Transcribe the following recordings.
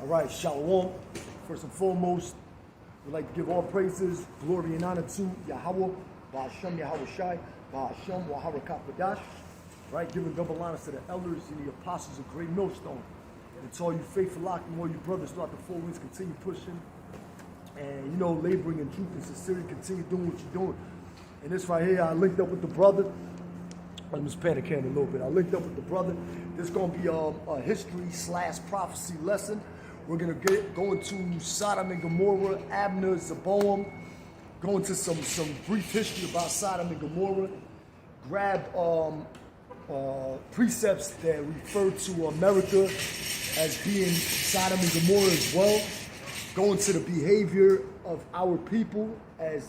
All right, shalom. First and foremost, we'd like to give all praises, glory, and honor to Yahweh, Ba'ashem Yahweh Shai, Ba'ashem Wahara Kapadash. Right, giving double honors to the elders and the apostles of Great Millstone. And to all you faithful locking, all you brothers throughout the 4 weeks, continue pushing. And, laboring in truth and sincerity, continue doing what you're doing. And this right here, I linked up with the brother. I'm just panicking a little bit. I linked up with the brother. This is going to be a history/prophecy lesson. We're going to go into Sodom and Gomorrah, Admah, zeboiim, go into some brief history about Sodom and Gomorrah, grab precepts that refer to America as being Sodom and Gomorrah as well, go into the behavior of our people as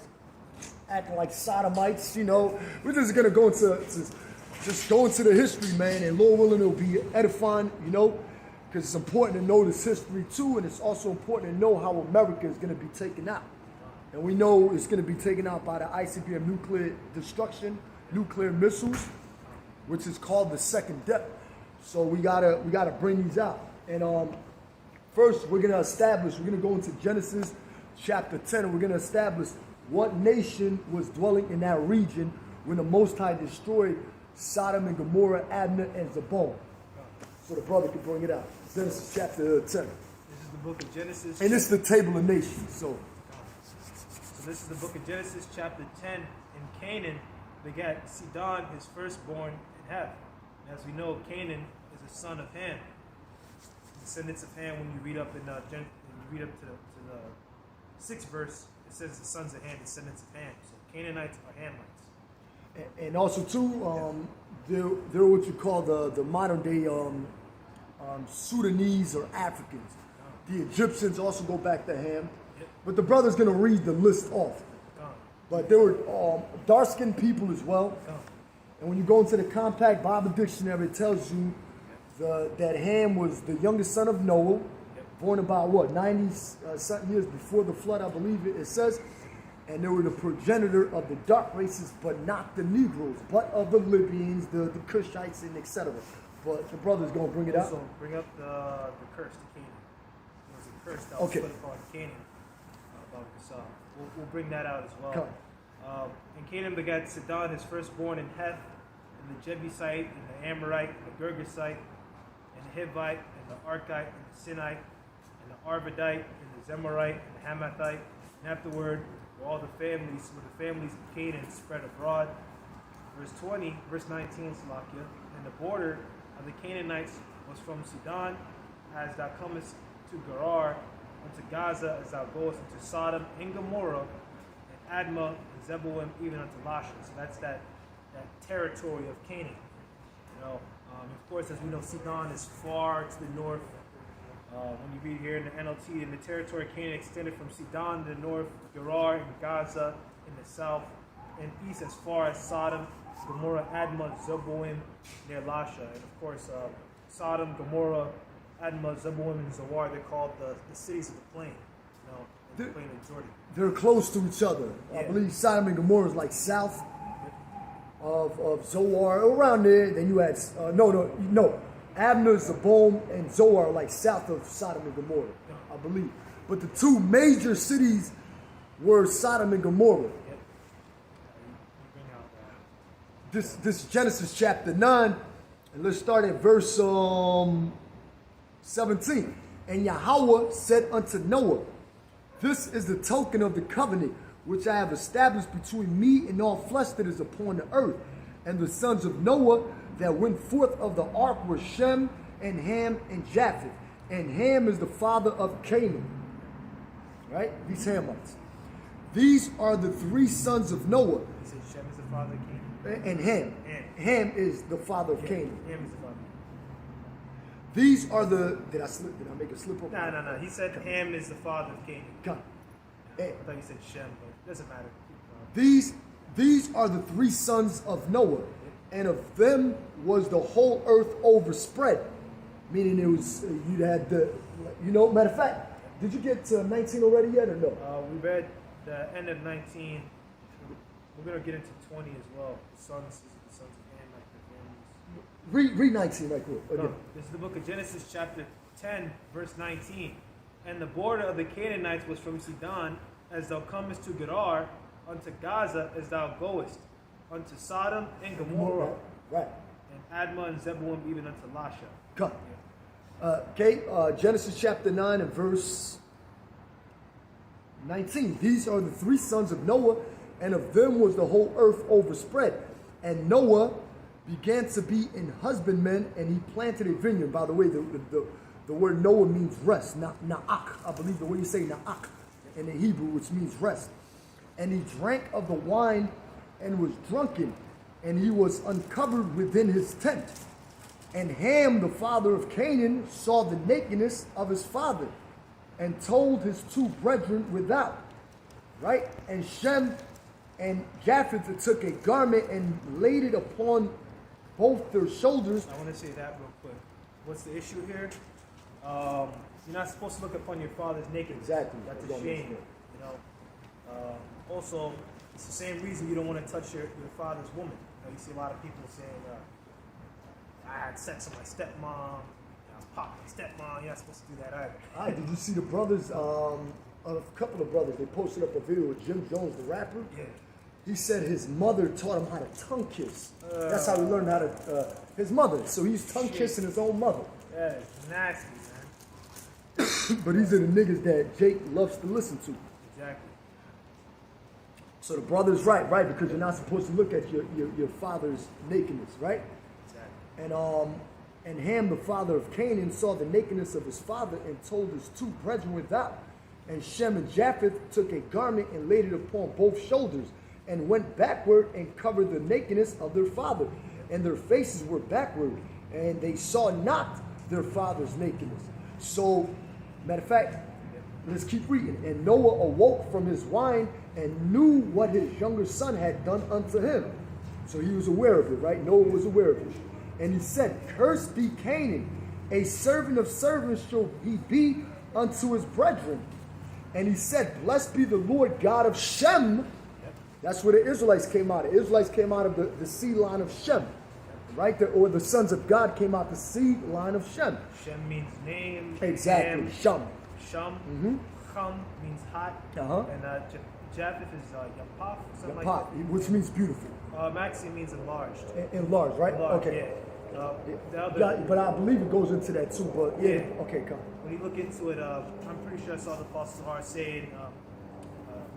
acting like Sodomites. We're just going to go into the history, man, and Lord willing, it'll be edifying, because it's important to know this history too, and it's also important to know how America is going to be taken out. And we know it's going to be taken out by the ICBM nuclear destruction, nuclear missiles, which is called the second death. So we gotta bring these out. And first, we're going to go into Genesis chapter 10, and we're going to establish what nation was dwelling in that region when the Most High destroyed Sodom and Gomorrah, Admah, and zeboiim. So the brother can bring it out. Genesis chapter 10. This is the book of Genesis. And this is the table of nations. So this is the book of Genesis chapter 10. In Canaan begat Sidon his firstborn in Heth. As we know, Canaan is a son of Ham. Descendants of Ham, when you read up to the 6th verse, it says the sons of Ham, descendants of Ham. So Canaanites are Hamites. And also too, they're what you call the modern day Sudanese or Africans. The Egyptians also go back to Ham. But the brother's going to read the list off. But there were dark-skinned people as well. And when you go into the Compact Bible Dictionary, it tells you that Ham was the youngest son of Noah, born about 90-something years before the flood, I believe it says. And they were the progenitor of the dark races, but not the Negroes, but of the Libyans, the Cushites, and etc. But the brother's going to bring it out. So bring up the curse to Canaan. There was a curse that was put upon Canaan. We'll bring that out as well. And Canaan begat Sidon, his firstborn, in Heth, and the Jebusite, and the Amorite, and the Girgasite, and the Hivite, and the Archite, and the Sinite, and the Arvadite, and the Zemorite, and the Hamathite. And afterward were all the families of Canaan spread abroad. Verse 19, Salakia, and the border of the Canaanites was from Sidon, as thou comest to Gerar, unto Gaza, as thou goest into Sodom and Gomorrah, and Admah, and Zeboiim, even unto Lasha. So that's that territory of Canaan. Of course, as we know, Sidon is far to the north. When you read here in the NLT, in the territory of Canaan extended from Sidon in the north, Gerar and Gaza in the south, and east as far as Sodom, Gomorrah, Admah, Zeboiim, near Lasha. And of course, Sodom, Gomorrah, Admah, Zeboiim, and Zoar, they're called the cities of the plain, the plain of Jordan. They're close to each other. Yeah. I believe Sodom and Gomorrah is like south of Zoar, around there. Then you had, Admah, zeboiim, and Zoar are like south of Sodom and Gomorrah, I believe. But the two major cities were Sodom and Gomorrah. This is Genesis chapter 9, and let's start at verse 17. And Yahweh said unto Noah, this is the token of the covenant which I have established between me and all flesh that is upon the earth. And the sons of Noah that went forth of the ark were Shem and Ham and Japheth. And Ham is the father of Canaan. Right? These Hamites. These are the 3 sons of Noah. You said Shem is the father of Canaan? And Ham. Ham is the father of Canaan. Ham is the father. These are the... Did I make a slip up? No. He said Ham is the father of Canaan. I thought you said Shem, but it doesn't matter. These are the 3 sons of Noah, and of them was the whole earth overspread. Meaning it was, you had matter of fact, did you get to 19 already yet or no? We read the end of 19. We're going to get into 20 as well. The sons of Ham, like the families. Read 19 right quick. No, this is the book of Genesis chapter 10, verse 19. And the border of the Canaanites was from Sidon, as thou comest to Gerar, unto Gaza as thou goest, unto Sodom and Gomorrah, Right. and Admah and Zeboiim, even unto Lasha. Come. Okay, Genesis chapter 9 and verse 19. These are the three sons of Noah, and of them was the whole earth overspread. And Noah began to be an husbandman, and he planted a vineyard. By the way, the word Noah means rest. Na'ak, I believe the way you say na'ak in the Hebrew, which means rest. And he drank of the wine and was drunken, and he was uncovered within his tent. And Ham, the father of Canaan, saw the nakedness of his father, and told his two brethren without. Right? And Shem and Japheth took a garment and laid it upon both their shoulders. I want to say that real quick. What's the issue here? You're not supposed to look upon your father's nakedness. Exactly. That's a shame. You know. Also, it's the same reason you don't want to touch your father's woman. You know, you see a lot of people saying, I had sex with my stepmom. I was popping my stepmom. You're not supposed to do that either. All right, did you see the brothers, a couple of brothers, they posted up a video with Jim Jones, the rapper? Yeah. He said his mother taught him how to tongue kiss. That's how he learned how to, his mother. So he's tongue kissing his own mother. Yeah, it's nasty, man. But these are the niggas that Jake loves to listen to. Exactly. So the brother's right? Because you're not supposed to look at your father's nakedness, right? Exactly. And Ham, the father of Canaan, saw the nakedness of his father and told his two brethren without. And Shem and Japheth took a garment and laid it upon both shoulders, and went backward and covered the nakedness of their father. And their faces were backward, and they saw not their father's nakedness. So, matter of fact, let's keep reading. And Noah awoke from his wine and knew what his younger son had done unto him. So he was aware of it, right? Noah was aware of it. And he said, Cursed be Canaan, a servant of servants shall he be unto his brethren. And he said, Blessed be the Lord God of Shem. That's where the Israelites came out of. The Israelites came out of the seed line of Shem. Right? Or the sons of God came out the seed line of Shem. Shem means name. Exactly. Shem. Shem. Chum means hot. And Japheth is Yapaf, something like that. Which means beautiful. Actually means enlarged. Enlarged, right? Enlarged, okay. Yeah. But I believe it goes into that too. But yeah. Okay, come. When you look into it, I'm pretty sure I saw the Apostle Zoar saying,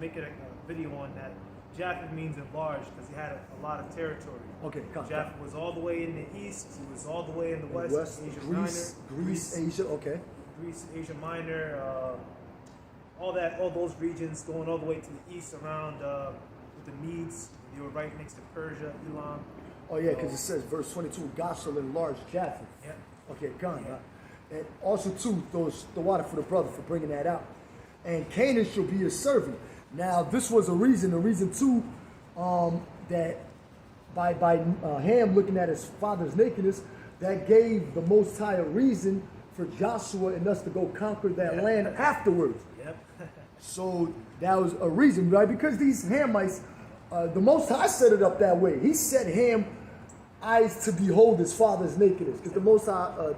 make it a video on that. Japheth means enlarged because he had a lot of territory. Okay, come. Japheth was all the way in the east. He was all the way in the west. Asia Greece, Asia. Okay. Greece, Asia Minor, all those regions going all the way to the east around with the Medes. They were right next to Persia, Elam. Oh yeah, because it says verse 22, God shall enlarge Japheth. Yeah. Okay, come. Yeah. And also too, the water for the brother for bringing that out. And Canaan shall be his servant. Now this was a reason too, that by Ham looking at his father's nakedness, that gave the Most High a reason for Joshua and us to go conquer that land afterwards. Yep. So that was a reason, right? Because these Hamites, the Most High set it up that way. He set Ham eyes to behold his father's nakedness, because the Most High,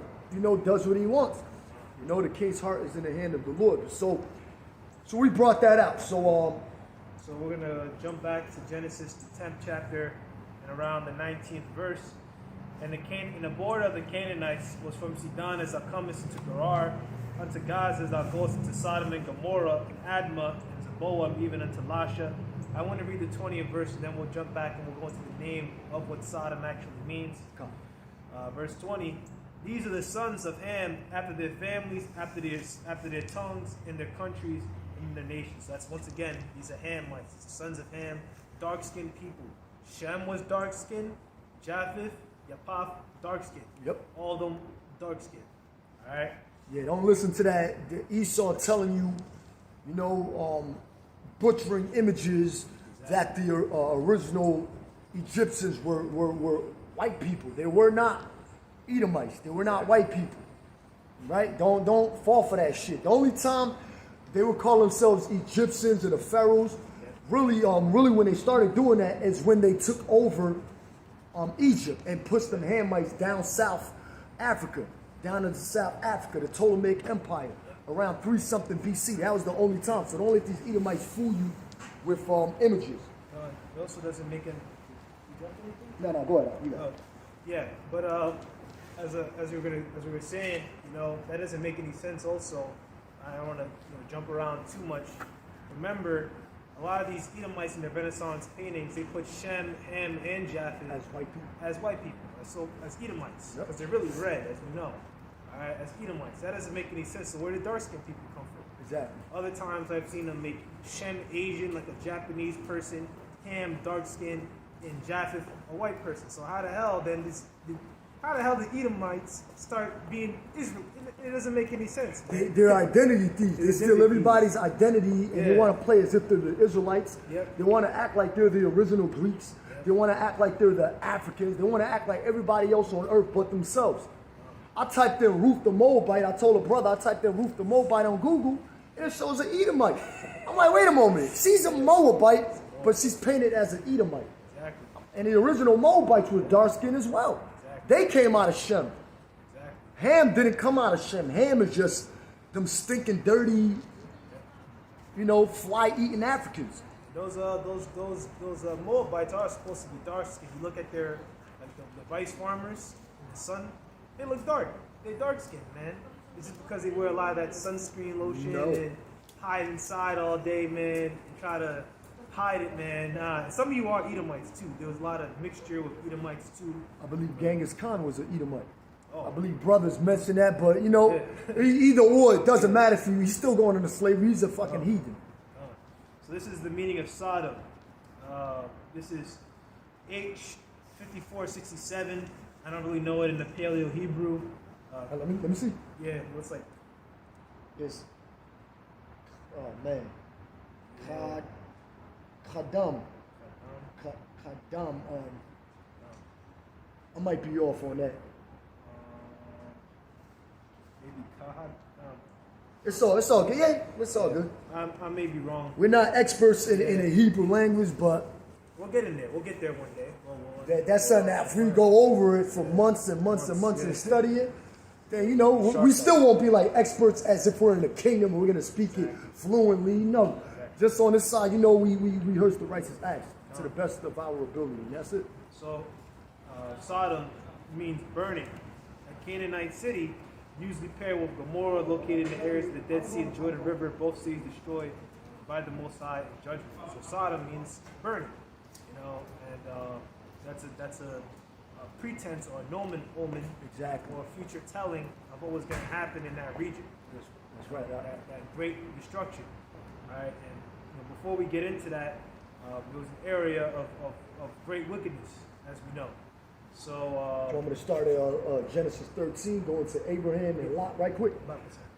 does what he wants. The king's heart is in the hand of the Lord. So we brought that out. So we're gonna jump back to Genesis, the 10th chapter, and around the 19th verse. And the border of the Canaanites was from Sidon as thou comest into Gerar, unto Gaza as thou goest into Sodom and Gomorrah, and Admah, and Zeboiim, even unto Lasha. I want to read the 20th verse, and then we'll jump back and we'll go into the name of what Sodom actually means. Verse 20. These are the sons of Ham after their families, after their tongues, in their countries, in their nations. That's once again, these are Hamites, the sons of Ham, dark-skinned people. Shem was dark-skinned, Japheth, Yapaf, dark-skinned. Yep. All of them dark-skinned. All right? Yeah, don't listen to that. The Esau telling you, butchering images that the original Egyptians were white people. They were not Edomites. They were not white people. Right? Don't fall for that shit. The only time they would call themselves Egyptians or the pharaohs, really when they started doing that is when they took over Egypt and pushed them Hamites down South Africa. down into South Africa, the Ptolemaic Empire, around 3-something BC. That was the only time. So don't let these Edomites fool you with images. It also doesn't make any. You got anything? No, go ahead. You got it. Yeah, but as we were saying, that doesn't make any sense. Also, I don't want to jump around too much. Remember, a lot of these Edomites in the Renaissance paintings, they put Shem, Ham, and Japheth as white people, as Edomites, because they're really red, as we know. All right, as Edomites, that doesn't make any sense. So where did dark-skinned people come from? Exactly. Other times I've seen them make Shem Asian, like a Japanese person, Ham dark-skinned, and Japheth a white person. So how the hell then the Edomites start being Israel? It doesn't make any sense. They're identity thieves. They steal everybody's identity, and they want to play as if they're the Israelites. Yep. They want to act like they're the original Greeks. Yep. They want to act like they're the Africans. They want to act like everybody else on earth but themselves. I typed in Ruth the Moabite. I told a brother I typed in Ruth the Moabite on Google, and it shows an Edomite. I'm like, wait a moment. She's a Moabite, but she's painted as an Edomite. Exactly. And the original Moabites were dark skinned as well. Exactly. They came out of Shem. Exactly. Ham didn't come out of Shem. Ham is just them stinking, dirty, fly-eating Africans. Those Moabites are supposed to be dark skinned. You look at their the rice farmers in the sun. They look dark. They're dark skinned, man. It's just because they wear a lot of that sunscreen lotion and hide inside all day, man, and try to hide it, man. Some of you are Edomites too. There was a lot of mixture with Edomites too. I believe Genghis Khan was an Edomite. Oh. I believe brothers mentioned that, but either or, it doesn't matter for you. He's still going into slavery. He's a fucking heathen. So this is the meaning of Sodom. This is H5467. I don't really know it in the Paleo Hebrew. Let me see. Yeah, it looks like. Yes. Oh man. Kadam. I might be off on that. Maybe Kahad. It's all good. Yeah, it's all good. I may be wrong. We're not experts in the Hebrew language, but we'll get in there. We'll get there one day. That's something that if we go over it for months and months and months and study it, then we still won't be like experts as if we're in the kingdom and we're gonna speak it fluently. No, just on this side, we rehearse the righteous acts to the best of our ability. That's it. So, Sodom means burning. A Canaanite city, usually paired with Gomorrah, located in the areas of the Dead Sea and Jordan River, both cities destroyed by the Most High in judgment. So Sodom means burning, and that's a pretense or a omen, exactly, or a future telling of what was going to happen in that region. That's right. That great destruction. All right, and before we get into that, there was an area of great wickedness, as we know. So, you want me to start at Genesis 13, going to Abraham and Lot right quick?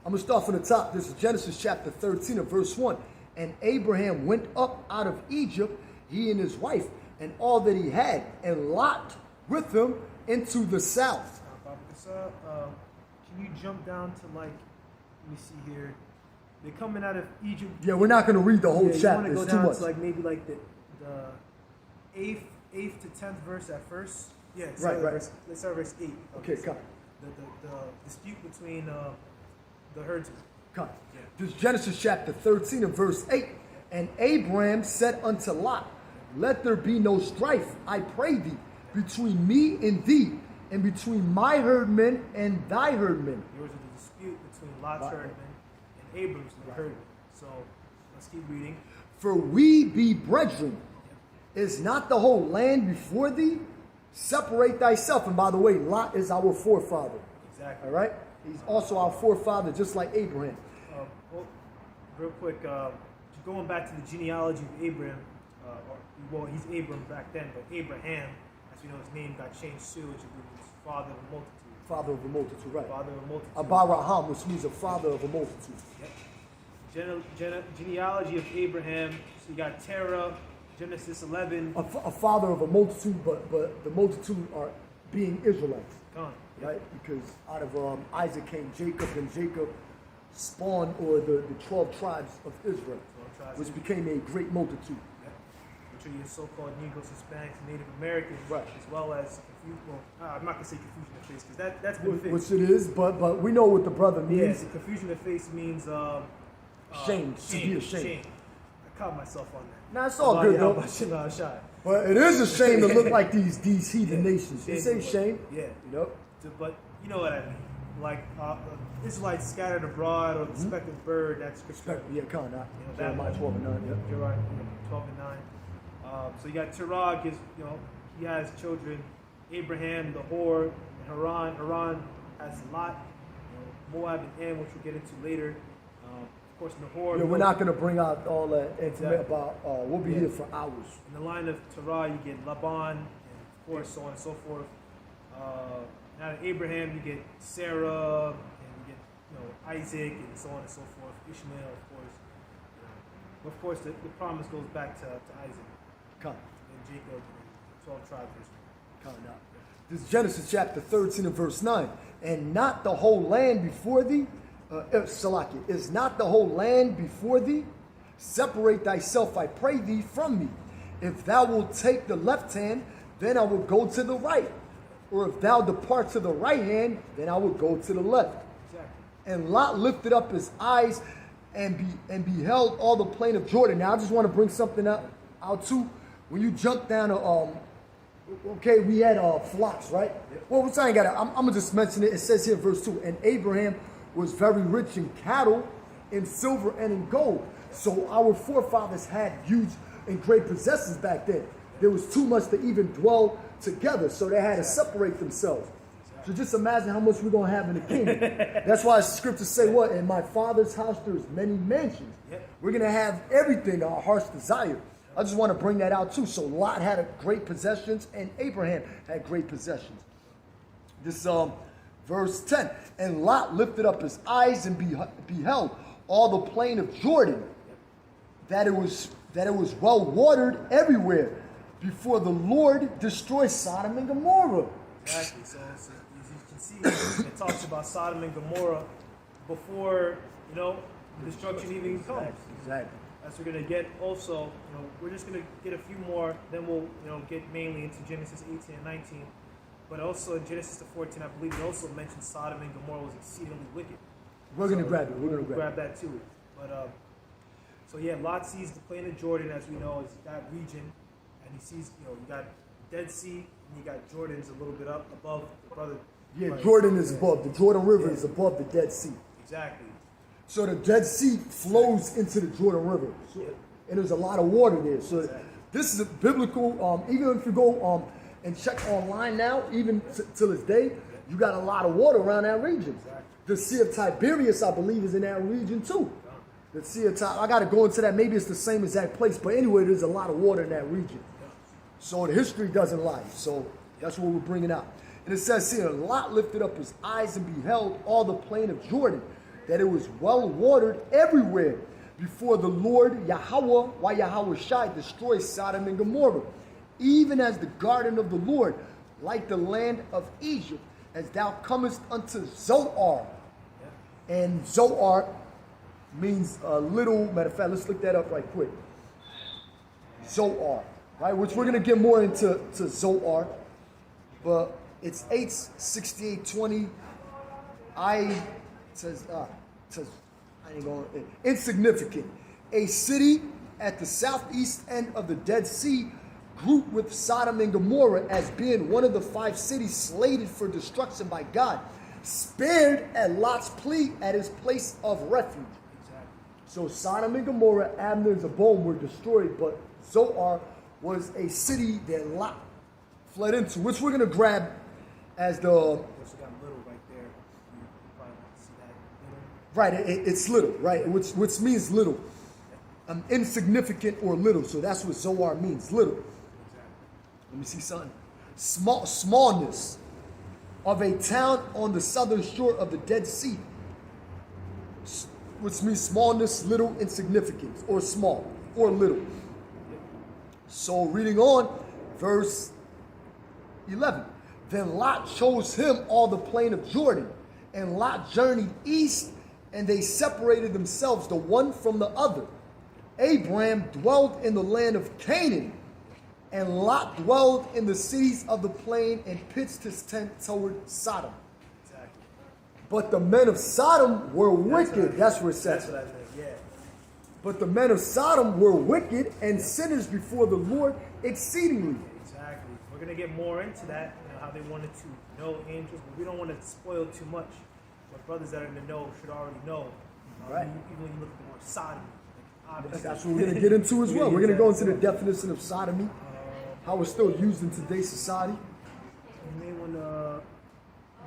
I'm going to start from the top. This is Genesis chapter 13 of verse 1. And Abraham went up out of Egypt, he and his wife, and all that he had, and Lot with him into the south. Can you jump down to let me see here. They're coming out of Egypt. Yeah, we're not going to read the whole chapter. You want to it's go too down much. to maybe the 8th to 10th verse at first. Yeah, right. Let's start verse 8. Okay, come. The dispute between the herdsmen. Come. Yeah. This is Genesis chapter 13 and verse 8. And Abraham said unto Lot, let there be no strife, I pray thee, between me and thee, and between my herdmen and thy herdmen. There was a dispute between Lot's herdmen and Abram's herdmen. So let's keep reading. For we be brethren. Is not the whole land before thee? Separate thyself. And by the way, Lot is our forefather. Exactly. All right? He's also our forefather, just like Abraham. Real quick, going back to the genealogy of Abraham, he's Abram back then, but Abraham, as we know, his name got changed too, which means father of a multitude. Father of a multitude, right. Father of a multitude. Abraham, which means a father of a multitude. Yep. Genealogy of Abraham, so you got Terah, Genesis 11. A father of a multitude, but the multitude are being Israelites. Right? Because out of Isaac came Jacob, and Jacob spawned, or the 12 tribes of Israel, which became a great multitude. Yep. which are your so-called Negroes, Hispanics, and Native Americans, Right. as well as I'm not gonna say confusion of face because that's been fixed. Which it is, but we know what the brother means. Yes, confusion of face means Shame, to be ashamed. I caught myself on that. Nah, it's all good though. But it is a shame to look like these heathen nations. You say shame? Yeah. You know? But you know what I mean. Like Israelites scattered abroad, or the speckled bird. That's scripture. Yeah, kind of. That Jeremiah 12:9. Yep. You're right. 12:9. So you got Terah. He has children. Abraham, the whore, Haran. Haran has Lot, Moab, and Am, which we'll get into later. Of course, Nahor. Yeah, we're not going to bring out all that information about. We'll be here for hours. In the line of Terah, you get Laban, and of course, so on and so forth. Now in Abraham, you get Sarah, and you get Isaac, and so on and so forth. Ishmael, of course. But of course, the promise goes back to Isaac and Jacob and 12 tribes. This is Genesis chapter 13 and verse 9. And not the whole land before thee, Salakia, is not the whole land before thee? Separate thyself, I pray thee, from me. If thou wilt take the left hand, then I will go to the right. Or if thou depart to the right hand, then I will go to the left. Exactly. And Lot lifted up his eyes and beheld all the plain of Jordan. Now I just want to bring something out too. When you jump down to okay, we had flocks, right? Yep. Well, we're saying I'm gonna just mention it. It says here, verse 2, and Abraham was very rich in cattle, in silver, and in gold. So our forefathers had huge and great possessions back then. There was too much to even dwell together, so they had to separate themselves. So just imagine how much we're gonna have in the kingdom. That's why scriptures say what? In my Father's house there's many mansions. Yep. We're gonna have everything our hearts desire. I just want to bring that out too. So Lot had great possessions, and Abraham had great possessions. This verse 10. And Lot lifted up his eyes and beheld all the plain of Jordan, that it was well watered everywhere, before the Lord destroyed Sodom and Gomorrah. Exactly. So as you can see, it talks about Sodom and Gomorrah before destruction even comes. Exactly. As we're going to get also, we're just going to get a few more, then we'll, get mainly into Genesis 18 and 19. But also in Genesis 14, I believe it also mentions Sodom and Gomorrah was exceedingly wicked. We're going to grab it. We're going to grab that too. But, so yeah, Lot sees the plain of Jordan, as we know, is that region. And he sees, you got Dead Sea, and you got Jordan's a little bit up above the brother. Yeah, Jordan is above. The Jordan River is above the Dead Sea. Exactly. So the Dead Sea flows into the Jordan River, and there's a lot of water there. So this is a biblical. Even if you go and check online now, even till this day, you got a lot of water around that region. The Sea of Tiberias, I believe, is in that region too. The Sea of I got to go into that. Maybe it's the same exact place, but anyway, there's a lot of water in that region. So the history doesn't lie. So that's what we're bringing out. And it says here, Lot lifted up his eyes and beheld all the plain of Jordan, that it was well watered everywhere, before the Lord Yahweh Shai destroyed Sodom and Gomorrah, even as the garden of the Lord, like the land of Egypt, as thou comest unto Zoar. And Zoar means little. Matter of fact, let's look that up right quick. Zoar, right? Which we're gonna get more into Zoar, but it's 8:68:20. Insignificant. A city at the southeast end of the Dead Sea, grouped with Sodom and Gomorrah as being one of the 5 cities slated for destruction by God, spared at Lot's plea at his place of refuge. Exactly. So Sodom and Gomorrah, Admah and Zeboiim were destroyed, but Zoar was a city that Lot fled into, which we're going to grab as the... Right, it's little, right, which means little. Insignificant or little, so that's what Zoar means, little. Let me see something. Smallness of a town on the southern shore of the Dead Sea, which means smallness, little, insignificance, or small, or little. So reading on, verse 11. Then Lot chose him all the plain of Jordan, and Lot journeyed east, and they separated themselves the one from the other. Abraham dwelt in the land of Canaan, And Lot dwelled in the cities of the plain and pitched his tent toward Sodom. Exactly. But the men of Sodom were wicked. That's what it says. That's what I meant, yeah. But the men of Sodom were wicked and sinners before the Lord exceedingly. Exactly. We're going to get more into that, how they wanted to know angels, but we don't want to spoil too much. But brothers that are in the know should already know. Right. Even when you look at the word sodomy, like, obviously. That's what we're going to get into as well. We're going to go into the definition of sodomy, how it's still used in today's society. You may want to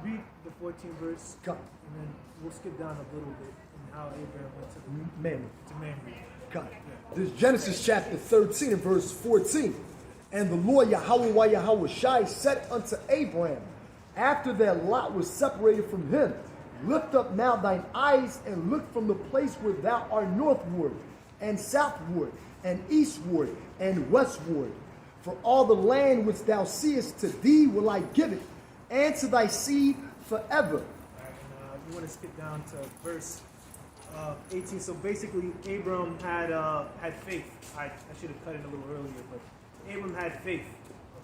read the 14th verse, Come. and then we'll skip down a little bit in how Abraham went to Mamre. Come. This is Genesis chapter 13 and verse 14. And the Lord Yahweh Shai said unto Abraham, after that Lot was separated from him, lift up now thine eyes and look from the place where thou art northward, and southward, and eastward, and westward. For all the land which thou seest, to thee will I give it, and to thy seed forever. And, you want to skip down to verse 18. So basically, Abram had faith. I should have cut it a little earlier, but Abram had faith.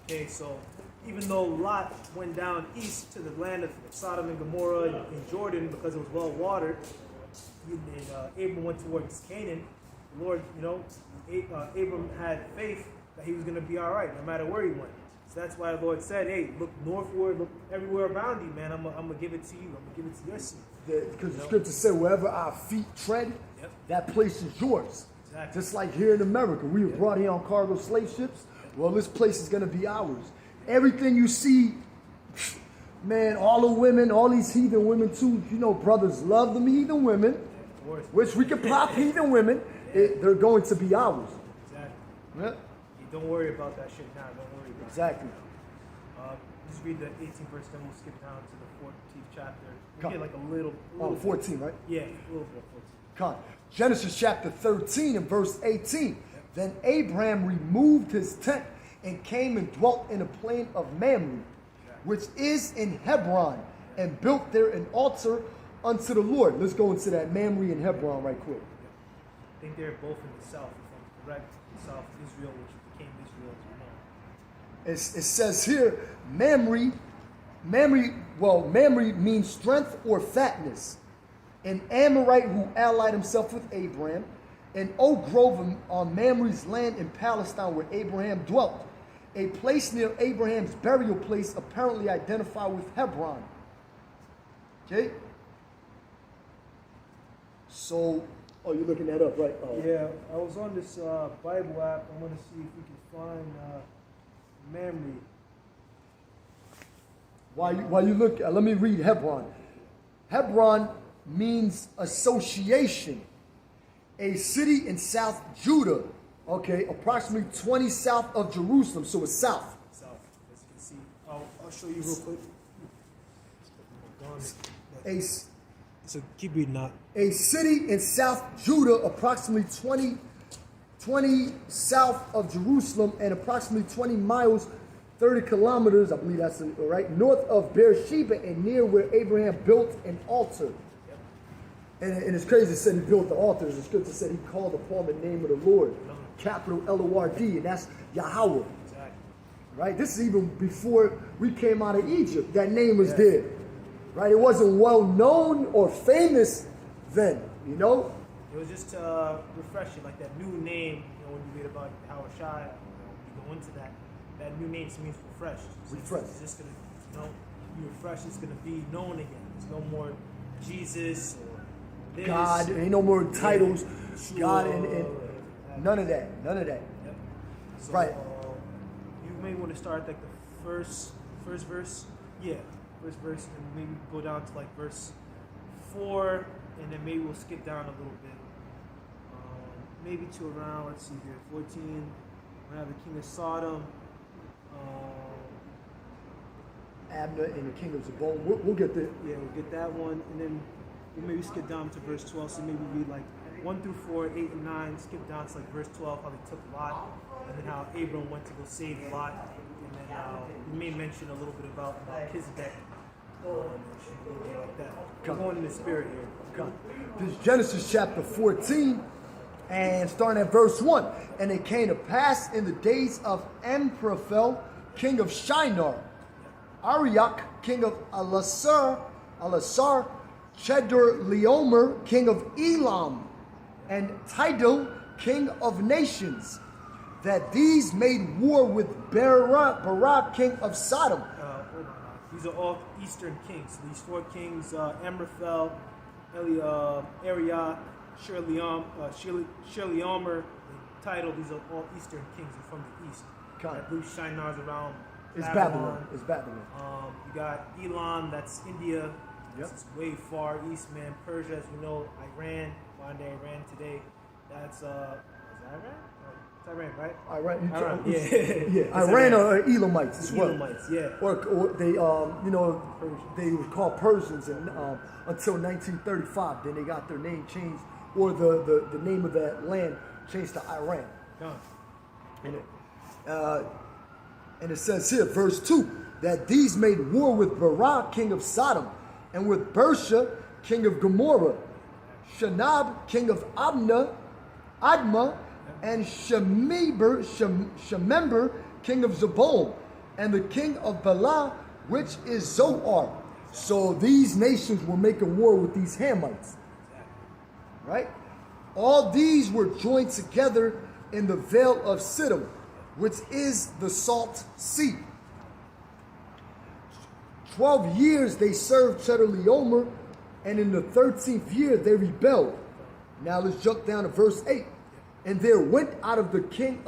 Okay, so even though Lot went down east to the land of Sodom and Gomorrah in Jordan because it was well watered, and Abram went towards Canaan, the Lord, Abram had faith that he was going to be all right no matter where he went. So that's why the Lord said, hey, look northward, look everywhere around you, man. I'm going to give it to you. I'm going to give it to your seed. Because the scripture said, wherever our feet tread, that place is yours. Exactly. Just like here in America, we were brought here on cargo slave ships. Well, this place is going to be ours. Everything you see, man, all the women, all these heathen women too, brothers love them heathen women, which we can pop heathen women, they're going to be ours. Exactly. Yeah. Don't worry about that shit now. Don't worry about exactly. Just read the 18th verse, then we'll skip down to the 14th chapter. We'll get like a little 14, right? Yeah, a little bit of 14. Come. Genesis chapter 13 and verse 18. Then Abraham removed his tent and came and dwelt in the plain of Mamre, which is in Hebron, and built there an altar unto the Lord. Let's go into that Mamre and Hebron right quick. I think they're both in the south, if I'm correct. The south of Israel, which became Israel as we know. It says here, Mamre means strength or fatness. An Amorite who allied himself with Abraham, an oak grove on Mamre's land in Palestine where Abraham dwelt. A place near Abraham's burial place apparently identified with Hebron. Okay? So, you're looking that up, right? Yeah, I was on this Bible app. I want to see if we can find Mamre. While you look, let me read Hebron. Hebron means association. A city in South Judah, approximately 20 south of Jerusalem, so it's south. South, as you can see. I'll show you real quick. So keep reading that. A city in South Judah, approximately 20 south of Jerusalem, and approximately 20 miles, 30 kilometers, I believe that's right, north of Beersheba, and near where Abraham built an altar. And it's crazy it said he built the altar. The scripture said he called upon the name of the Lord. Capital Lord, and that's Yahweh. Exactly. Right? This is even before we came out of Egypt. That name was there. Right? It wasn't well known or famous then, It was just refreshing, like that new name, when you read about Howard Shai, you go into that. That new name means refreshed. It's just going to, be refreshed. It's going to be known again. There's no more Jesus or this. God, ain't no more titles. Sure. God and none of that. Yep. So, right. You may want to start like the first verse. Yeah, first verse, and maybe go down to like verse 4, and then maybe we'll skip down a little bit. Maybe to around, let's see here, 14. We have the king of Sodom. Admah and the king of Zeboiim. We'll get there. Yeah, we'll get that one, and then we'll maybe skip down to verse 12. So maybe read like 1 through 4, 8 and 9. Skip down to like verse 12, how they took Lot, and then how Abram went to go save Lot, and then we may mention a little bit about Melchizedek, like that. We're going in the spirit here. This is Genesis chapter 14 And starting at verse 1. And it came to pass in the days of Amraphel, king of Shinar, Arioch, king of Elasar, Chedorlaomer, king of Elam, and Tidal, king of nations, that these made war with Barak, king of Sodom. Hold on. These are all eastern kings. These four kings, Amraphel, Arioch, Chedorlaomer, and Tidal. These are all eastern kings. They're from the east. Okay. Blue Shinar's around. It's Babylon. It's Babylon. You got Elam, that's India. Yep. It's way far east, man. Persia, as we know, Iran, modern day Iran today. That's is that Iran? Oh, it's Iran, right? Iran. Yeah. Yeah. Iran are Elamites as well. Elamites, yeah. Or they they were called Persians and until 1935. Then they got their name changed, or the name of that land changed to Iran. And it says here, verse 2, that these made war with Barak, king of Sodom, and with Bersha, king of Gomorrah, Shanab, king of Admah, and Shemember, king of Zeboiim, and the king of Bela, which is Zoar. So these nations were making war with these Hamites. Right? All these were joined together in the vale of Sodom, which is the Salt Sea. 12 years they served Chedorlaomer, and in the 13th year they rebelled. Now let's jump down to verse 8. And there went out the king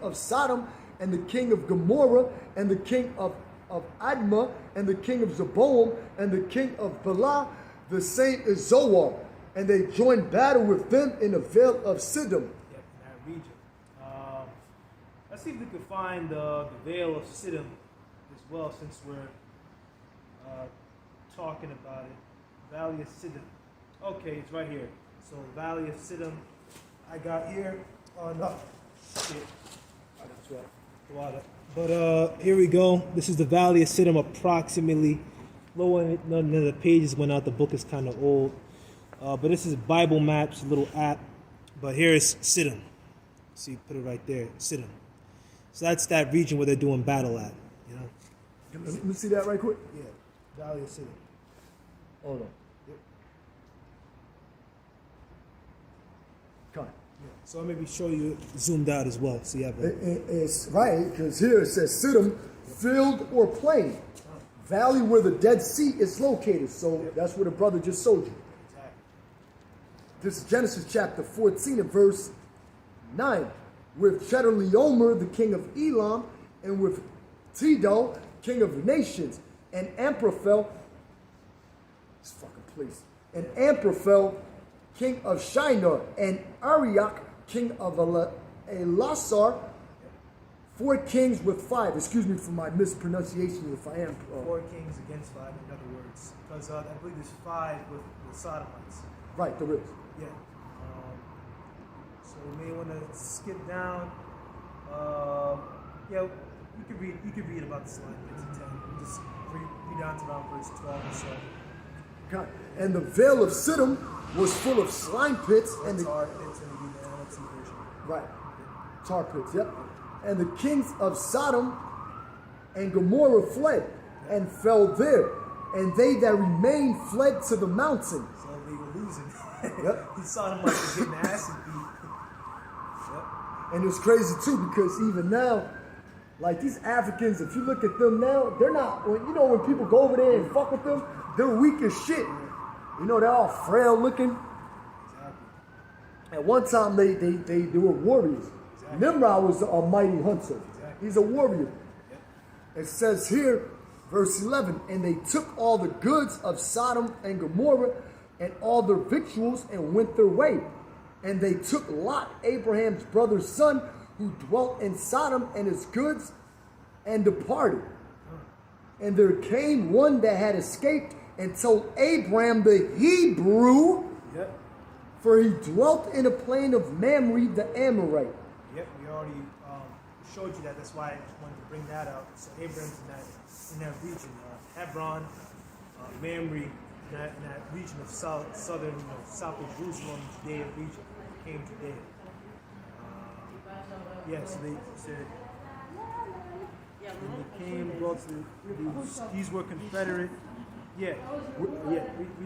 of Sodom, and the king of Gomorrah, and the king of Admah, and the king of Zeboiim, and the king of Bela, the same is Zoar. And they joined battle with them in the vale of Sodom. Yep, in that region. Let's see if we can find the Vale of Sodom as well, since we're talking about it. Valley of Sodom. Okay, it's right here. So Valley of Sodom, I got here. Oh no, shit. But here we go. This is the Valley of Sodom, approximately. None of the pages went out. The book is kind of old. But this is Bible Maps, a little app. But here is Sodom. See, put it right there, Sodom. So that's that region where they're doing battle at, you know. Let me see that right quick. Yeah, Valley of Sodom. Hold on. Yep. Come on. Yeah. So I'll maybe show you zoomed out as well. So you have It's right, because here it says Sodom, field or plain, valley where the Dead Sea is located. So that's where the brother just showed you. Exactly. This is Genesis chapter 14 and verse 9. With Chedorlaomer, the king of Elam, and with Tidal, king of nations, and Amraphel, this fucking place, and Amraphel, king of Shinar, and Arioch, king of Elasar, 4 kings with 5. Excuse me for my mispronunciation if I am. 4 kings against 5, in other words. Because I believe there's 5 with the Sodomites. Right, there is. Yeah. So you may want to skip down. Yeah, you could read about the slime pits in 10. Just read down to around verse 12 or so. Okay. And the vale of Sodom was full of slime pits and the tar pits in the NLT version. right, tar pits. Yep. And the kings of Sodom and Gomorrah fled and fell there, and they that remained fled to the mountain. So they were losing. Yep. These Sodomites were getting their asses beat. Yep. And it's crazy too, because even now, like these Africans, if you look at them now, they're not, when people go over there and fuck with them, they're weak as shit. You know, they're all frail looking. Exactly. At one time, they were warriors. Exactly. Nimrod was a mighty hunter. Exactly. He's a warrior. Yep. It says here, verse 11, and they took all the goods of Sodom and Gomorrah and all their victuals and went their way. And they took Lot, Abraham's brother's son, who dwelt in Sodom, and his goods, and departed. And there came one that had escaped and told Abraham the Hebrew, Yep. for he dwelt in a plain of Mamre the Amorite. Yep, we already showed you that. That's why I wanted to bring that out. So Abraham's in that region, Hebron, Mamre, in that region of southern, south of Jerusalem, Judea region, came Judea. So they said, when they came, these were Confederate. Read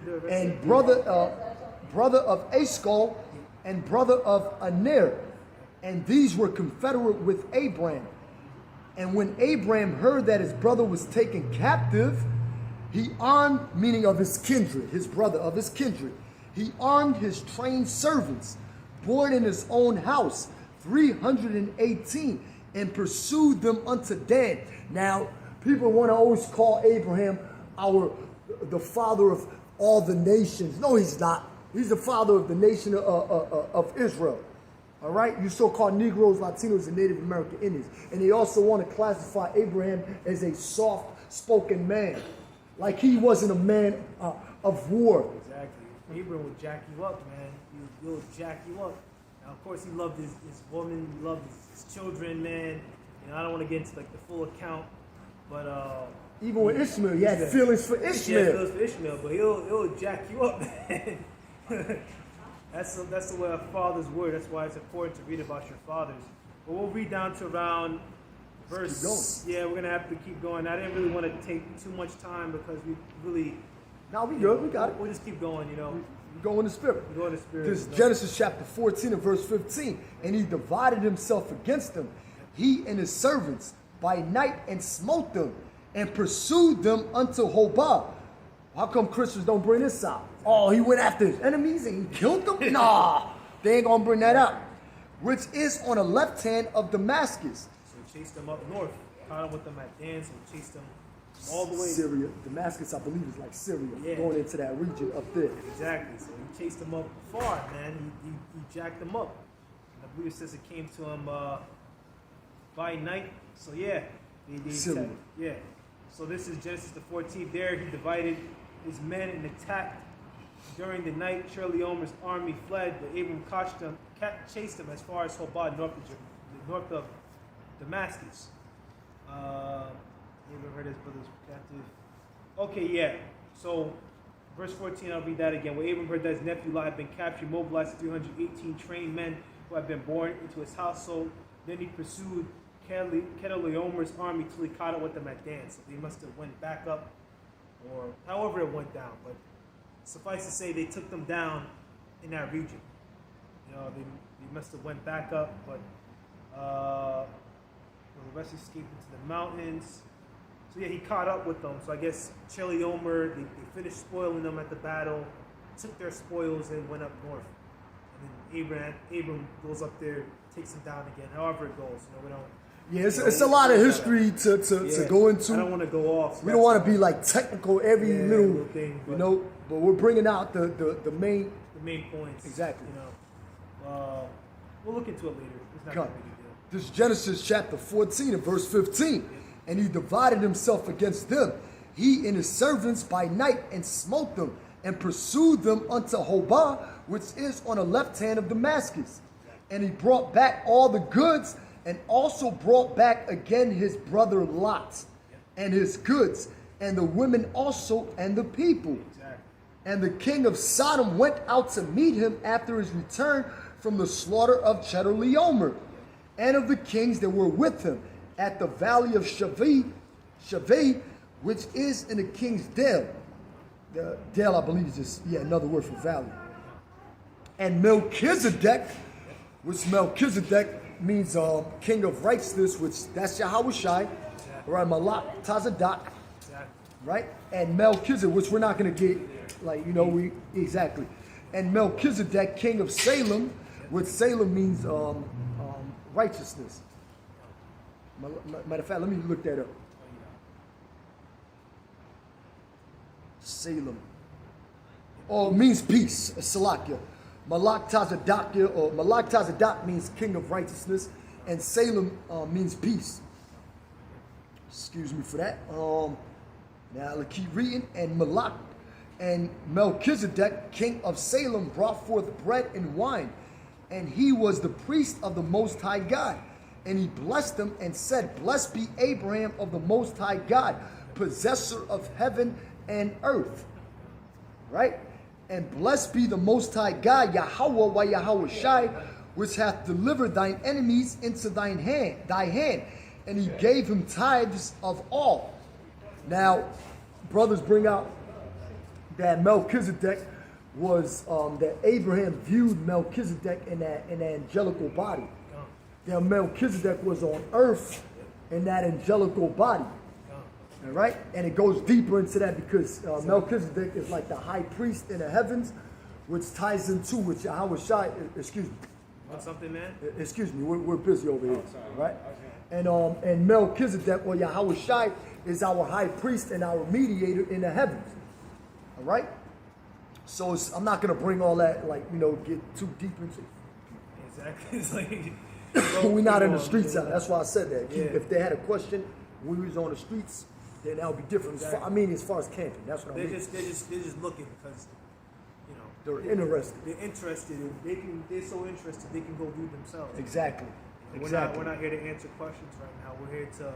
the rest. And brother of Eshcol, and brother of Aner, and these were confederate with Abraham. And when Abraham heard that his brother was taken captive, he armed, meaning of his kindred, his brother of his kindred, he armed his trained servants, born in his own house, 318, and pursued them unto Dan. Now, people want to always call Abraham the father of all the nations. No, he's not. He's the father of the nation of Israel. All right? You so-called Negroes, Latinos, and Native American Indians. And they also want to classify Abraham as a soft-spoken man. Like he wasn't a man of war. Exactly. Abraham would jack you up, man. He'll jack you up. Now, of course, he loved his woman. He loved his children, man. I don't want to get into like the full account, but even with Ishmael, he had feelings for Ishmael. He had feelings for Ishmael, but he'll jack you up, man. That's the way a father's word. That's why it's important to read about your fathers. But we'll read down to around verse. Yeah, we're gonna have to keep going. I didn't really want to take too much time because we really. No, we good. We got it. We'll just keep going. We go in the spirit. We go in the spirit. This is Genesis chapter 14 and verse 15. And he divided himself against them, he and his servants, by night, and smote them, and pursued them unto Hobah. How come Christians don't bring this out? Oh, he went after his enemies and he killed them? Nah, they ain't gonna bring that out. Which is on the left hand of Damascus. So he chased them up north, caught up with them at Dan, so he chased them all the way. Syria. Damascus, I believe, is like Syria, going into that region up there. Exactly. So he chased them up far, man. He jacked them up. And I believe it says it came to him by night. So Syria. So this is Genesis the 14th. There he divided his men and attacked. During the night, Chedorlaomer's army fled, but Abram chased them as far as Hobah, north of Damascus. Abram heard his brothers were captive. So, verse 14, I'll read that again. When Abram heard that his nephew Lot had been captured, mobilized 318 trained men who had been born into his household. Then he pursued Chedorlaomer's army till he caught up with them at Dan. So they must have went back up, or however it went down. But suffice to say, they took them down in that region. They must have went back up, but the rest escaped into the mountains. So he caught up with them. So I guess Chedorlaomer, they finished spoiling them at the battle, took their spoils, and went up north. And then Abram goes up there, takes them down again. However it goes, we don't. Yeah, it's a lot of history to go into. I don't want to go off. We don't want to be like technical every little thing, but we're bringing out the main points. Exactly. We'll look into it later. It's not that big a deal. This is Genesis chapter 14 and verse 15. And he divided himself against them, he and his servants by night, and smote them, and pursued them unto Hobah, which is on the left hand of Damascus. And he brought back all the goods, and also brought back again his brother Lot, and his goods, and the women also, and the people. And the king of Sodom went out to meet him after his return from the slaughter of Chedorlaomer, and of the kings that were with him, at the valley of Shaveh, which is in the king's dale. The dale, I believe, is just another word for valley. And Melchizedek, which Melchizedek means king of righteousness, which that's Yahushai, right? Malak Tazadok, right? And Melchizedek, which we're not going to get, And Melchizedek, king of Salem, which Salem means righteousness. Matter of fact, let me look that up. Salem. It means peace. Salakia. Malak Tazadok means king of righteousness, and Salem means peace. Excuse me for that. Now let's keep reading. And Melchizedek, king of Salem, brought forth bread and wine, and he was the priest of the Most High God. And he blessed them and said, Blessed be Abraham of the Most High God, possessor of heaven and earth. right? And blessed be the Most High God, Yahweh wa Yahweh Shai, which hath delivered thine enemies into thy hand. And he gave him tithes of all. Now, brothers bring out that Melchizedek was, that Abraham viewed Melchizedek in that angelical body. That Melchizedek was on earth in that angelical body. All right? And it goes deeper into that because Melchizedek is like the high priest in the heavens, which ties into which Yahweh Shai, excuse me. Want something, man? Excuse me, we're busy over here, right? And Melchizedek, or Yahweh Shai, is our high priest and our mediator in the heavens. All right? So I'm not going to bring all that, get too deep into it. Exactly. It's like... We're not in the streets out. That's why I said that. Yeah. If they had a question, we was on the streets, then that would be different. Exactly. As far as camping, that's what I mean. They're just looking because, they're interested. They're interested. They're so interested they can go view themselves. Exactly. We're not here to answer questions right now. We're here to,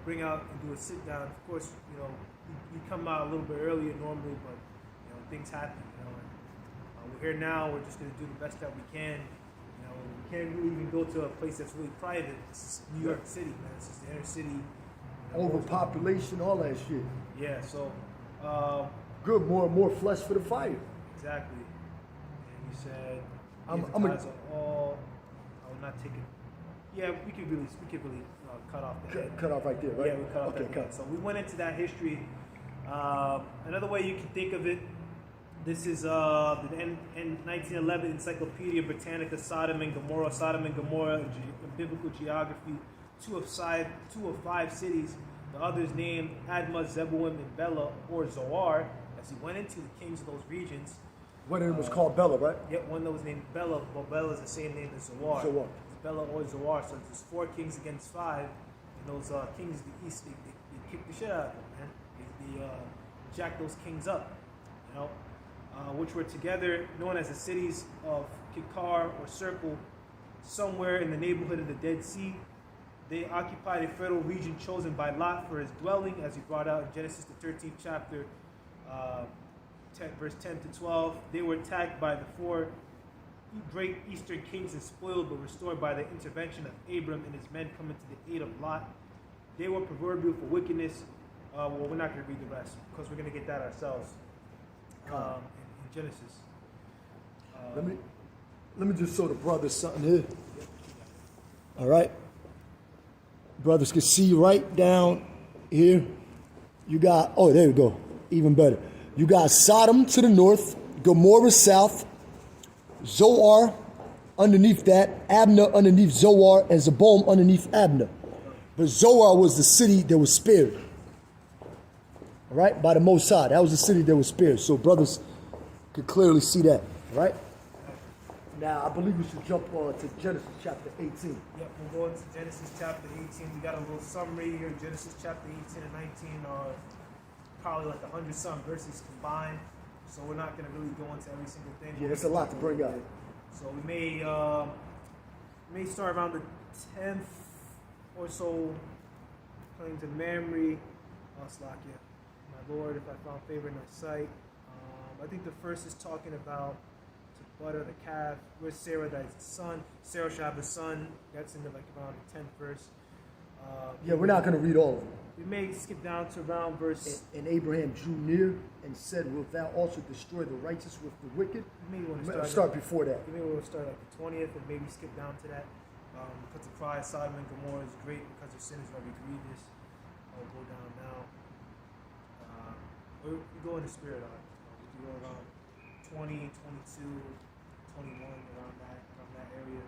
bring out and do a sit down. Of course, we come out a little bit earlier normally, but things happen. And, we're here now. We're just going to do the best that we can. We can't really even go to a place that's really private. This is New York City, man. This is the inner city. Overpopulation, all that shit. Yeah, so... good, more flesh for the fire. Exactly. And you said... I will not take it. Yeah, we could really cut off the head. Cut off right there, right? Yeah, we cut off that head. So we went into that history. Another way you can think of it, this is the 1911 Encyclopedia Britannica, Sodom and Gomorrah, Biblical Geography, two of five cities. The others named Admah, Zeboiim, and Bela, or Zoar, as he went into the kings of those regions. One of them was called Bela, right? Yep, one that was named Bela. Well, Bela is the same name as Zoar. Zoar. It's Bela or Zoar. So there's 4 kings against 5. And those kings of the east, they kicked the shit out of them, man. They jacked those kings up, which were together known as the cities of Kikar or Circle, somewhere in the neighborhood of the Dead Sea. They occupied a fertile region chosen by Lot for his dwelling, as he brought out in Genesis the 13th chapter, verse 10 to 12. They were attacked by the 4 great eastern kings and spoiled, but restored by the intervention of Abram and his men coming to the aid of Lot. They were proverbial for wickedness. Well, we're not going to read the rest because we're going to get that ourselves in Genesis. Let me just show the brothers something here. All right. Brothers can see right down here. You got, there we go. Even better. You got Sodom to the north, Gomorrah south, Zoar underneath that, Admah underneath Zoar, and Zeboiim underneath Admah. But Zoar was the city that was spared. All right, by the Most High. That was the city that was spared. So brothers could clearly see that. All right. Now, I believe we should jump to Genesis chapter 18. Yep, we'll go into Genesis chapter 18. We got a little summary here. Genesis chapter 18 and 19 are probably like 100-some verses combined. So we're not going to really go into every single thing. Yeah, it's a lot to bring up. So we may start around the 10th or so, claim to memory. Slakia, my Lord, if I found favor in thy sight. I think the first is talking about to butter the calf. Where's Sarah dies the son? Sarah shall have a son. That's in the, around the 10th verse. We're not going to read all of them. We may skip down to around verse... And Abraham drew near and said, wilt thou also destroy the righteous with the wicked? You may want to start before that. You may want to start at the 20th and maybe skip down to that. Because the cry of Sodom and Gomorrah is great because their sin is very grievous. I'll go down now. We go in the spirit on it. We go around 20, 22, 21, around that area.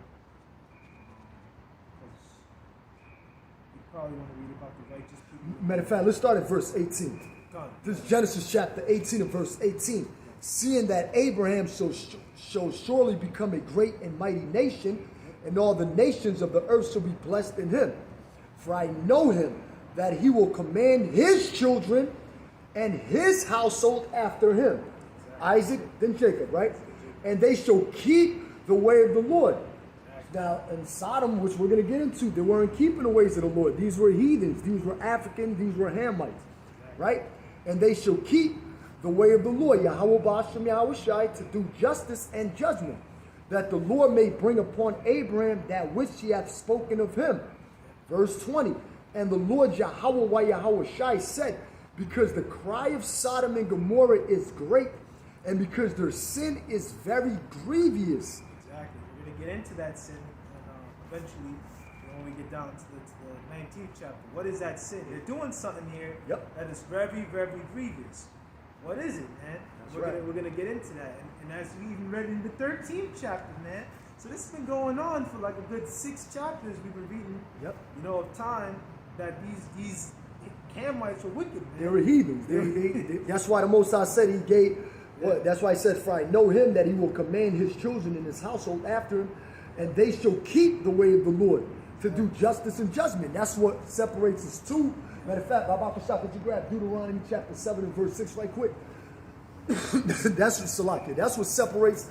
You probably want to read about the righteous people. Matter of fact, let's start at verse 18. This is Genesis chapter 18 and verse 18. Seeing that Abraham shall surely become a great and mighty nation, and all the nations of the earth shall be blessed in him. For I know him, that he will command his children and his household after him. Isaac, then Jacob, right? And they shall keep the way of the Lord. Now, in Sodom, which we're going to get into, they weren't keeping the ways of the Lord. These were heathens. These were Africans. These were Hamites, right? And they shall keep the way of the Lord, Yahweh Ba'ashem Yahweh Shai, to do justice and judgment, that the Lord may bring upon Abraham that which he hath spoken of him. Verse 20, and the Lord Yahweh Yahweh Shai said, because the cry of Sodom and Gomorrah is great, and because their sin is very grievous. Exactly. We're going to get into that sin, and eventually, when we get down to the 19th chapter. What is that sin? They're doing something here that is very, very grievous. What is it, man? We're going to get into that. And as we even read in the 13th chapter, man. So this has been going on for like a good 6 chapters we've been reading, of time, that these Hamites were wicked, man. They were heathens. That's why the Most High said he gave, that's why he said, for I know him, that he will command his children and his household after him, and they shall keep the way of the Lord, to do justice and judgment. That's what separates us two. Matter of fact, Baba Kashaf, could you grab Deuteronomy chapter 7 and verse 6 right quick? That's what Salaki. That's what separates.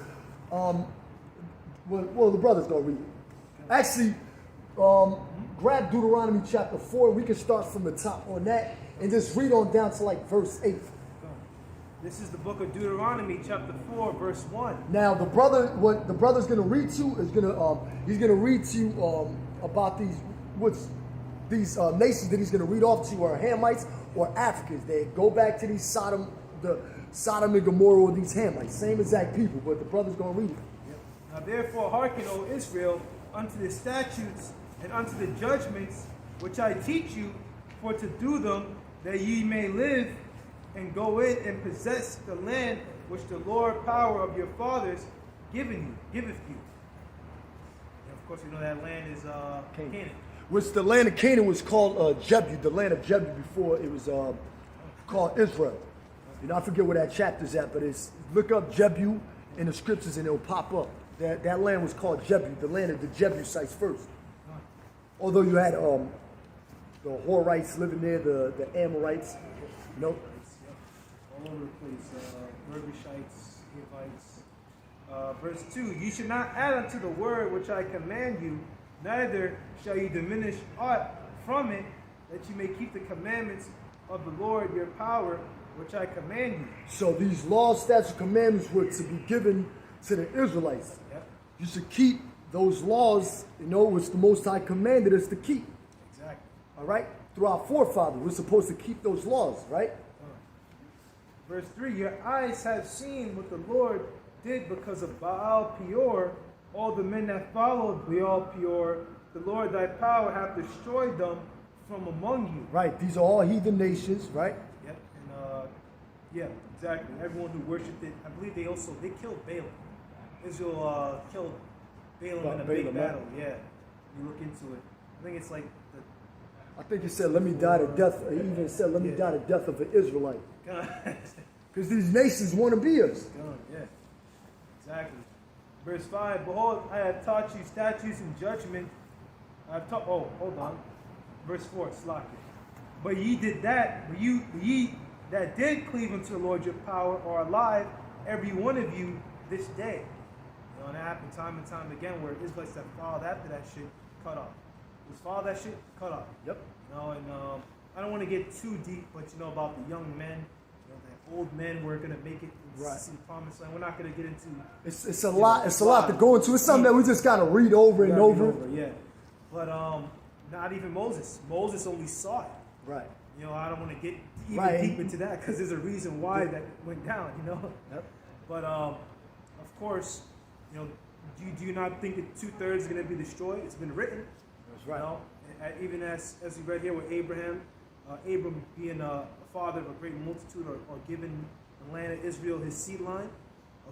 Well, the brother's gonna read it. Actually, grab Deuteronomy chapter 4. We can start from the top on that and just read on down to like verse 8. This is the book of Deuteronomy, chapter 4, verse 1. Now, the brother, what the brother's gonna read to is he's gonna read to you about these nations that he's gonna read off to are Hamites or Africans. They go back to these Sodom and Gomorrah, or these Hamites, same exact people, but the brother's gonna read it. Now therefore hearken, O Israel, unto the statutes and unto the judgments which I teach you, for to do them, that ye may live and go in and possess the land which the Lord power of your fathers giveth you. And of course, you know that land is Canaan. Which the land of Canaan was called Jebu, the land of Jebu before it was called Israel. You know, I forget where that chapter's at, but it's look up Jebu in the scriptures and it'll pop up. That land was called Jebu, the land of the Jebusites first. Although you had the Horites living there, the Amorites, all over the place, Girgashites, Hivites. Verse 2, ye should not add unto the word which I command you, neither shall ye diminish aught from it, that you may keep the commandments of the Lord your power, which I command you. So these laws, statutes, commandments were to be given to the Israelites. You should keep those laws, which the Most High commanded us to keep. Exactly. All right? Through our forefathers, we're supposed to keep those laws, right? Verse 3, your eyes have seen what the Lord did because of Baal Peor, all the men that followed Baal Peor, the Lord thy power hath destroyed them from among you. Right, these are all heathen nations, right? Yep, and exactly. Everyone who worshipped it, I believe they killed Balaam. Israel killed Balaam in a big battle. Right? Yeah, you look into it. I think it's like I think it said, let me die to death. He even said, let me die to death of an Israelite. Because these nations want to be us. Yeah, exactly. Verse 5, behold, I have taught you statutes and judgment. I have taught, hold on. Verse 4, slack it. But ye did that, but ye that did cleave unto the Lord your power are alive, every one of you this day. And that happened time and time again where Israelites that followed after that shit cut off. Was follow that shit, cut off. Yep. And I don't want to get too deep, but about the young men, the old men who are gonna make it to the promised land. We're not gonna get into. It's a lot. It's a lot to go into. It's something that we just gotta read over and over. Yeah. But not even Moses. Moses only saw it. Right. I don't want to get even deep into that because there's a reason why that went down. Yep. But of course, do you not think that 2/3 is going to be destroyed? It's been written. That's right. Even as we read here with Abraham, Abram being a father of a great multitude, or giving the land of Israel his seed line.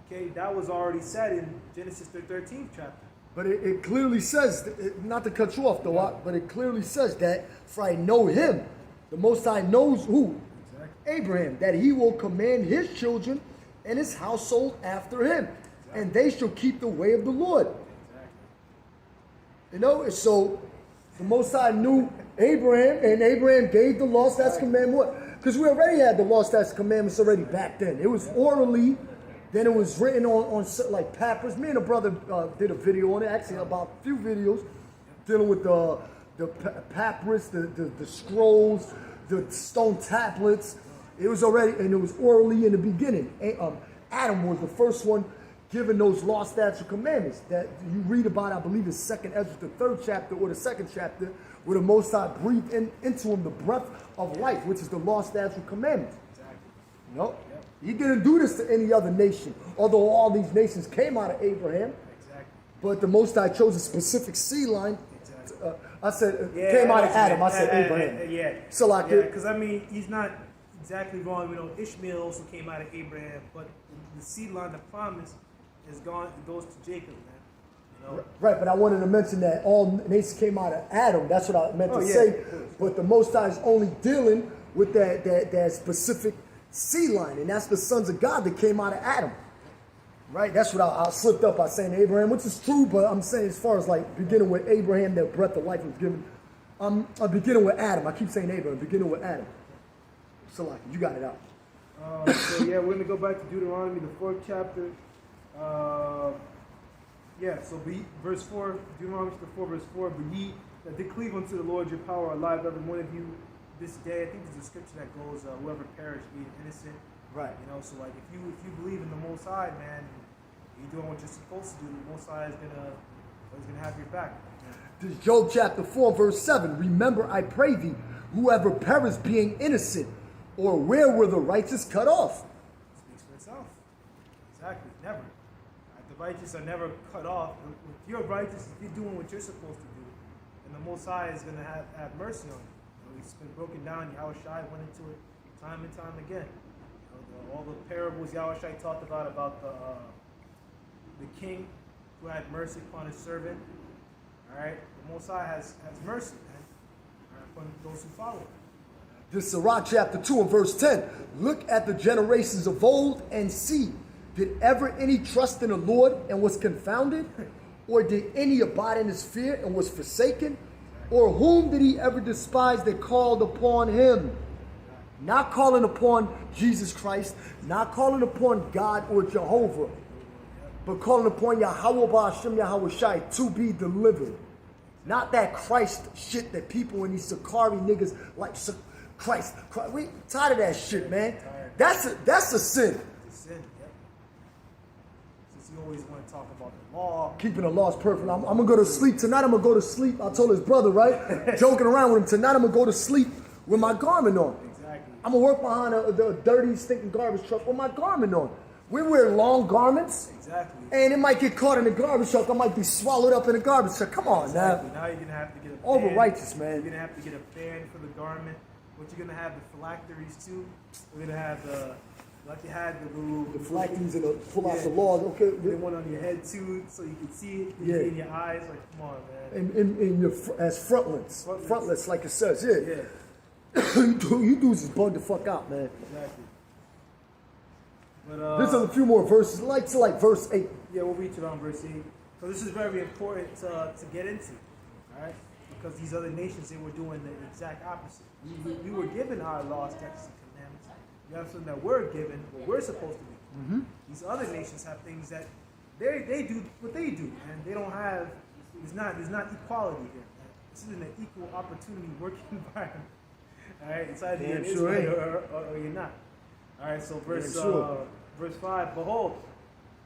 Okay, that was already said in Genesis the 13th chapter. But it clearly says, not to cut you off though, but it clearly says that for I know him, the Most High knows who? Exactly. Abraham, that he will command his children and his household after him. Exactly. And they shall keep the way of the Lord. Exactly. So the Most High knew Abraham, and Abraham gave the law, statutes, commandments. Because we already had the law, statutes, commandments already back then. It was orally. Then it was written on like papyrus. Me and a brother did a video on it, actually about a few videos, dealing with the papyrus, the scrolls, the stone tablets, It was already, and it was orally in the beginning. Adam was the first one given those law, statutes, and commandments that you read about. I believe it's 2nd Ezra, the 3rd chapter or the 2nd chapter, where the Most High breathed into him the breath of life, which is the law, statutes, and commandments. Exactly. You know, he didn't do this to any other nation, although all these nations came out of Abraham. Exactly. But the Most High chose a specific seed line. Exactly. I said came out of Adam. I said Abraham. Yeah. So like, because I mean, he's not exactly wrong. You know, Ishmael also came out of Abraham, but the seed line, the promise, is gone. It goes to Jacob, man. You know? Right, but I wanted to mention that all nations came out of Adam. That's what I meant to say. But the Most High is only dealing with that specific seed line, and that's the sons of God that came out of Adam. Right, that's what I slipped up by saying Abraham, which is true, but I'm saying as far as like beginning with Abraham, that breath of life was given. I'm beginning with Adam. I keep saying Abraham, beginning with Adam. So like, you got it out. So yeah, we're gonna go back to Deuteronomy, the 4th chapter. Verse 4, Deuteronomy 4, verse 4. But ye that did cleave unto the Lord your power are alive, every one of you this day. I think there's a scripture that goes, whoever perished being innocent. Right. You know, so like if you believe in the Most High, man, you're doing what you're supposed to do, the Most High is gonna have your back. This is Job chapter 4, verse 7. Remember, I pray thee, whoever perished being innocent, or where were the righteous cut off? It speaks for itself. Exactly. Never. The righteous are never cut off. If you're righteous, if you're doing what you're supposed to do, then the Most High is gonna have mercy on you. You know, it's been broken down. Yahushua went into it time and time again. All the parables Yahushua talked about the king who had mercy upon his servant. All right, the Most High has mercy, man, upon those who follow him. This is Sirach chapter 2 and verse 10. Look at the generations of old and see, did ever any trust in the Lord and was confounded? Or did any abide in his fear and was forsaken? Or whom did he ever despise that called upon him? Not calling upon Jesus Christ, not calling upon God or Jehovah, but calling upon Yahweh Ba'ashem Yahweh Shai to be delivered. Not that Christ shit that people in these Sakari niggas like Christ. We tired of that shit, man. That's a sin. It's a sin, yep. Since you always want to talk about the law. Keeping the law is perfect. I'm going to go to sleep. Tonight I'm going to go to sleep. I told his brother, right? Joking around with him. Tonight I'm going to go to sleep with my garment on. I'm going to work behind the dirty, stinking garbage truck with my garment on. We wear long garments. Exactly. And it might get caught in the garbage truck. I might be swallowed up in the garbage truck. Come on, exactly. now. Now you're going to have to get a fan. Over righteous, man. You're going to have to get a fan for the garment. But you're going to have the phylacteries, too. We're going to have like you had the little... The phylacteries and pull out the laws. Okay. The one on your head, too, so you can see it. You can see it in your eyes. Like, come on, man. In your, as frontlets. Frontlets, like it says. Yeah. You dudes is bugged the fuck out, man. Exactly. But, there's a few more verses, like verse 8. Yeah, we'll reach it on verse 8. So this is very important to get into, all right? Because these other nations, they were doing the exact opposite. We were given our laws, statutes, and commandments. We have something that we're given, what we're supposed to do. Mm-hmm. These other nations have things that they do what they do, and they don't have. There's not equality here. This isn't an equal opportunity working environment. All right, it's either you're Israel or you're not. All right, so verse 5, behold,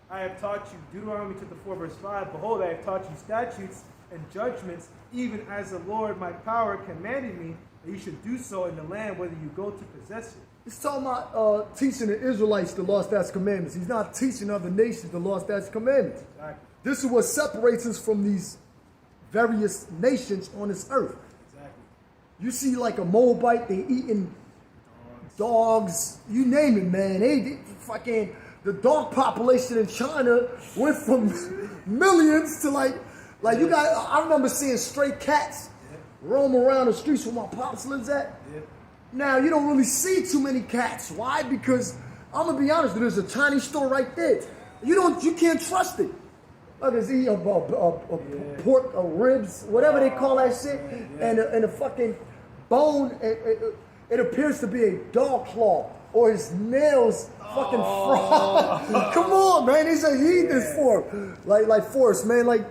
I have taught you, Deuteronomy chapter 4, verse 5, behold, I have taught you statutes and judgments, even as the Lord my power commanded me, that you should do so in the land, whether you go to possess it. He's talking about teaching the Israelites the law, statutes, commandments. He's not teaching other nations the law, statutes, commandments. Exactly. This is what separates us from these various nations on this earth. Exactly. You see like a Moabite, they eating dogs, you name it, man. They fucking, the dog population in China went from millions to like you got, I remember seeing stray cats roam around the streets where my pops lives at. Now, you don't really see too many cats. Why? Because, I'm going to be honest, there's a Chinese store right there. You can't trust it. Like it's eating pork or ribs, whatever they call that shit, and a fucking bone. It appears to be a dog claw or his nails fucking fried. Come on, man, these are heathens for us, man,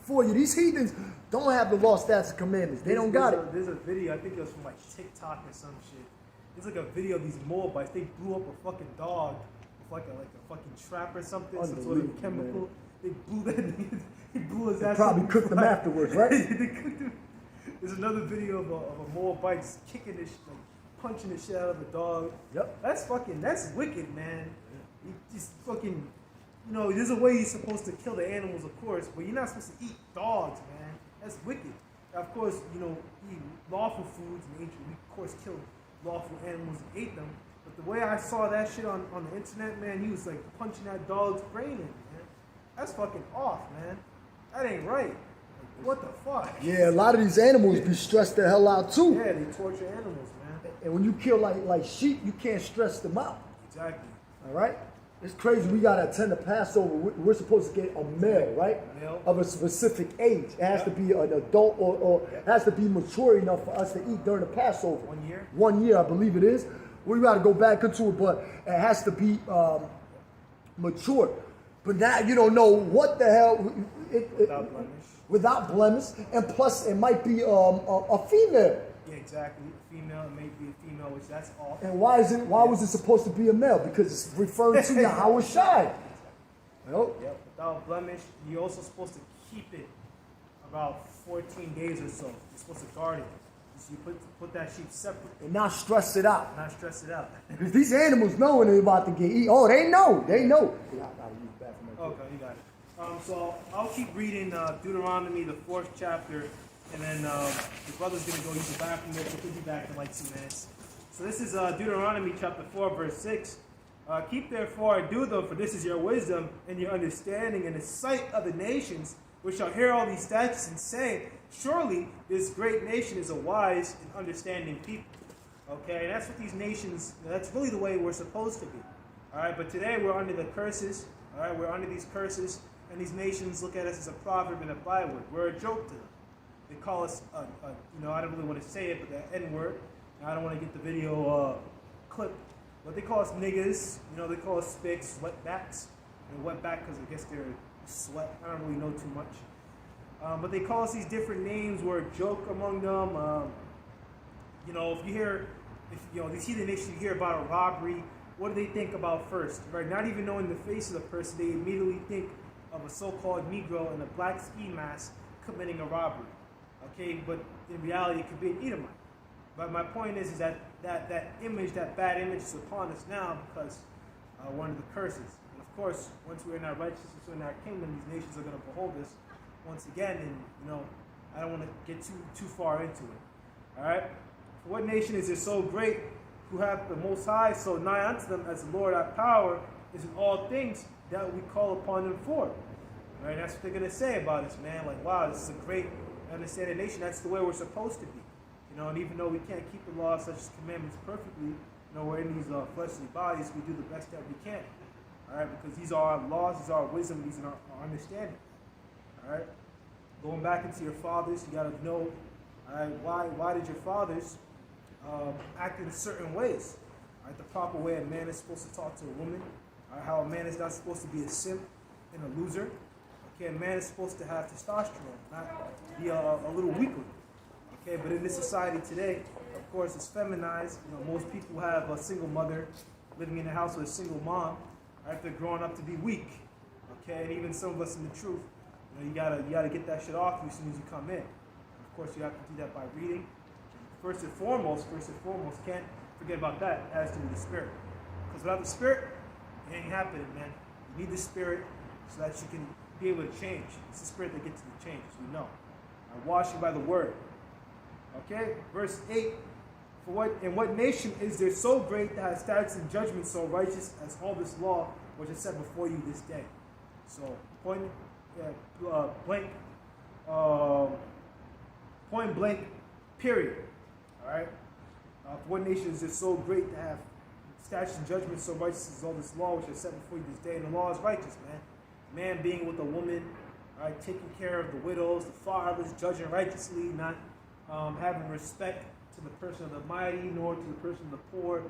for you. These heathens don't have the law, statutes, and commandments. They don't got it. There's a video, I think it was from like TikTok or some shit. there's like a video of these Moabites. They blew up a fucking dog with like a fucking trap or something, some sort of chemical. Man. They blew that. He blew his ass. Probably cooked them afterwards, right? They cooked him. There's another video of a Moabite just kicking this, like punching the shit out of a dog. Yep. That's wicked, man. You just fucking, there's a way you're supposed to kill the animals, of course, but you're not supposed to eat dogs, man. That's wicked. Of course, eat lawful foods in ancient. We of course killed lawful animals and ate them. But the way I saw that shit on the internet, man, he was like punching that dog's brain in, man. That's fucking off, man. That ain't right. Like, what the fuck? Yeah, a lot of these animals be stressed the hell out too. Yeah, they torture animals, man. And when you kill like sheep, you can't stress them out. Exactly. All right? It's crazy. We got to attend the Passover. We're supposed to get a male, right? Male. Of a specific age. It has to be an adult or it has to be mature enough for us to eat during the Passover. 1 year? 1 year, I believe it is. We got to go back into it, but it has to be mature. But now you don't know what the hell. Without blemish. Without blemish. And plus, it might be a female. Yeah, exactly. Female, it may be a female, which that's off. And why was it supposed to be a male? Because it's referring to Yahweh Shai. Yep. Without blemish. You're also supposed to keep it about 14 days or so. You're supposed to guard it. So you put that sheep separate. And not stress it out. Not stress it out. Because these animals know when they're about to get eaten. Oh, they know. They know. Okay, you got it. So I'll keep reading Deuteronomy, the 4th chapter. And then the brother's going to go use the bathroom there, so he'll be back in like 2 minutes. So this is Deuteronomy chapter 4, verse 6. Keep therefore, and do them, for this is your wisdom and your understanding in the sight of the nations, which shall hear all these statutes and say, surely this great nation is a wise and understanding people. Okay, and that's what these nations, that's really the way we're supposed to be. All right, but today we're under the curses. All right, we're under these curses, and these nations look at us as a proverb and a byword. We're a joke to them. They call us, I don't really want to say it, but the N-word. I don't want to get the video clip. But they call us niggas. They call us spics, wetbacks. Wetback because I guess they're sweat. I don't really know too much. But they call us these different names. We're a joke among them. If you hear, these heathen nations, you hear about a robbery, what do they think about first? Right? Not even knowing the face of the person, they immediately think of a so-called Negro in a black ski mask committing a robbery. Okay, but in reality, it could be an Edomite. But my point is that image, that bad image, is upon us now because one of the curses. And of course, once we're in our righteousness, we're in our kingdom, these nations are going to behold us once again. And I don't want to get too far into it. All right. For what nation is there so great, who have the Most High so nigh unto them, as the Lord our power is in all things that we call upon them for? Right. That's what they're going to say about us, man. Like, wow, this is a great understanding nation. That's the way we're supposed to be. And even though we can't keep the laws such as commandments perfectly, we're in these fleshly bodies, we do the best that we can. All right, because these are our laws, these are our wisdom, these are our understanding. All right, going back into your fathers, you got to know, all right, why did your fathers act in certain ways? All right, the proper way a man is supposed to talk to a woman. All right, how a man is not supposed to be a simp and a loser. Okay, a man is supposed to have testosterone, not be a little weakling. Okay, but in this society today, of course, it's feminized. Most people have a single mother living in a house with a single mom. Right? They're growing up to be weak. Okay, and even some of us in the truth, you gotta get that shit off you as soon as you come in. And of course, you have to do that by reading. First and foremost, can't forget about that. It has to be the Spirit. Because without the Spirit, it ain't happening, man. You need the Spirit so that you can be able to change. It's the Spirit that gets you to change, as we know. Wash you by the Word. Okay, verse 8. In what nation is there so great that has statutes and judgments so righteous as all this law which is set before you this day? So, point blank, period. All right. What nation is there so great to have statutes and judgments so righteous as all this law which is set before you this day? And the law is righteous, man. Man being with a woman, all right, taking care of the widows, the fatherless, judging righteously, not having respect to the person of the mighty, nor to the person of the poor,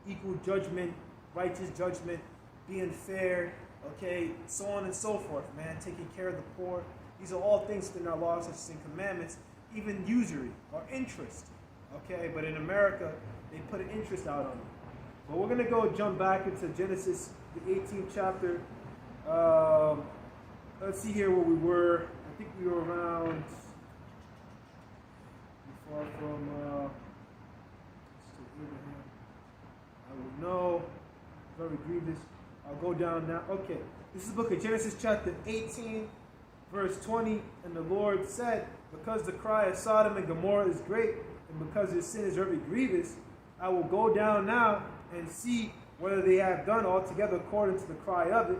equal judgment, righteous judgment, being fair, okay, so on and so forth, man, taking care of the poor. These are all things within our laws, such as in commandments, even usury or interest, Okay, but in America, they put an interest out on it. But we're going to jump back into Genesis, the 18th chapter. Let's see here where we were. I think we were around, far from Abraham. I will know. Very grievous. I'll go down now. Okay. This is the book of Genesis chapter 18, verse 20. And the Lord said, because the cry of Sodom and Gomorrah is great, and because their sin is very grievous, I will go down now and see whether they have done altogether according to the cry of it,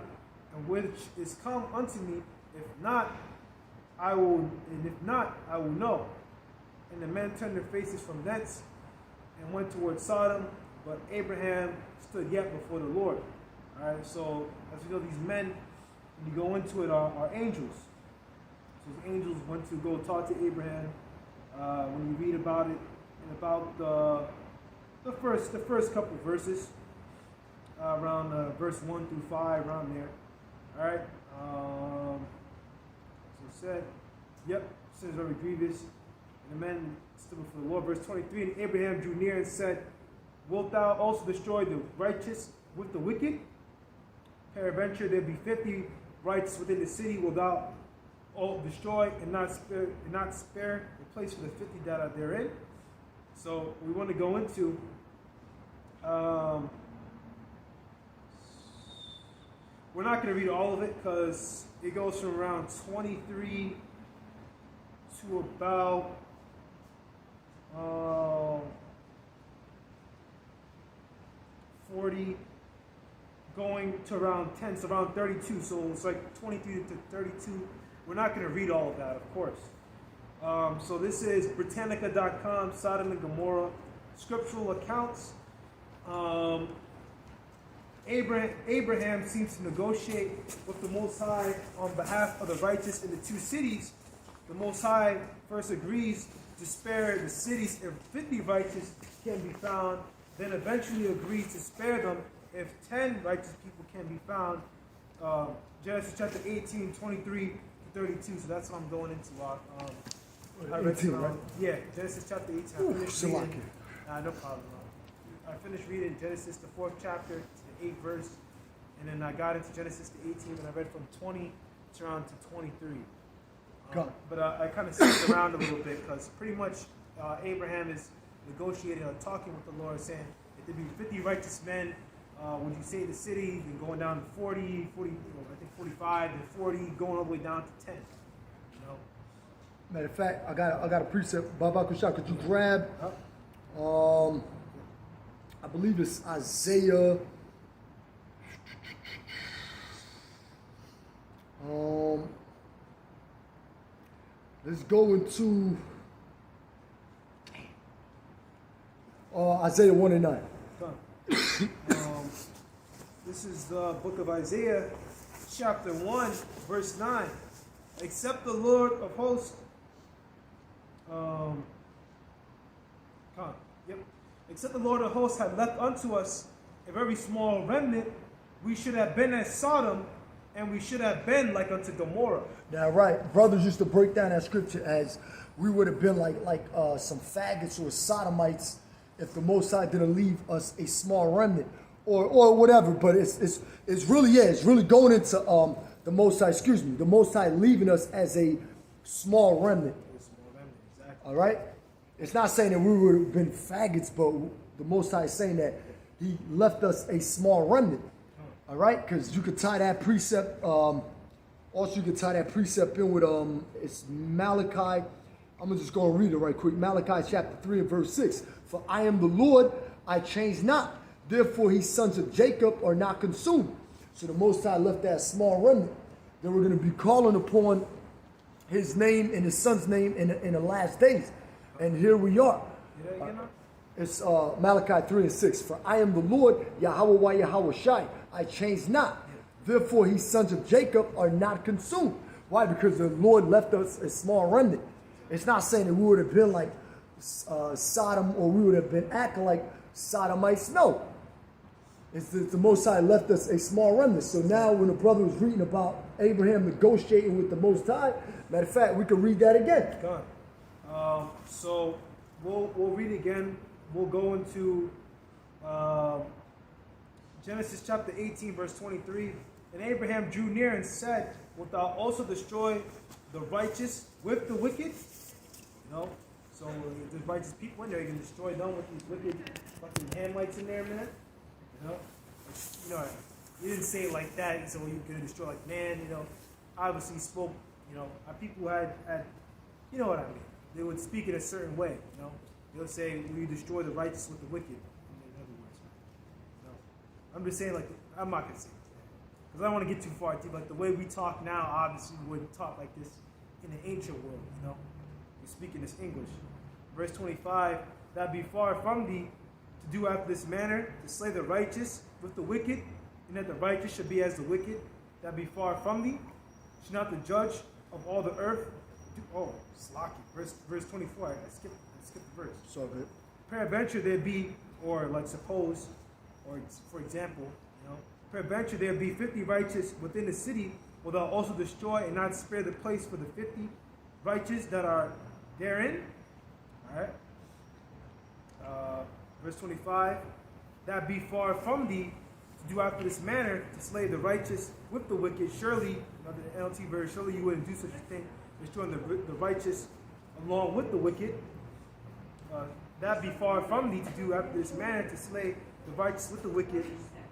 and which is come unto me. If not, I will know. And the men turned their faces from thence and went towards Sodom, but Abraham stood yet before the Lord. All right, so as you know, these men, when you go into it, are angels. So the angels went to go talk to Abraham. When you read about it, in about the first couple verses, around verse 1 through 5, around there. All right. So it said, yep, sin is very grievous. And the men stood before the Lord. Verse 23, and Abraham drew near and said, wilt thou also destroy the righteous with the wicked? Peradventure there be 50 righteous within the city. Wilt thou all destroy and not spare the place for the 50 that are therein? So we want to go into we're not going to read all of it because it goes from around 23 to about 40, going to around 10, so around 32. So it's like 23 to 32. We're not going to read all of that, of course. So this is Britannica.com, Sodom and Gomorrah, scriptural accounts. Abraham seems to negotiate with the Most High on behalf of the righteous in the two cities. The Most High first agrees to spare the cities if 50 righteous can be found, then eventually agrees to spare them if 10 righteous people can be found. Genesis chapter 18, 23 to 32. So that's what I'm going into. I read 18, right? Yeah, Genesis chapter 18. I finished reading. No problem. I finished reading Genesis, the 4th chapter, to the 8th verse, and then I got into Genesis, the 18th, and I read from 20 to around to 23. But I kind of skipped around a little bit because pretty much Abraham is negotiating or talking with the Lord, saying, if there be 50 righteous men, would you save the city? Then going down to 40, I think 45, and 40, going all the way down to 10. Matter of fact, I got a precept. Baba Kushak, could you grab? I believe it's Isaiah. Let's go into Isaiah 1 and 9. This is the book of Isaiah, chapter 1, verse 9. Except the Lord of hosts, except the Lord of hosts had left unto us a very small remnant, we should have been as Sodom, and we should have been like unto Gomorrah. Now, right, brothers used to break down that scripture as we would have been like some faggots or sodomites if the Most High didn't leave us a small remnant or whatever. But it's really going into the Most High. The Most High leaving us as a small remnant. Exactly. All right. It's not saying that we would have been faggots, but the Most High is saying that He left us a small remnant. All right, because you could tie that precept. Also, you could tie that precept in with it's Malachi. I'm gonna just go and read it right quick. Malachi chapter 3 and verse 6. For I am the Lord, I change not. Therefore, His sons of Jacob are not consumed. So the Most High left that small remnant. Then we're gonna be calling upon His name and His Son's name in the last days. And here we are. It's Malachi 3 and 6. For I am the Lord, Yahweh Yahweh Shai. I change not. Therefore, His sons of Jacob are not consumed. Why? Because the Lord left us a small remnant. It's not saying that we would have been like Sodom or we would have been acting like Sodomites. No. It's the Most High left us a small remnant. So now when the brother was reading about Abraham negotiating with the Most High, matter of fact, we can read that again. So we'll read again. We'll go into Genesis chapter 18, verse 23. And Abraham drew near and said, wilt thou also destroy the righteous with the wicked? You know? So if there's righteous people in there, you can destroy them with these wicked fucking Hamites in there, man. You know? You know, he didn't say it like that, so you could destroy like man, you know. Obviously he spoke, you know, our people had you know what I mean. They would speak in a certain way, you know. They would say, will you destroy the righteous with the wicked? In other words, you know. I'm just saying, like, I'm not going to say it. Because I don't want to get too far deep. Like, the way we talk now, obviously, we wouldn't talk like this in the ancient world, you know. We're speaking this English. Verse 25, that be far from thee to do after this manner, to slay the righteous with the wicked, and that the righteous should be as the wicked, that be far from thee. Should not the judge of all the earth do, oh, slocky. Verse 24, I skipped the verse. So good. Peradventure there be, or like suppose, or for example, you know, peradventure there be 50 righteous within the city, will thou also destroy and not spare the place for the 50 righteous that are therein? Alright. Verse 25, that be far from thee to do after this manner, to slay the righteous with the wicked. Surely, the NLT verse, surely you wouldn't do such a thing, destroying the righteous along with the wicked. That be far from thee to do after this manner, to slay the righteous with the wicked,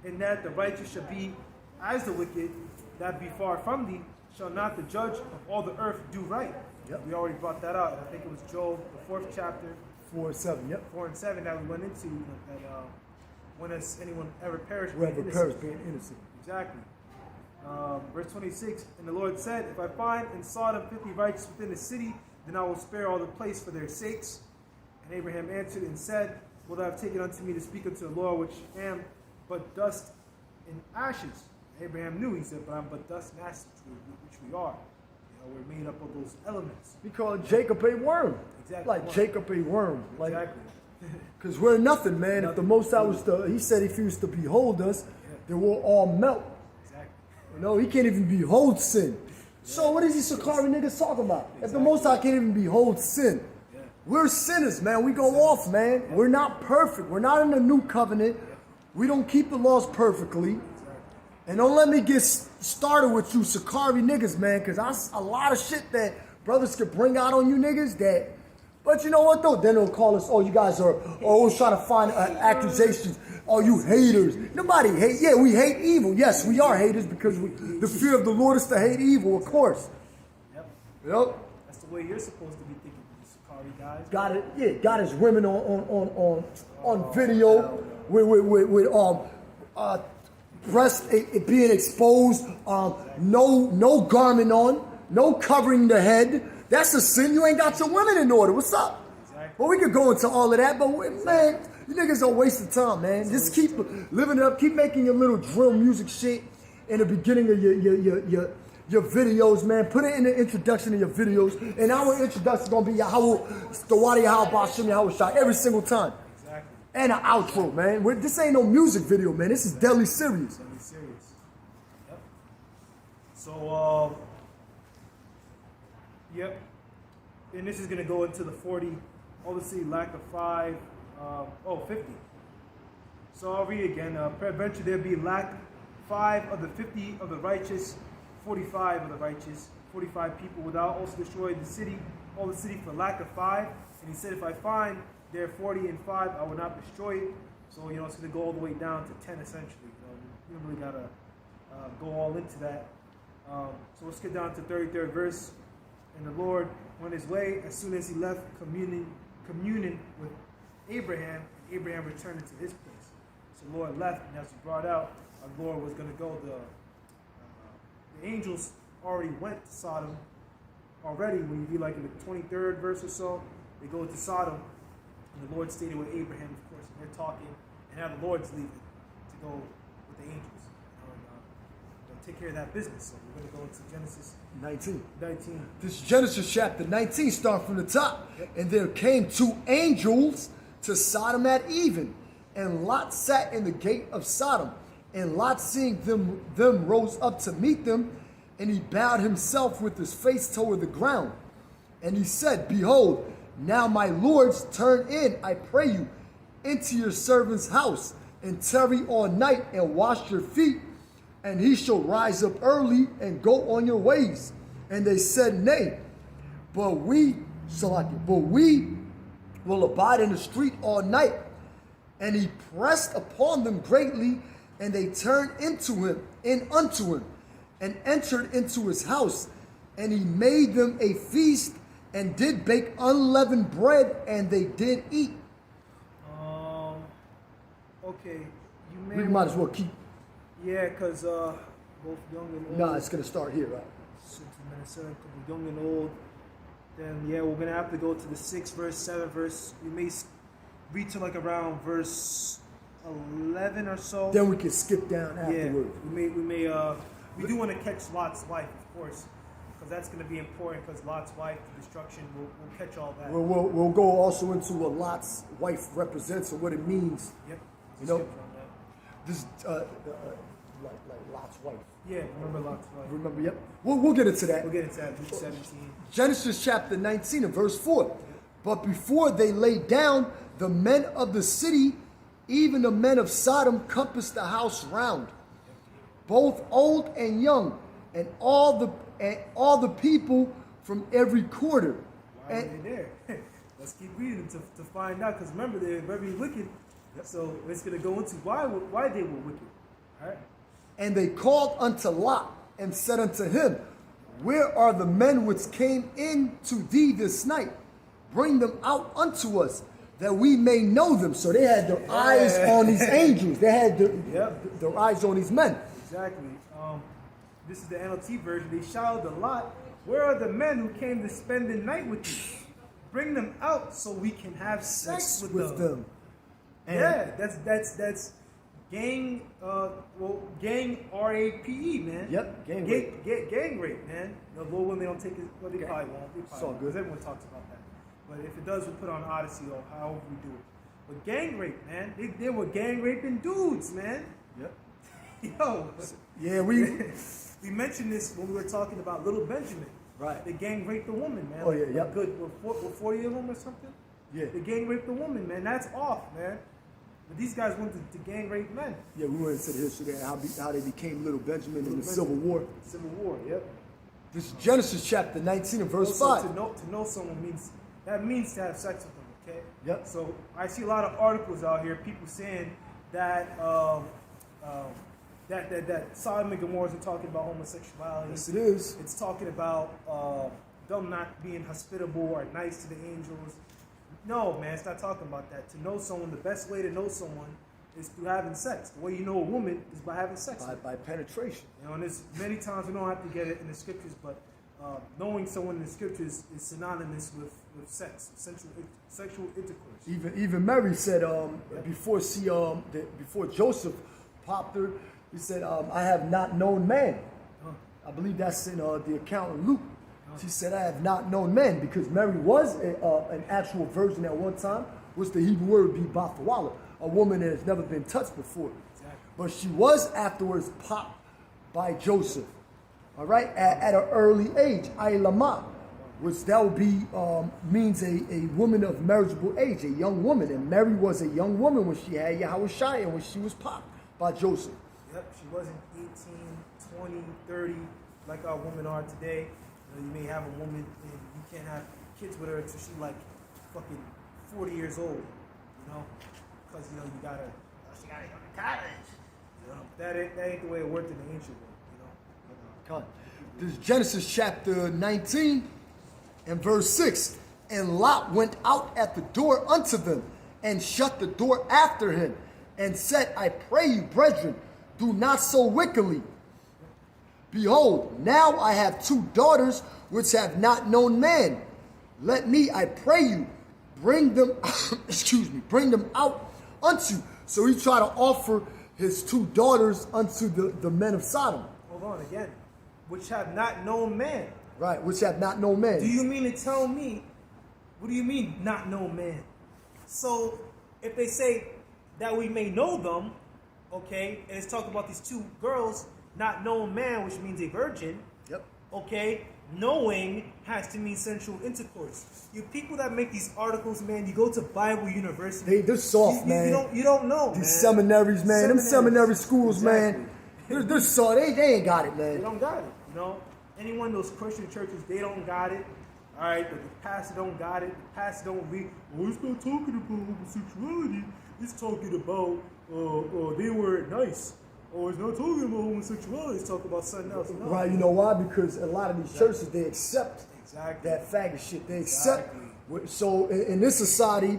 and that the righteous shall be as the wicked. That be far from thee. Shall not the judge of all the earth do right? Yep. We already brought that out. I think it was Job, the 4th chapter. 4 and 7, yep. 4 and 7 that we went into. That when has anyone ever perished? Whoever perished being innocent. Exactly. Verse 26, and the Lord said, if I find in Sodom 50 righteous within the city, then I will spare all the place for their sakes. And Abraham answered and said, wilt thou have taken unto me to speak unto the Lord, which am but dust and ashes? Abraham knew, he said, but I'm but dust and ashes, which we are. You know, we're made up of those elements. We call Jacob a worm. Exactly. Like Jacob a worm. Like, exactly. because we're nothing, man. Nothing. If the Most High was to, he said if he was to behold us, then we'll all melt. Exactly. You know, he can't even behold sin. Yeah. So what is these Sakari niggas talking about? Exactly. If the Most High can't even behold sin, we're sinners, man. We go off, man. We're not perfect. We're not in the new covenant. We don't keep the laws perfectly. And don't let me get started with you Sakari niggas, man, because that's a lot of shit that brothers could bring out on you niggas that. But you know what, though? Then they'll call us, oh, you guys are always trying to find accusations. Oh, you haters. Nobody hate. Yeah, we hate evil. Yes, we are haters because the fear of the Lord is to hate evil, of course. Yep. That's the way you're supposed to be thinking, Sakari guys. Got it. Yeah, got his women on video with breast being exposed, no garment on, no covering the head. That's a sin. You ain't got your women in order. What's up? Exactly. Well, we could go into all of that, but man, you niggas don't waste the time, man. Just keep living it up. Keep making your little drill music shit in the beginning of your videos, man. Put it in the introduction of your videos, and our introduction is gonna be Stawadi Yahweh Shai every single time. Exactly. And an outro, man. This ain't no music video, man. This is deadly serious. Deadly serious. Yep. So, yep. And this is going to go into the 40, obviously lack of 5, 50. So I'll read again. Peradventure there be lack 5 of the 50 of the righteous, 45 of the righteous, 45 people without also destroy the city, all the city for lack of 5. And he said, if I find there 40 and 5, I will not destroy it. So, you know, it's going to go all the way down to 10 essentially. You don't really got to go all into that. So let's get down to 33rd verse. And the Lord went his way as soon as he left communing with Abraham, and Abraham returned into his place. So the Lord left, and as he brought out, our Lord was going to go. The angels already went to Sodom already. When you read like in the 23rd verse or so, they go to Sodom, and the Lord stayed with Abraham, of course, and they're talking, and now the Lord's leaving to go with the angels. Take care of that business. So we're going to go into Genesis 19. This is Genesis chapter 19, starting from the top. Yep. And there came 2 angels to Sodom at even, and Lot sat in the gate of Sodom. And Lot, seeing them rose up to meet them, and he bowed himself with his face toward the ground. And he said, behold, Now, my lords, turn in, I pray you, into your servant's house, and tarry all night, and wash your feet, and he shall rise up early and go on your ways. And they said, Nay, but we will abide in the street all night. And he pressed upon them greatly, and they turned unto him, and entered into his house. And he made them a feast, and did bake unleavened bread, and they did eat. Okay, We might as well keep. Yeah, because both young and old. Nah, it's gonna start here, right? Since Minnesota, young and old. Then yeah, we're gonna have to go to the 6th verse, 7th verse. We may read to like around verse 11 or so. Then we can skip down afterward. Yeah, we do want to catch Lot's wife, of course, because that's going to be important. Because Lot's wife, the destruction, we'll catch all that. We'll go also into what Lot's wife represents and what it means. Yep. You know, this like Lot's wife. Yeah, remember Lot's wife. Remember, yep. We'll get into that. We'll get into that. Luke 17. Genesis chapter 19 and verse 4. But before they lay down, the men of the city, even the men of Sodom, compassed the house round, both old and young, and all the people from every quarter. Why are they there? Let's keep reading to find out. Because remember, they're very wicked. So it's going to go into why they were wicked. All right. And they called unto Lot and said unto him, Where are the men which came in to thee this night? Bring them out unto us, that we may know them. So they had their eyes on these angels. They had their eyes on these men. Exactly. This is the NLT version. They shouted a lot. Where are the men who came to spend the night with you? Bring them out so we can have sex with them. And yeah, that's gang. Gang RAPE, man. Yep, gang rape. Gang rape, man. The Lord, when they don't take it, well, they probably won't. It's all good. Because everyone talks about that. But if it does, we'll put on Odyssey or however we do it. But gang rape, man. They were gang raping dudes, man. Yep. Yo. Yeah, we mentioned this when we were talking about Little Benjamin. Right. They gang raped the woman, man. Oh, yeah, yep. Good. What 40 of them or something? Yeah. They gang raped the woman, man. That's off, man. But these guys wanted to gang rape men. Yeah, we went into the history there, how they became Little Benjamin in the Civil War. Civil War, yep. This is Genesis chapter 19 and verse also, 5. To know someone means to have sex with them, okay? Yep. So I see a lot of articles out here, people saying that that Sodom and Gomorrah are talking about homosexuality. Yes, it is. It's talking about them not being hospitable or nice to the angels. No, man, it's not talking about that. To know someone, the best way to know someone is through having sex. The way you know a woman is by having sex. By penetration. You know, and there's many times we don't have to get it in the scriptures, but knowing someone in the scriptures is synonymous with sex, sexual intercourse. Even Mary said before before Joseph popped her, he said, I have not known man. I believe that's in the account of Luke. She said, I have not known man, because Mary was an actual virgin at one time, which the Hebrew word would be Bathawala, a woman that has never been touched before. Exactly. But she was afterwards popped by Joseph, all right, at an early age, Admah, which that would be, means a woman of marriageable age, a young woman. And Mary was a young woman when she had Yahushua and when she was popped by Joseph. Yep, she wasn't 18, 20, 30, like our women are today. You may have a woman and you can't have kids with her until she's like fucking 40 years old, you know? Because, you gotta go to college. You know? That ain't the way it worked in the ancient world, God. This is Genesis chapter 19 and verse 6. And Lot went out at the door unto them, and shut the door after him, and said, I pray you, brethren, do not so wickedly. Behold, now I have 2 daughters which have not known man. Let me, I pray you, bring them, bring them out unto. So he tried to offer his 2 daughters unto the men of Sodom. Hold on again. Which have not known man. Right, which have not known man. Do you mean to tell me, what do you mean not know man? So if they say that we may know them, okay, and it's talking about these 2 girls, not known man, which means a virgin. Yep. Okay, knowing has to mean sensual intercourse. You people that make these articles, man, you go to Bible University. They're soft, man. You don't know, These man. seminaries, man. Them seminary schools, Exactly. man. They're soft. They ain't got it, man. They don't got it. Anyone in those Christian churches, they don't got it. All right, but the pastor don't got it. The pastor don't read. Oh, it's not talking about homosexuality. It's talking about they were nice. Or it's not talking about homosexuality. It's talking about something else. No. Right, you know why? Because a lot of these churches, they accept Exactly. that faggot shit. They accept. So in this society,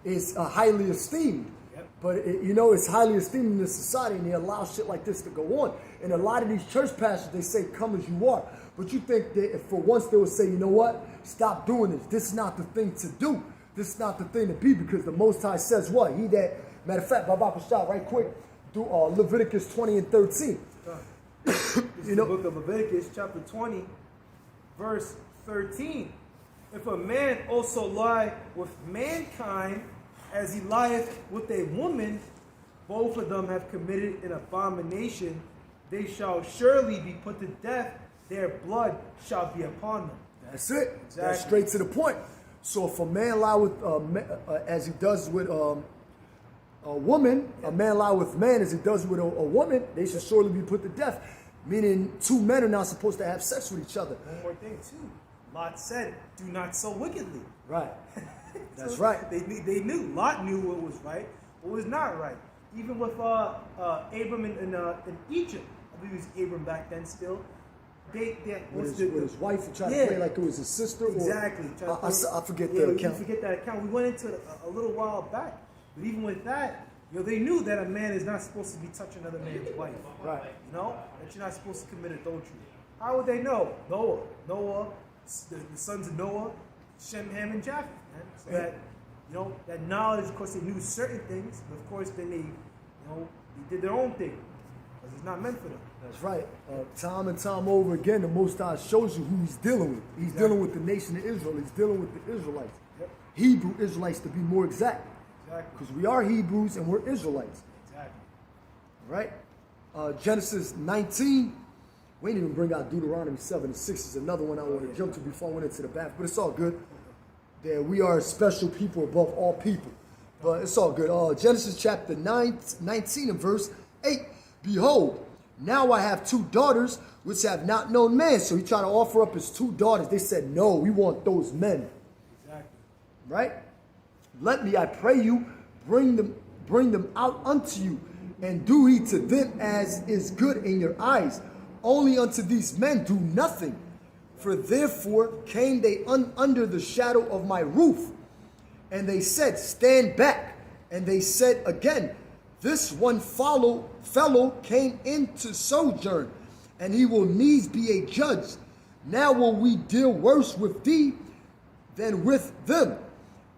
it's highly esteemed. Yep. But it's highly esteemed in this society, and they allow shit like this to go on. And a lot of these church pastors, they say, "Come as you are." But you think that if for once they would say, "You know what? Stop doing this. This is not the thing to do. This is not the thing to be," because the Most High says what? Matter of fact, Baba Shah, right quick, do Leviticus 20 and 13. This is the book of Leviticus, chapter 20, verse 13. If a man also lie with mankind as he lieth with a woman, both of them have committed an abomination. They shall surely be put to death. Their blood shall be upon them. That's it. Exactly. That's straight to the point. So if a man lie with, as he does with a woman, a man lie with man as he does with a woman, they should surely be put to death. Meaning 2 men are not supposed to have sex with each other. One more thing too. Lot said, "Do not so wickedly." Right. That's So right. They knew. Lot knew what was right, what was not right. Even with Abram in Egypt, I believe it was Abram back then still. With his wife, and tried to play like it was his sister. Exactly. I forget the account. You forget that account. We went into it a little while back. But even with that, they knew that a man is not supposed to be touching another man's wife. Right. That you're not supposed to commit adultery. How would they know? Noah, the sons of Noah, Shem, Ham, and Japheth. Man. So that, that knowledge, of course, they knew certain things, but of course, then they did their own thing. Because it's not meant for them. That's right. Time and time over again, the Most High shows you who he's dealing with. He's dealing with the nation of Israel. He's dealing with the Israelites. Yep. Hebrew Israelites, to be more exact. Exactly. Because we are Hebrews and we're Israelites. Exactly. Right? Genesis 19. We didn't even bring out Deuteronomy 7 and 6. Is another one I want to jump to before I went into the bath. But it's all good. That we are a special people above all people. But it's all good. Genesis chapter 19 and verse 8. Behold, now I have 2 daughters which have not known man. So he tried to offer up his 2 daughters. They said, no, we want those men. Exactly. Right? Let me, I pray you, bring them out unto you, and do ye to them as is good in your eyes. Only unto these men do nothing. For therefore came they under the shadow of my roof. And they said, stand back. And they said again, this one fellow came into sojourn, and he will needs be a judge. Now will we deal worse with thee than with them.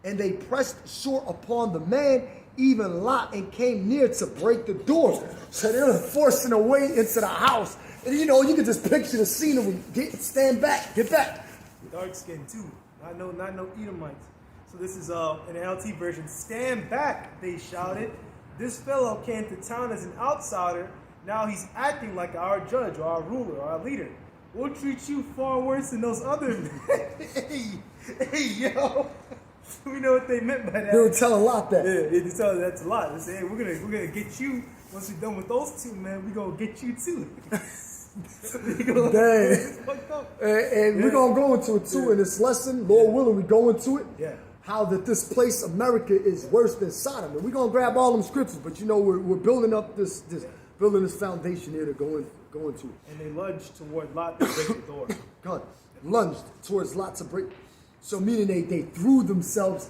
And they pressed sore upon the man, even Lot, and came near to break the door. So they were forcing their way into the house. And you can just picture the scene of them. Stand back, get back. Dark skin too. Not no Edomites. So this is in the LT version. Stand back, they shouted. This fellow came to town as an outsider. Now he's acting like our judge or our ruler or our leader. We'll treat you far worse than those other men. hey, yo. We know what they meant by that. They were telling Lot that. Yeah, they tell that's a lot. They say, hey, we're gonna get you. Once we're done with those 2 men, we're gonna get you too. Dang. And we're gonna go into it too in this lesson. Lord willing, we go into it. Yeah. How that this place, America, is worse than Sodom. And we're gonna grab all them scriptures, but we're building up this foundation here to go into it. And they lunged toward Lot to break the door. God, lunged towards Lot to break. So meaning they threw themselves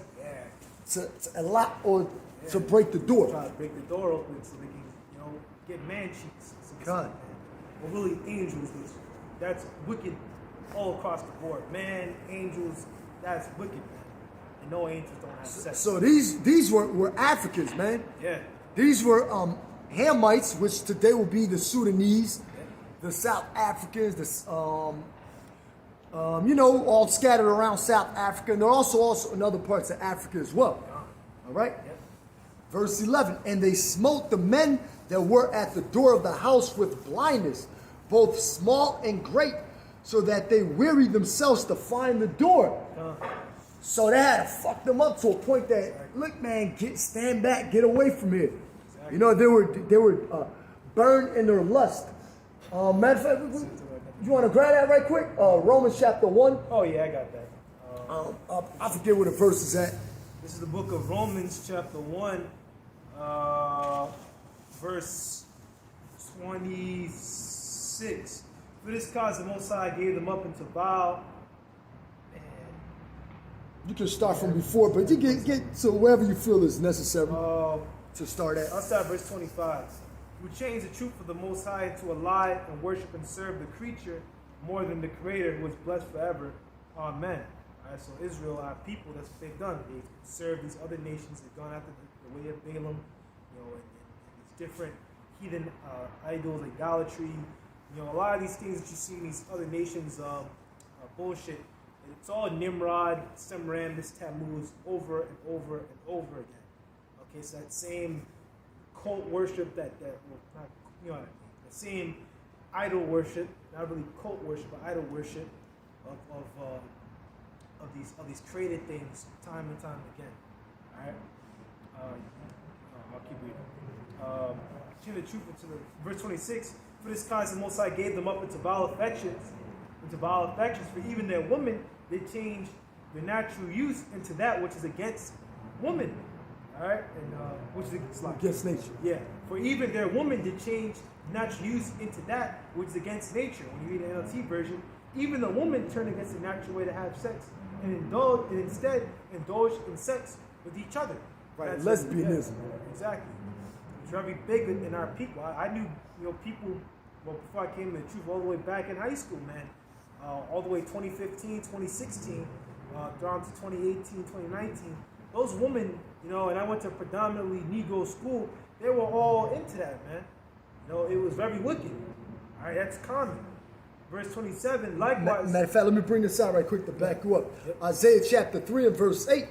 to a Lot or to break the door. Try to break the door open so they can, get man cheeks. God. Well, really, angels. That's wicked all across the board. Man, angels, that's wicked, man. And no angels don't have sex. So these were Africans, man. Yeah. These were Hamites, which today will be the Sudanese, the South Africans, all scattered around South Africa. And they're also in other parts of Africa as well. All right? Yep. Verse 11, and they smote the men that were at the door of the house with blindness, both small and great, so that they weary themselves to find the door. So they had to fuck them up to a point that, look, man, stand back, get away from here. Exactly. You know, they were burned in their lust. Matter of fact, you want to grab that right quick? Romans chapter 1. Oh, yeah, I got that. I forget where the verse is at. This is the book of Romans chapter 1, verse 26. For this cause the Most High gave them up into vile. You can start from before, but you get to wherever you feel is necessary to start at. I'll start verse 25. We change the truth of the Most High to a lie and worship and serve the creature more than the Creator, who is blessed forever. Amen. All right, so Israel, our people, that's what they've done. They serve these other nations. They've gone after the way of Balaam, and these different heathen idols, idolatry. A lot of these things that you see in these other nations, bullshit. It's all Nimrod, Semiramis, Tammuz, over and over and over again. Okay, so that same cult worship the same idol worship, not really cult worship, but idol worship of these created things time and time again. All right, I'll keep reading. Change the truth into verse 26. For this cause the Most High gave them up into vile affections. For even their women, they changed their natural use into that which is against woman. All right, and which is against nature. Yeah, for even their woman did change natural use into that which is against nature. When you read the NLT version, even the woman turned against the natural way to have sex and instead indulged in sex with each other. Right, lesbianism. Exactly. It's very big in our people. I knew people before I came to the truth all the way back in high school, man. All the way 2015, 2016, down to 2018, 2019. Those women, and I went to a predominantly Negro school, they were all into that, man. It was very wicked. All right, that's common. Verse 27, likewise. Matter of fact, let me bring this out right quick to back you up. Yep. Isaiah chapter 3 and verse 8,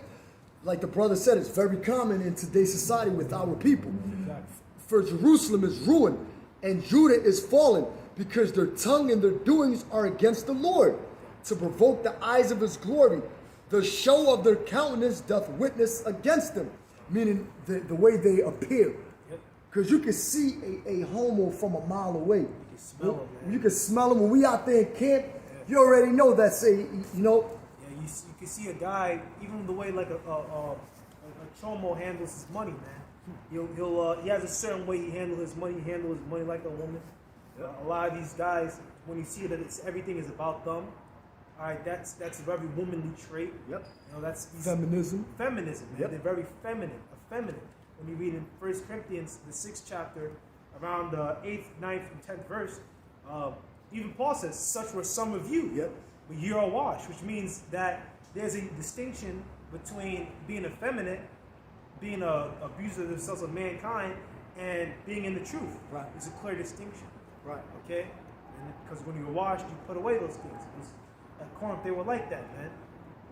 like the brother said, it's very common in today's society with our people. Exactly. For Jerusalem is ruined and Judah is fallen, because their tongue and their doings are against the Lord, to provoke the eyes of his glory. The show of their countenance doth witness against them, meaning the way they appear. Because you can see a homo from a mile away. You can smell him, man. You can smell him. When we out there in camp, you already know that's Yeah, you can see a guy, even the way like a chomo handles his money, man. He has a certain way he handles his money. He handles his money like a woman. A lot of these guys, when you see that everything is about them, all right, that's a very womanly trait. Yep. That's feminism. Feminism, man. Yep. They're very feminine, effeminate. When you read in 1 Corinthians, the 6th chapter, around the 8th, 9th, and 10th verse, even Paul says, "Such were some of you, but you are washed," which means that there's a distinction between being effeminate, being an abuser of themselves of mankind, and being in the truth. Right. There's a clear distinction. Right. Okay? Because when you're washed, you put away those things. At Corinth, they were like that, man.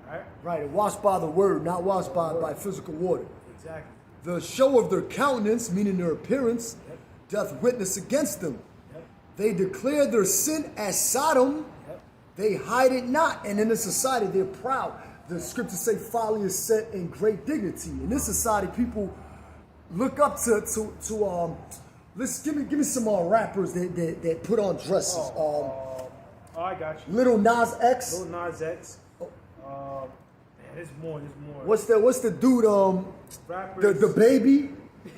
All right? Right. Washed by the word, not washed by physical water. Exactly. The show of their countenance, meaning their appearance, doth witness against them. They declare their sin as Sodom. They hide it not. And in this society, they're proud. The scriptures say folly is set in great dignity. In this society, people look up to give me some rappers that put on dresses. I got you. Little Nas X. Little Nas X. Man, there's more. What's the dude? The baby.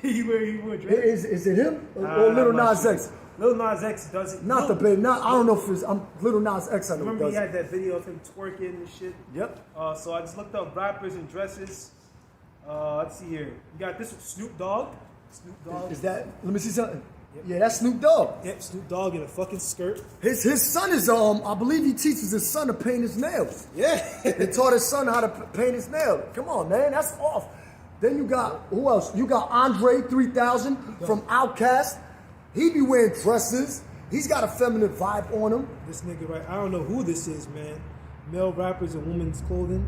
he wear dreads. Is it him or Little Nas X? Little Nas X does it. Not the baby. I don't know if it's Little Nas X. I know. Remember he had that video of him twerking and shit. Yep. So I just looked up rappers and dresses. Let's see here. You got this Snoop Dogg. Is that? Let me see something. Yep. Yeah, that's Snoop Dogg. Yep, Snoop Dogg in a fucking skirt. His son is I believe he teaches his son to paint his nails. Yeah. He taught his son how to paint his nails. Come on, man, that's off. Then you got who else? You got Andre 3000 from Outkast. He be wearing dresses. He's got a feminine vibe on him. This nigga, right? I don't know who this is, man. Male rappers in women's clothing.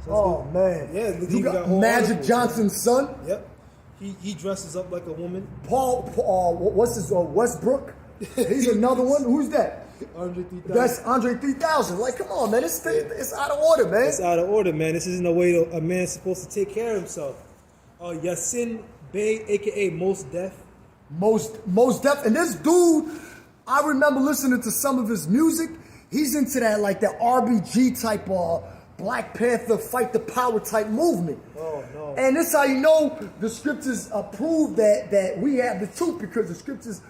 So man. Yeah, you got Magic Johnson's son. Yep. He dresses up like a woman. Paul what's his Westbrook? He's another one. Who's that? Andre 3000. That's Andre 3000. Like, come on, man. It's out of order, man. It's out of order, man. This isn't the way a man's supposed to take care of himself. Yasin Bey, a.k.a. Most Def. Most Def. And this dude, I remember listening to some of his music. He's into that, like, that RBG type of Black Panther fight the power type movement. Oh, no. And this how you know the scriptures prove that we have the truth, because the scriptures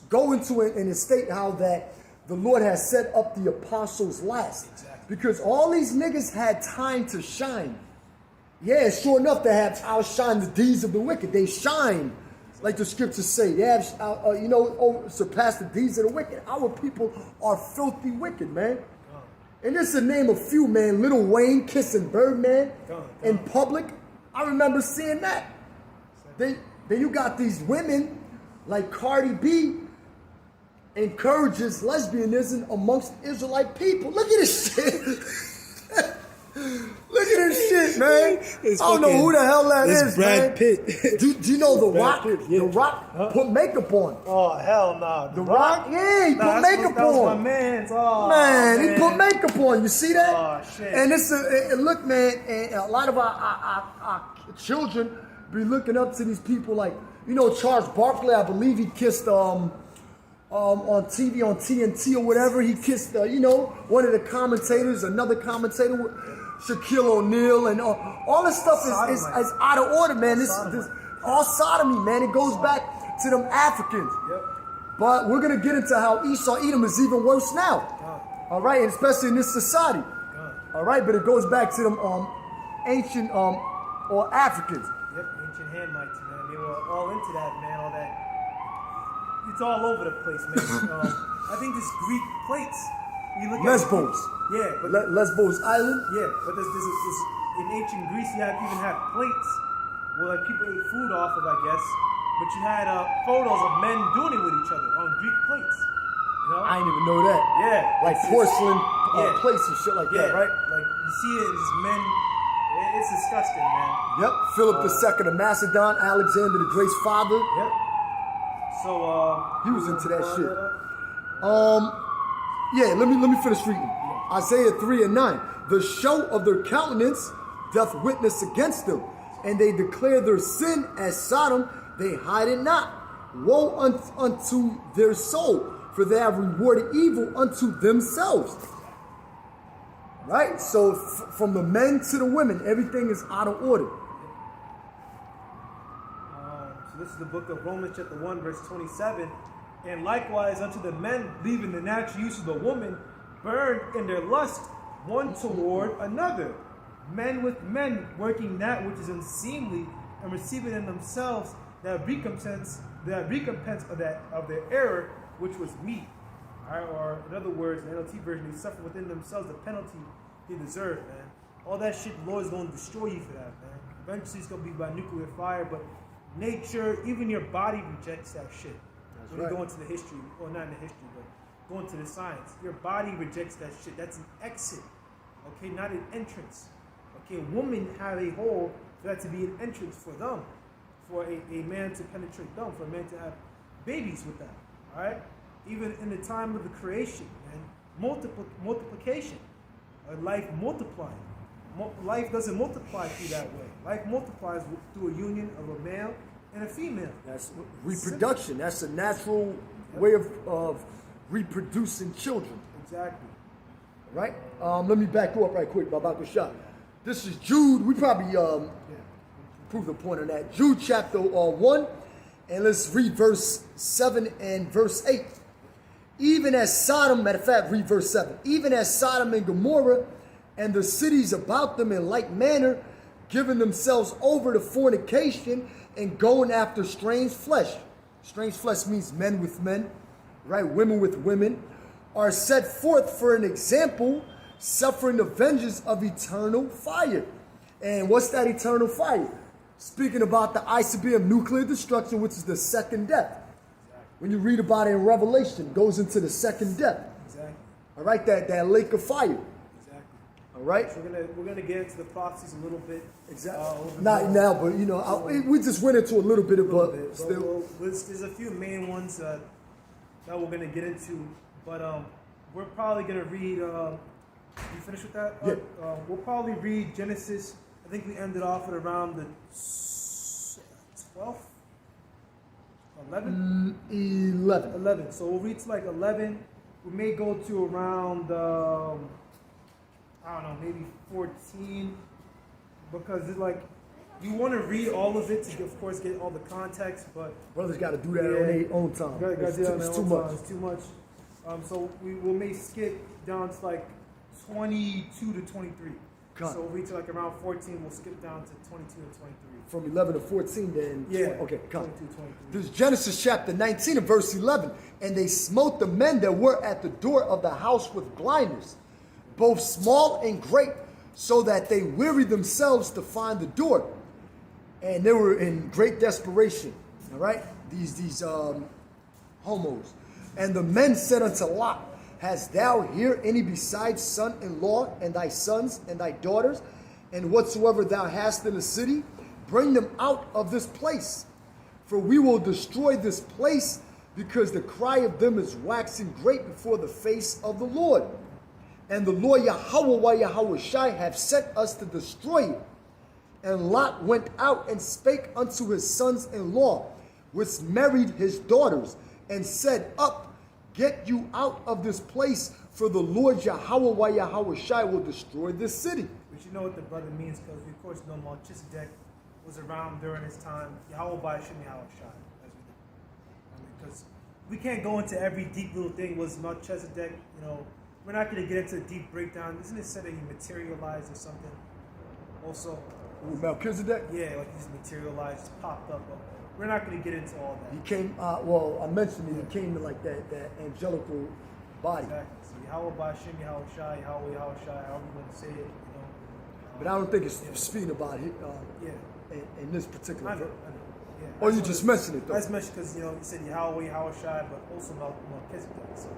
go into it and state how that the Lord has set up the apostles last. Exactly. Because all these niggas had time to shine. Yeah, sure enough, they have outshine the deeds of the wicked. They shine, like the scriptures say. They have, surpassed the deeds of the wicked. Our people are filthy wicked, man. And this is to name a few, man. Lil Wayne kissing Birdman in public. I remember seeing that. Then you got these women like Cardi B encourages lesbianism amongst Israelite people. Look at this shit. Look at this shit, man. I don't know who the hell that is, Brad man. Pitt. Do you know The Rock? Pitt, yeah. The Rock put makeup on. Oh, hell no. The Rock? Yeah, he put makeup that was on. my man's. Oh, Man, he put makeup on. You see that? Oh, shit. And look, man, and a lot of our children be looking up to these people like, Charles Barkley, I believe he kissed on TV, on TNT or whatever. He kissed, one of the commentators, another commentator, Shaquille O'Neal, and all this stuff is out of order, man. This all sodomy, man. It goes back to them Africans. Yep. But we're gonna get into how Esau Edom is even worse now. All right, and especially in this society. All right, but it goes back to them ancient or Africans. Yep, ancient Hamites, man. They were all into that, man. All that. It's all over the place, man. I think this Greek plates. You look Lesbos. Yeah, but Lesbos Island. yeah, but there's in ancient Greece you even had plates where like people ate food off of, I guess. But you had photos of men doing it with each other on Greek plates. I didn't even know that. Yeah, Like porcelain plates and shit like that, right? Like you see it, it's just men. It's disgusting, man. Yep. Philip II of Macedon, Alexander the Great's father. Yep. So he was into that shit. Yeah, let me finish reading. Isaiah 3:9. The show of their countenance doth witness against them, and they declare their sin as Sodom, they hide it not. Woe unto their soul, for they have rewarded evil unto themselves. Right? So from the men to the women, everything is out of order. So this is the book of Romans chapter 1 verse 27. And likewise unto the men, leaving the natural use of the woman, burned in their lust one toward another. Men with men, working that which is unseemly, and receiving in themselves that recompense of their error, which was meat. All right, or in other words, the NLT version, they suffer within themselves the penalty they deserve, man. All that shit, the Lord is going to destroy you for that, man. Eventually it's going to be by nuclear fire, but nature, even your body rejects that shit. When you go into the history, or not in the history, but go into the science, your body rejects that shit. That's an exit, okay, not an entrance. Okay, women have a hole for that to be an entrance for them, for a man to penetrate them, for a man to have babies with them, all right? Even in the time of the creation, man, multiplication, life multiplying. Life doesn't multiply through that way. Life multiplies through a union of a male and a female. That's reproduction. That's a natural way of reproducing children. Exactly. Right? Let me back you up right quick about the shot. This is Jude. We probably prove the point on that. Jude chapter 1, and let's read verse 7 and verse 8. Even as Sodom, matter of fact, read verse 7. Even as Sodom and Gomorrah and the cities about them in like manner, giving themselves over to fornication and going after strange flesh. Strange flesh means men with men, right? Women with women, are set forth for an example, suffering the vengeance of eternal fire. And what's that eternal fire? Speaking about the zeboiim, nuclear destruction, which is the second death. When you read about it in Revelation, it goes into the second death. Exactly. All right, that lake of fire. Exactly. All right. So we're gonna get into the prophecies a little bit. Exactly. Not now, but we just went into a little bit, but still. There's a few main ones that we're gonna get into, but we're probably going to read, you finished with that? Yeah. We'll probably read Genesis. I think we ended off at around the 12th? 11? 11. So we'll read to like 11. We may go to around, I don't know, maybe 14. Because it's like, you want to read all of it to, of course, get all the context, but Brothers got to do that on their own time. It's too much. It's too much. So we may skip down to like 22 to 23. So we'll reach like around 14. We'll skip down to 22 and 23. From 11 to 14, then. Yeah. 20, okay, come. 22, 23. This is Genesis chapter 19 and verse 11. And they smote the men that were at the door of the house with blinders, both small and great, so that they wearied themselves to find the door. And they were in great desperation. All right? These homos. And the men said unto Lot, hast thou here any besides son-in-law, and thy sons, and thy daughters, and whatsoever thou hast in the city? Bring them out of this place. For we will destroy this place, because the cry of them is waxing great before the face of the Lord. And the Lord Yahweh Shai have sent us to destroy it. And Lot went out and spake unto his sons-in-law, which married his daughters, and said, Up, get you out of this place, for the Lord Yahweh Shai will destroy this city. But you know what the brother means, because we of course know Melchizedek was around during his time. Yahweh by Hashem Yahweh Shai, as we do. Because we can't go into every deep little thing. Was Melchizedek, we're not going to get into a deep breakdown. Isn't it said that he materialized or something? Also, Melchizedek? Yeah, like he's materialized, popped up. But we're not going to get into all that. He came, I mentioned it, he came in like that angelical body. Exactly. So Yahweh by Hashem Yahweh Shai, Yahweh Shai, however you want to say it, But I don't think it's speaking about it in this particular verse. Or you just mentioned it, though. I just mentioned because, you said Yahweh Shai, but also about Melchizedek. So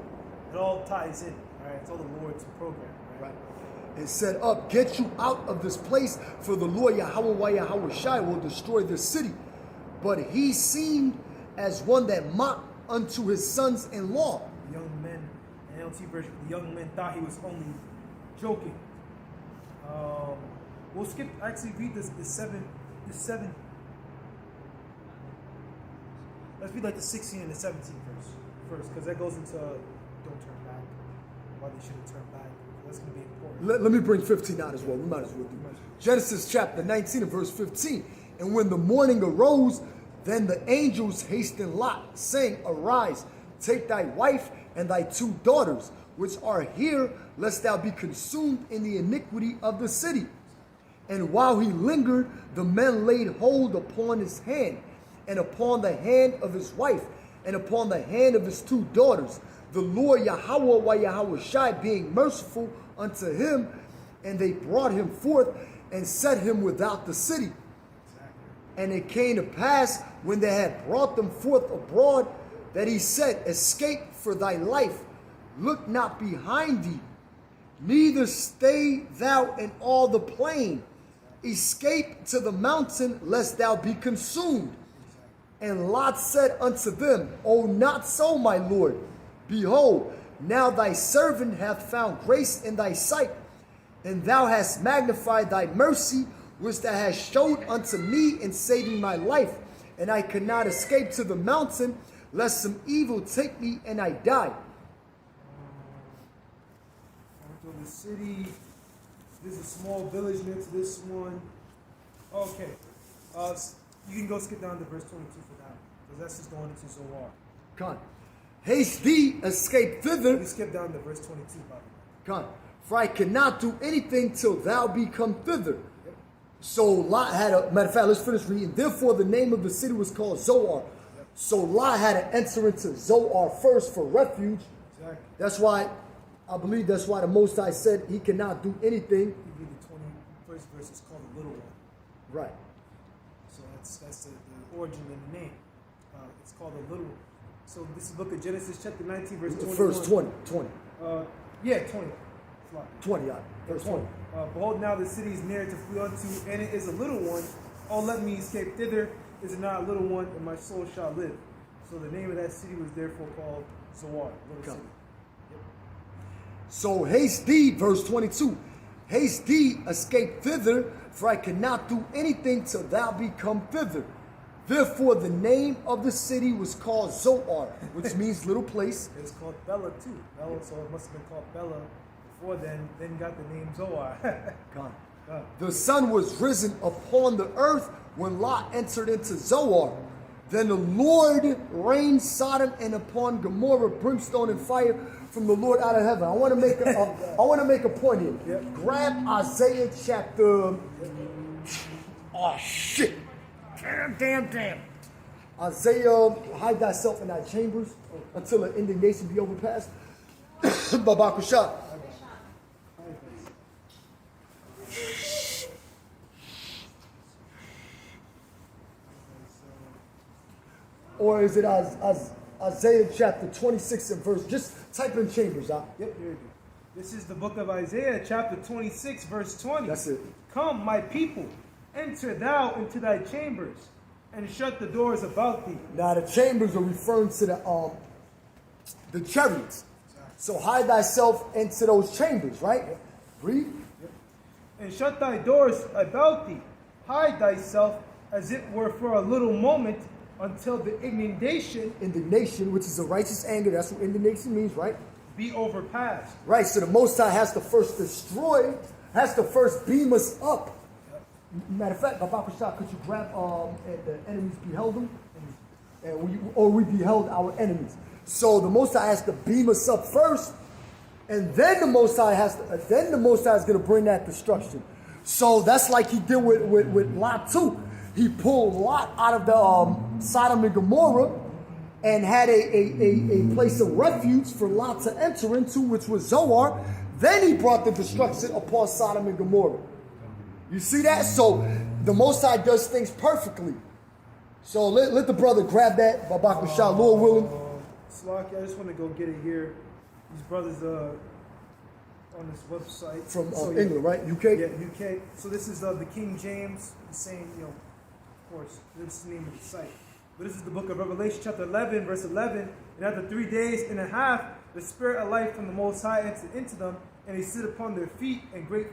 it all ties in, all right? It's all the Lord's program, right? And said, Up, get you out of this place, for the Lord Yahweh Shai will destroy this city. But he seemed as one that mocked unto his sons-in-law. The young men, in NLT version, the young men thought he was only joking. We'll skip, actually read this seven. Let's read like the 16 and the 17 verse first, because that goes into don't turn back. Why they shouldn't turn back. That's going to be important. Let me bring 15 out as well. We might as well do Genesis chapter 19 and verse 15. And when the morning arose, then the angels hastened Lot, saying, Arise, take thy wife and thy 2 daughters, which are here, lest thou be consumed in the iniquity of the city. And while he lingered, the men laid hold upon his hand, and upon the hand of his wife, and upon the hand of his 2 daughters, the Lord Yahweh Shai being merciful unto him, and they brought him forth and set him without the city. And it came to pass, when they had brought them forth abroad, that he said, Escape for thy life, look not behind thee, neither stay thou in all the plain. Escape to the mountain, lest thou be consumed. And Lot said unto them, O not so, my Lord. Behold, now thy servant hath found grace in thy sight, and thou hast magnified thy mercy, which thou hast showed unto me in saving my life. And I could not escape to the mountain, lest some evil take me and I die. So the city, there's a small village next to this one. Okay. You can go skip down to verse 22 for that, because that's just going into Zoar. Come. Haste thee, escape thither. We skip down to verse 22, Bobby. Come. For I cannot do anything till thou be come thither. Yep. So Lot had a, matter of fact, let's finish reading. Therefore the name of the city was called Zoar. Yep. So Lot had to enter into Zoar first for refuge. Exactly. That's why, I believe that's why the Most High said he cannot do anything. You read the 21st verse, it's called the little one. Right. So that's the origin of the name. It's called the little one. So this is the book of Genesis chapter 19 verse 21. Verse 20. 20. 20, verse 20. Behold, now the city is near to flee unto, and it is a little one. Oh, let me escape thither. Is it not a little one, and my soul shall live? So the name of that city was therefore called Zoar, little city. Yep. So haste thee, verse 22. Haste thee, escape thither, for I cannot do anything till thou be come thither. Therefore the name of the city was called Zoar, which means little place. It's called Bella too. Bella, so it must have been called Bella before then got the name Zoar. God. God. The sun was risen upon the earth when Lot entered into Zoar. Then the Lord rained Sodom and upon Gomorrah brimstone and fire from the Lord out of heaven. I want to make a point here. Yep. Grab Isaiah chapter. Oh shit! Damn! Isaiah, hide thyself in thy chambers until the indignation be overpassed. Babakusha. Or is it Isaiah chapter 26 and verse? Just type in chambers, huh? Yep, here it is. This is the book of Isaiah, chapter 26, verse 20. That's it. Come, my people, enter thou into thy chambers, and shut the doors about thee. Now the chambers are referring to the chariots. So hide thyself into those chambers, right? Yep. Read. Yep. And shut thy doors about thee. Hide thyself as it were for a little moment, until the Indignation, which is a righteous anger. That's what indignation means, right? be overpassed. Right. So the Most High has to first destroy, has to first beam us up. Matter of fact, Baba Shah, could you grab and the enemies beheld them, and we beheld our enemies. So the Most High has to beam us up first, and then the Most High is going to bring that destruction. So that's like he did with Lot too. He pulled Lot out of the Sodom and Gomorrah and had a place of refuge for Lot to enter into, which was Zoar. Then he brought the destruction upon Sodom and Gomorrah. You see that? So the Most High does things perfectly. So let the brother grab that, Babak Shah, Lord willing. Slaki, I just want to go get it here. These brothers on this website. From yeah. England, right? UK? Yeah, UK. So this is the King James, saying, of course, this is the name of the site. But this is the book of Revelation, chapter 11, verse 11. And after 3 days and a half, the Spirit of life from the Most High entered into them, and they stood upon their feet, and great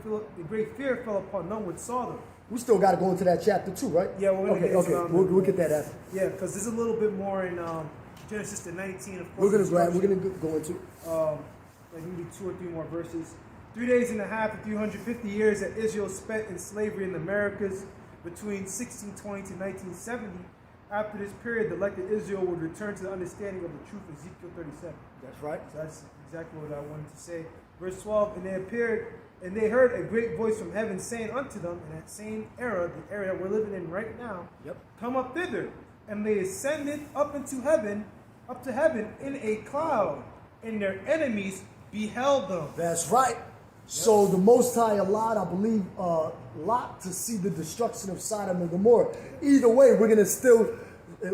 fear fell upon none which saw them. We still got to go into that chapter too, right? Yeah, we're going to get into We'll get that after. Yeah, because there's a little bit more in Genesis to 19, of We're course. going to go into like maybe 2 or 3 more verses. 3 days and a half and 350 years that Israel spent in slavery in the Americas between 1620 to 1970. After this period, the elected Israel would return to the understanding of the truth, Ezekiel 37. That's right. So that's exactly what I wanted to say. Verse 12, and they appeared, and they heard a great voice from heaven saying unto them, in that same era, the era that we're living in right now, come up thither. And they ascended up to heaven in a cloud, and their enemies beheld them. That's right. So the Most High allowed, I believe, Lot to see the destruction of Sodom and Gomorrah. Either way, we're going to still,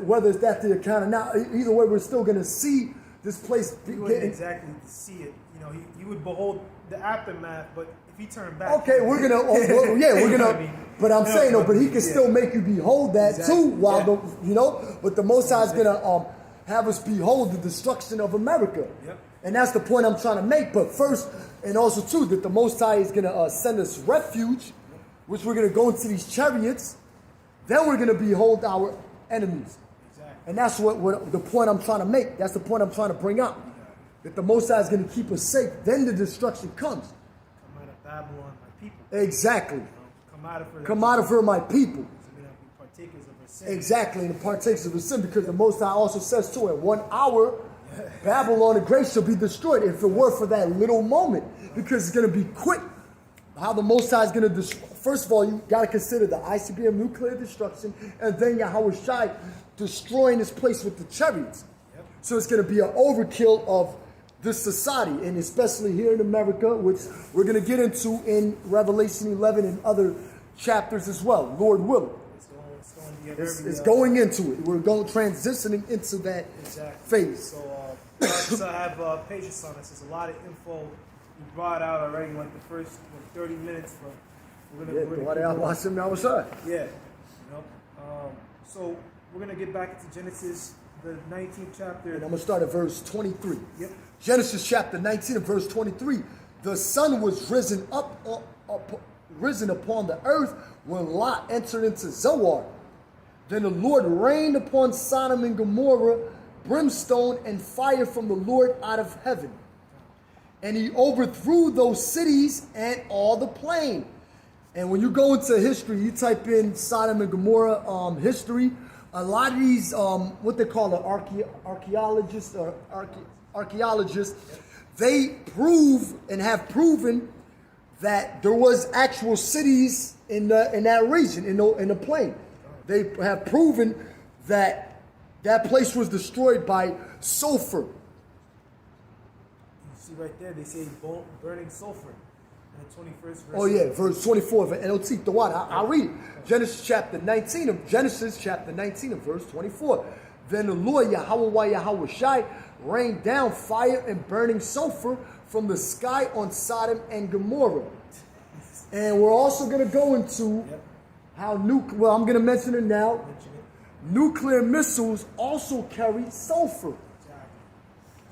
whether it's that the account or not, either way, we're still going to see this place. You wouldn't exactly see it. You would behold the aftermath, but if he turned back. Okay, we're going to, but I'm saying, but he can still make you behold that too, while but the Most High is going to have us behold the destruction of America. Yep. And that's the point I'm trying to make. But first, and also too, that the Most High is going to send us refuge, which we're going to go into these chariots. Then we're going to behold our enemies. Exactly. And that's what the point I'm trying to make. That's the point I'm trying to bring out. That the Most High is going to keep us safe. Then the destruction comes. Come out of Babylon, my people. Exactly. Come out of her, my people. So we're going to be partakers of her sin. Exactly, and the partakers of the sin, because the Most High also says too, in 1 hour, Babylon the Great shall be destroyed, if it were for that little moment, because it's going to be quick. How the Most High is going to destroy. First of all, you got to consider the ICBM nuclear destruction, and then Yahweh Shai destroying this place with the chariots. Yep. So it's going to be an overkill of this society, and especially here in America, which we're going to get into in Revelation 11 and other chapters as well, Lord willing. It's going into it. We're transitioning into that phase. So I have patience on this. There's a lot of info we brought out already, like the first 30 minutes. So we're going to get back into Genesis the 19th chapter. And I'm going to start at verse 23. Yep. Genesis chapter 19 and verse 23. The sun was risen upon the earth when Lot entered into Zoar. Then the Lord rained upon Sodom and Gomorrah brimstone and fire from the Lord out of heaven. And he overthrew those cities and all the plain. And when you go into history, you type in Sodom and Gomorrah history, a lot of these, what they call an archaeologists, they prove and have proven that there was actual cities in that region, in the plain. They have proven that that place was destroyed by sulfur. You see right there, they say burning sulfur in the 21st verse. Oh yeah, verse 24 of NLT. The one I'll read it. Genesis chapter 19 and verse 24. Then the Lord Yahweh Shai rained down fire and burning sulfur from the sky on Sodom and Gomorrah. And we're also going to go into how well, I'm going to mention it now. Nuclear missiles also carry sulfur.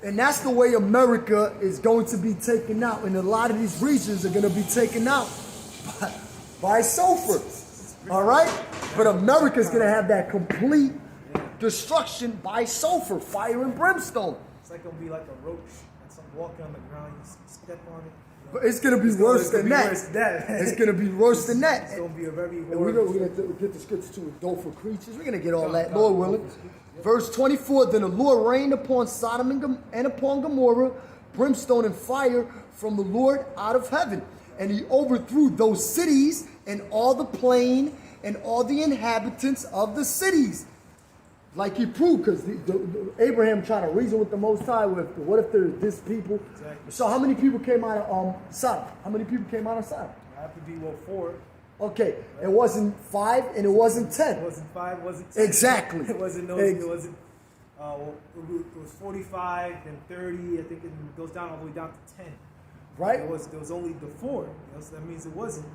And that's the way America is going to be taken out. And a lot of these regions are going to be taken out by sulfur. All right? But America is going to have that complete destruction by sulfur, fire and brimstone. It's like going to be like a roach. And some walking on the ground, you step on it. But it's going to be worse than that. It's going to be worse than that. It's going to be a very horrible. We're going to get the scripture to adultful creatures. We're going to get all that, Lord willing. Verse 24, then the Lord rained upon Sodom and upon Gomorrah brimstone and fire from the Lord out of heaven. And he overthrew those cities and all the plain and all the inhabitants of the cities. Like he proved, because Abraham trying to reason with the Most High, with what if there's this people? Exactly. So how many people came out of Sodom? How many people came out of Sodom? I have to be, 4. Okay, it wasn't 5 and it wasn't 10. It wasn't 5, it wasn't 10. Exactly. It wasn't it was 45, then 30, I think it goes down all the way down to 10. Right? There was only the 4, so that means it wasn't.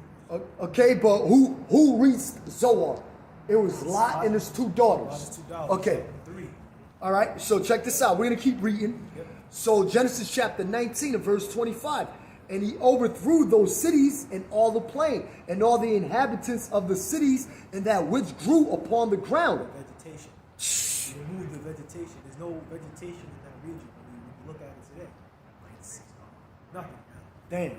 Okay, but who reached Zoar? It was Lot and his 2 daughters. Okay. 3. All right, so check this out. We're going to keep reading. Yep. So Genesis chapter 19 and verse 25. And he overthrew those cities and all the plain, and all the inhabitants of the cities, and that which grew upon the ground. Vegetation. You remove the vegetation. There's no vegetation in that region when you look at it today. It's nothing. Damn.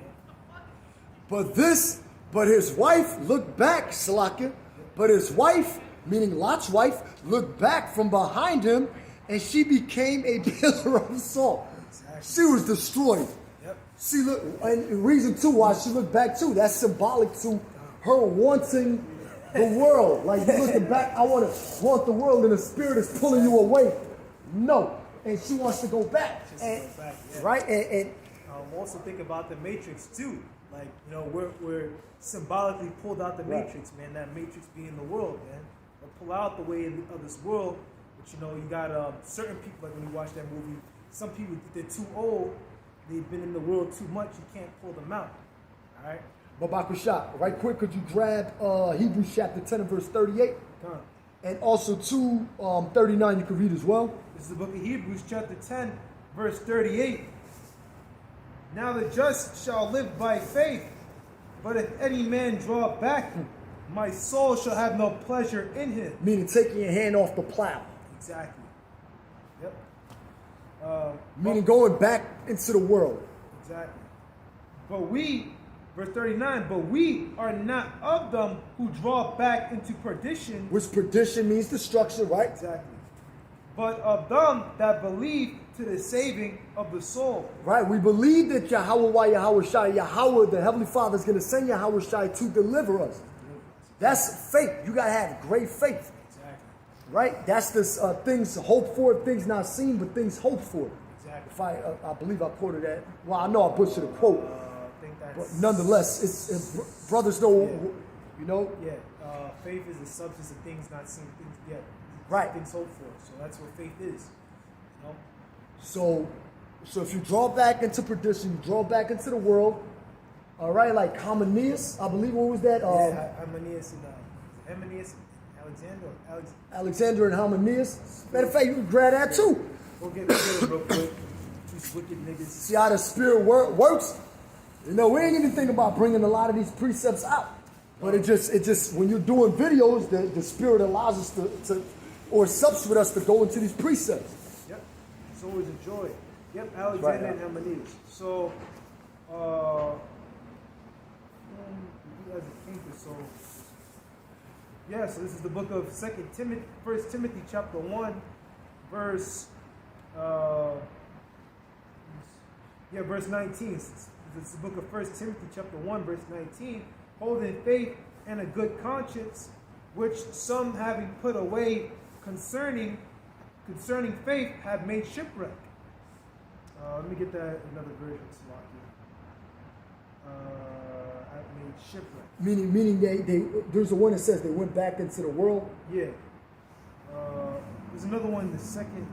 But his wife looked back, Salakia. But his wife, meaning Lot's wife, looked back from behind him, and she became a pillar of salt. Exactly. She was destroyed. Yep. See, look, and the reason too why she looked back too, that's symbolic to her wanting the world. Like you looking back, I want the world, and the spirit is pulling you away. No, and she wants to go back. Right, and also think about the Matrix too. Like, we're symbolically pulled out the Matrix, man. That Matrix being the world, man. We'll pull out the way of this world, but you got certain people, like when you watch that movie, some people, they're too old, they've been in the world too much, you can't pull them out. All right? Babakusha, right quick, could you grab Hebrews chapter 10 and verse 38? Come. And also 2:39 you can read as well. This is the book of Hebrews chapter 10, verse 38. Now the just shall live by faith, but if any man draw back, my soul shall have no pleasure in him. Meaning taking your hand off the plow. Exactly. Yep. Meaning going back into the world. Exactly. But we, verse 39, but we are not of them who draw back into perdition. Which perdition means destruction, right? Exactly. But of them that believe to the saving of the soul. Right, we believe that Yahweh Shai, the Heavenly Father, is going to send Yahweh Shai to deliver us. That's faith. You got to have great faith. Exactly. Right? That's this things hoped for, things not seen, but things hoped for. Exactly. If I believe I quoted that. Well, I know I butchered the quote. I think that's... But nonetheless, brothers know, Yeah, faith is the substance of things not seen, things yet. Right. Things hoped for. So that's what faith is. So if you draw back into perdition, you draw back into the world, all right, like Hymenaeus, I believe, what was that? Hymenaeus and Alexander and Hymenaeus. Matter of fact, you can grab that too. We'll get it real quick. These wicked niggas. See how the spirit works? You know, we ain't even thinking about bringing a lot of these precepts out. But it just when you're doing videos, the spirit allows us to or subs with us to go into these precepts. Yep. It's always a joy. Yep, Alexander and Hymenaeus. So, as a king, so yeah, so this is the book of 1 Timothy chapter 1, verse verse 19. This is the book of 1 Timothy chapter 1, verse 19. Holding faith and a good conscience, which some having put away concerning faith have made shipwreck. Let me get that another version. Have made shipwreck. Meaning they there's a one that says they went back into the world. Yeah. There's another one. The second.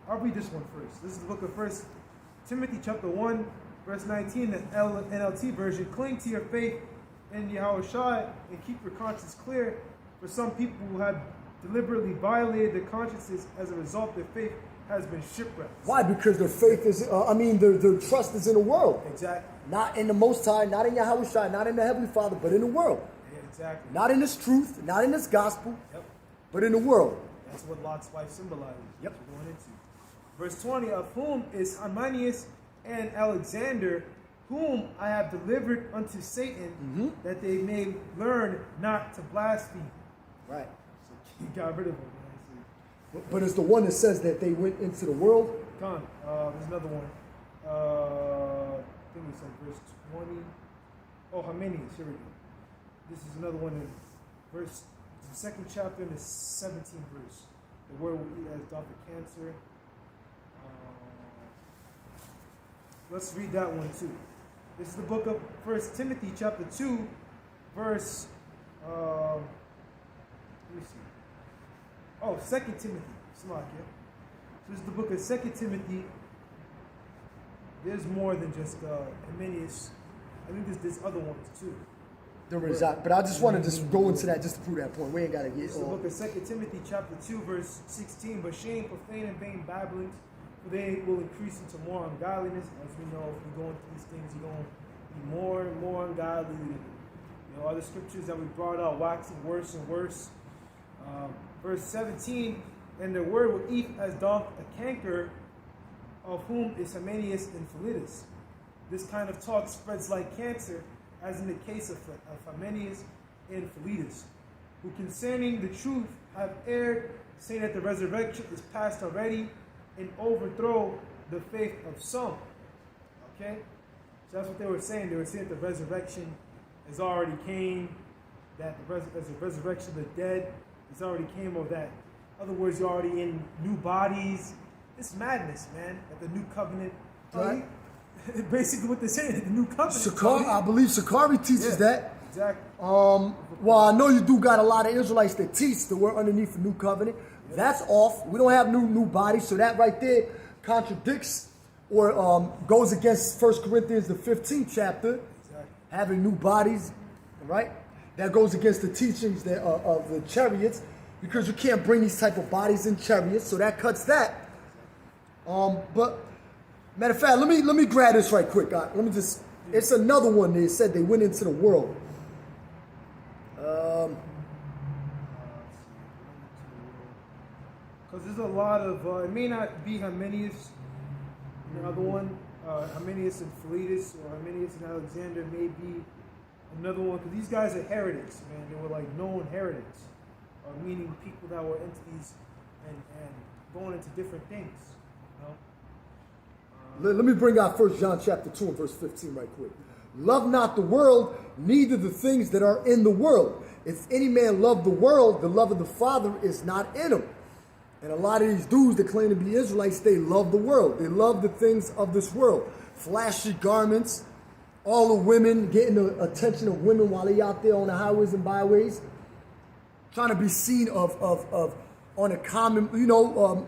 I'll read this one first. This is the book of 1 Timothy chapter 1, verse 19. The NLT version. Cling to your faith in Yahushua and keep your conscience clear. For some people who have deliberately violated their consciences, as a result, their faith has been shipwrecked. Why? Because their faith is, their trust is in the world. Exactly. Not in the Most High, not in Yahushua, not in the Heavenly Father, but in the world. Yeah, exactly. Not in this truth, not in this gospel, yep. But in the world. That's what Lot's wife symbolizes. Yep. We're going into. Verse 20, of whom is Hymenaeus and Alexander, whom I have delivered unto Satan, that they may learn not to blaspheme. Right. So he got rid of them. But it's the one that says that they went into the world. Come on. There's another one. I think it's like verse 20. Oh, Hymenaeus. Here we go. This is another one in the second chapter in the 17th verse. The word will eat as doth the cancer. Let's read that one too. This is the book of 1 Timothy chapter 2, verse, let me see. Oh, 2 Timothy. Slack, yeah. So this is the book of 2 Timothy. There's more than just Hymenaeus. I think there's other ones too. There is, but I just want to just go into that just to prove that point. We ain't got to get. This is the book of 2 Timothy chapter 2, verse 16. But shame, profane, and vain babblings, for they will increase into more ungodliness. As we know, if you go into these things, you're going to be more and more ungodly. Other scriptures that we brought out, waxing worse and worse. Verse 17, and the word will eat as doth a canker, of whom is Hymenaeus and Philetus. This kind of talk spreads like cancer, as in the case of Hymenaeus and Philetus, who concerning the truth have erred, saying that the resurrection is past already, and overthrow the faith of some. Okay? So that's what they were saying. They were saying that the resurrection has already came, that as a resurrection of the dead has already came, or that, in other words, you're already in new bodies. It's madness, man. That the new covenant, right? Basically what they're saying, the new covenant. I believe Sakari teaches that. Exactly. Well, I know you do got a lot of Israelites that teach that we're underneath the new covenant. Yep. That's off. We don't have new bodies, so that right there contradicts or goes against 1 Corinthians, the 15th chapter, having new bodies, right? That goes against the teachings of the chariots, because you can't bring these type of bodies in chariots, so that cuts that. But matter of fact, let me grab this right quick. Let me just. It's another one. They said they went into the world. Because there's a lot of. It may not be Hymenaeus. Another one, Hymenaeus and Philetus, or Hymenaeus and Alexander, may be another one. Because these guys are heretics, man. They were like known heretics, meaning people that were into these and going into different things. Let me bring out 1 John chapter 2 and verse 15 right quick. Love not the world, neither the things that are in the world. If any man love the world, the love of the Father is not in him. And a lot of these dudes that claim to be Israelites, they love the world. They love the things of this world. Flashy garments, all the women, getting the attention of women while they out there on the highways and byways. Trying to be seen on a common,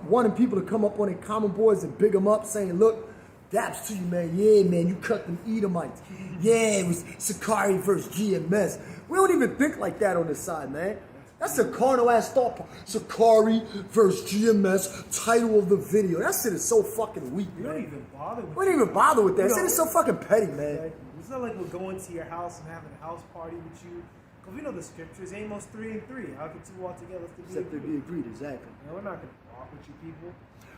wanting people to come up on their common boards and big them up, saying, look, daps to you, man. Yeah, man, you cut them Edomites. Yeah, it was Sakari versus GMS. We don't even think like that on this side, man. That's a carnal ass thought. Sakari versus GMS, title of the video. That shit is so fucking weak, We man. don't even bother with We don't even bother with that. You That shit know, is so fucking petty, man. Like, it's not like we're going to your house and having a house party with you. Because we know the scriptures, Amos 3 and 3. How can two walk together if they Except they be agreed, exactly. You know, we're not going to walk with you people.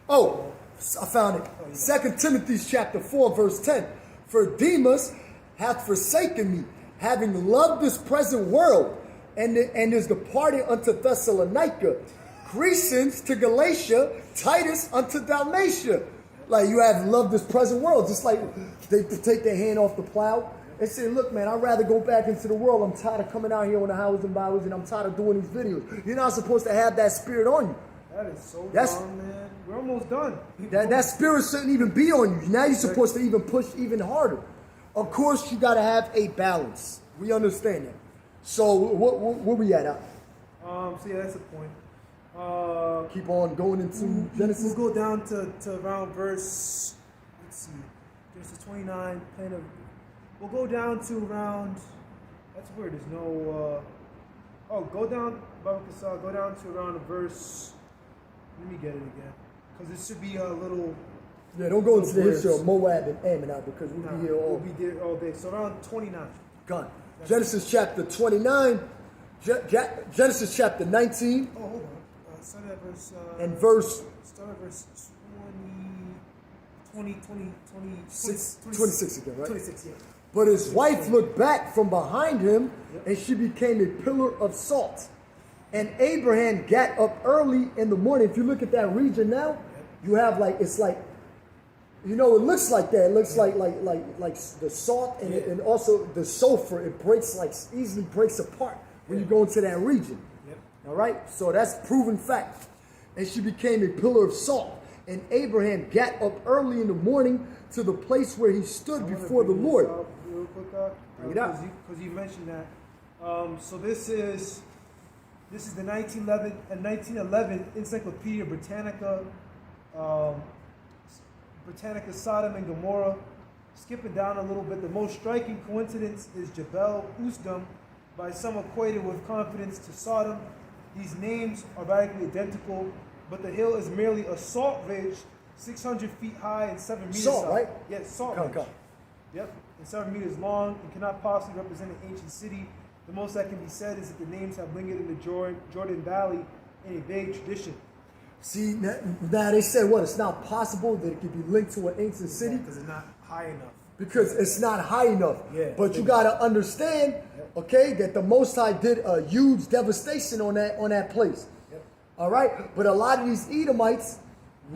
Oh, I found it. 2 Timothy chapter 4, verse 10. For Demas hath forsaken me, having loved this present world, and is departed unto Thessalonica. Crescens to Galatia, Titus unto Dalmatia. Like, you have loved this present world. Just like they take their hand off the plow and say, look, man, I'd rather go back into the world. I'm tired of coming out here on the highways and byways, and I'm tired of doing these videos. You're not supposed to have that spirit on you. That is so dumb, man. We're almost done. That spirit shouldn't even be on you. Now you're supposed to even push even harder. Of course, you got to have a balance. We understand that. So, where we at? So yeah, that's the point. Keep on going into Genesis. We'll go down to around verse, let's see, Genesis 29, we'll go down to around, that's weird, there's no, go down to around verse, let me get it again, because this should be a little. Yeah, don't go into the history of Moab and Ammon because we'll be here all. We'll be there all day, so around 29. Gone. Genesis chapter 29, Genesis chapter 19. Oh, hold on. Start at verse. And verse. Start at verse 26 again, right? 26, yeah. But his wife looked back from behind him, and she became a pillar of salt. And Abraham got up early in the morning. If you look at that region now, you have it's like, you know, it looks like that. It looks like the salt and also the sulfur. It breaks easily breaks apart when you go into that region. All right, so that's proven fact. And she became a pillar of salt. And Abraham got up early in the morning to the place where he stood before the Lord. Real quick, Bring it up. Because you mentioned that. So this is the 1911 Encyclopedia Britannica, Sodom and Gomorrah. Skipping down a little bit, the most striking coincidence is Jebel Usdom, by some equated with confidence to Sodom. These names are radically identical, but the hill is merely a salt ridge, 600 feet high and 7 meters Salt, high. right? Yes, salt ridge. Come. Yep, and 7 meters long and cannot possibly represent an ancient city. The most that can be said is that the names have lingered in the Jordan Valley in a vague tradition. See, now they said what? It's not possible that it could be linked to an ancient city? Because it's not high enough. Because it's not high enough. Yeah. But you got to understand, okay, that the Most High did a huge devastation on that place. Yep. All right? But a lot of these Edomites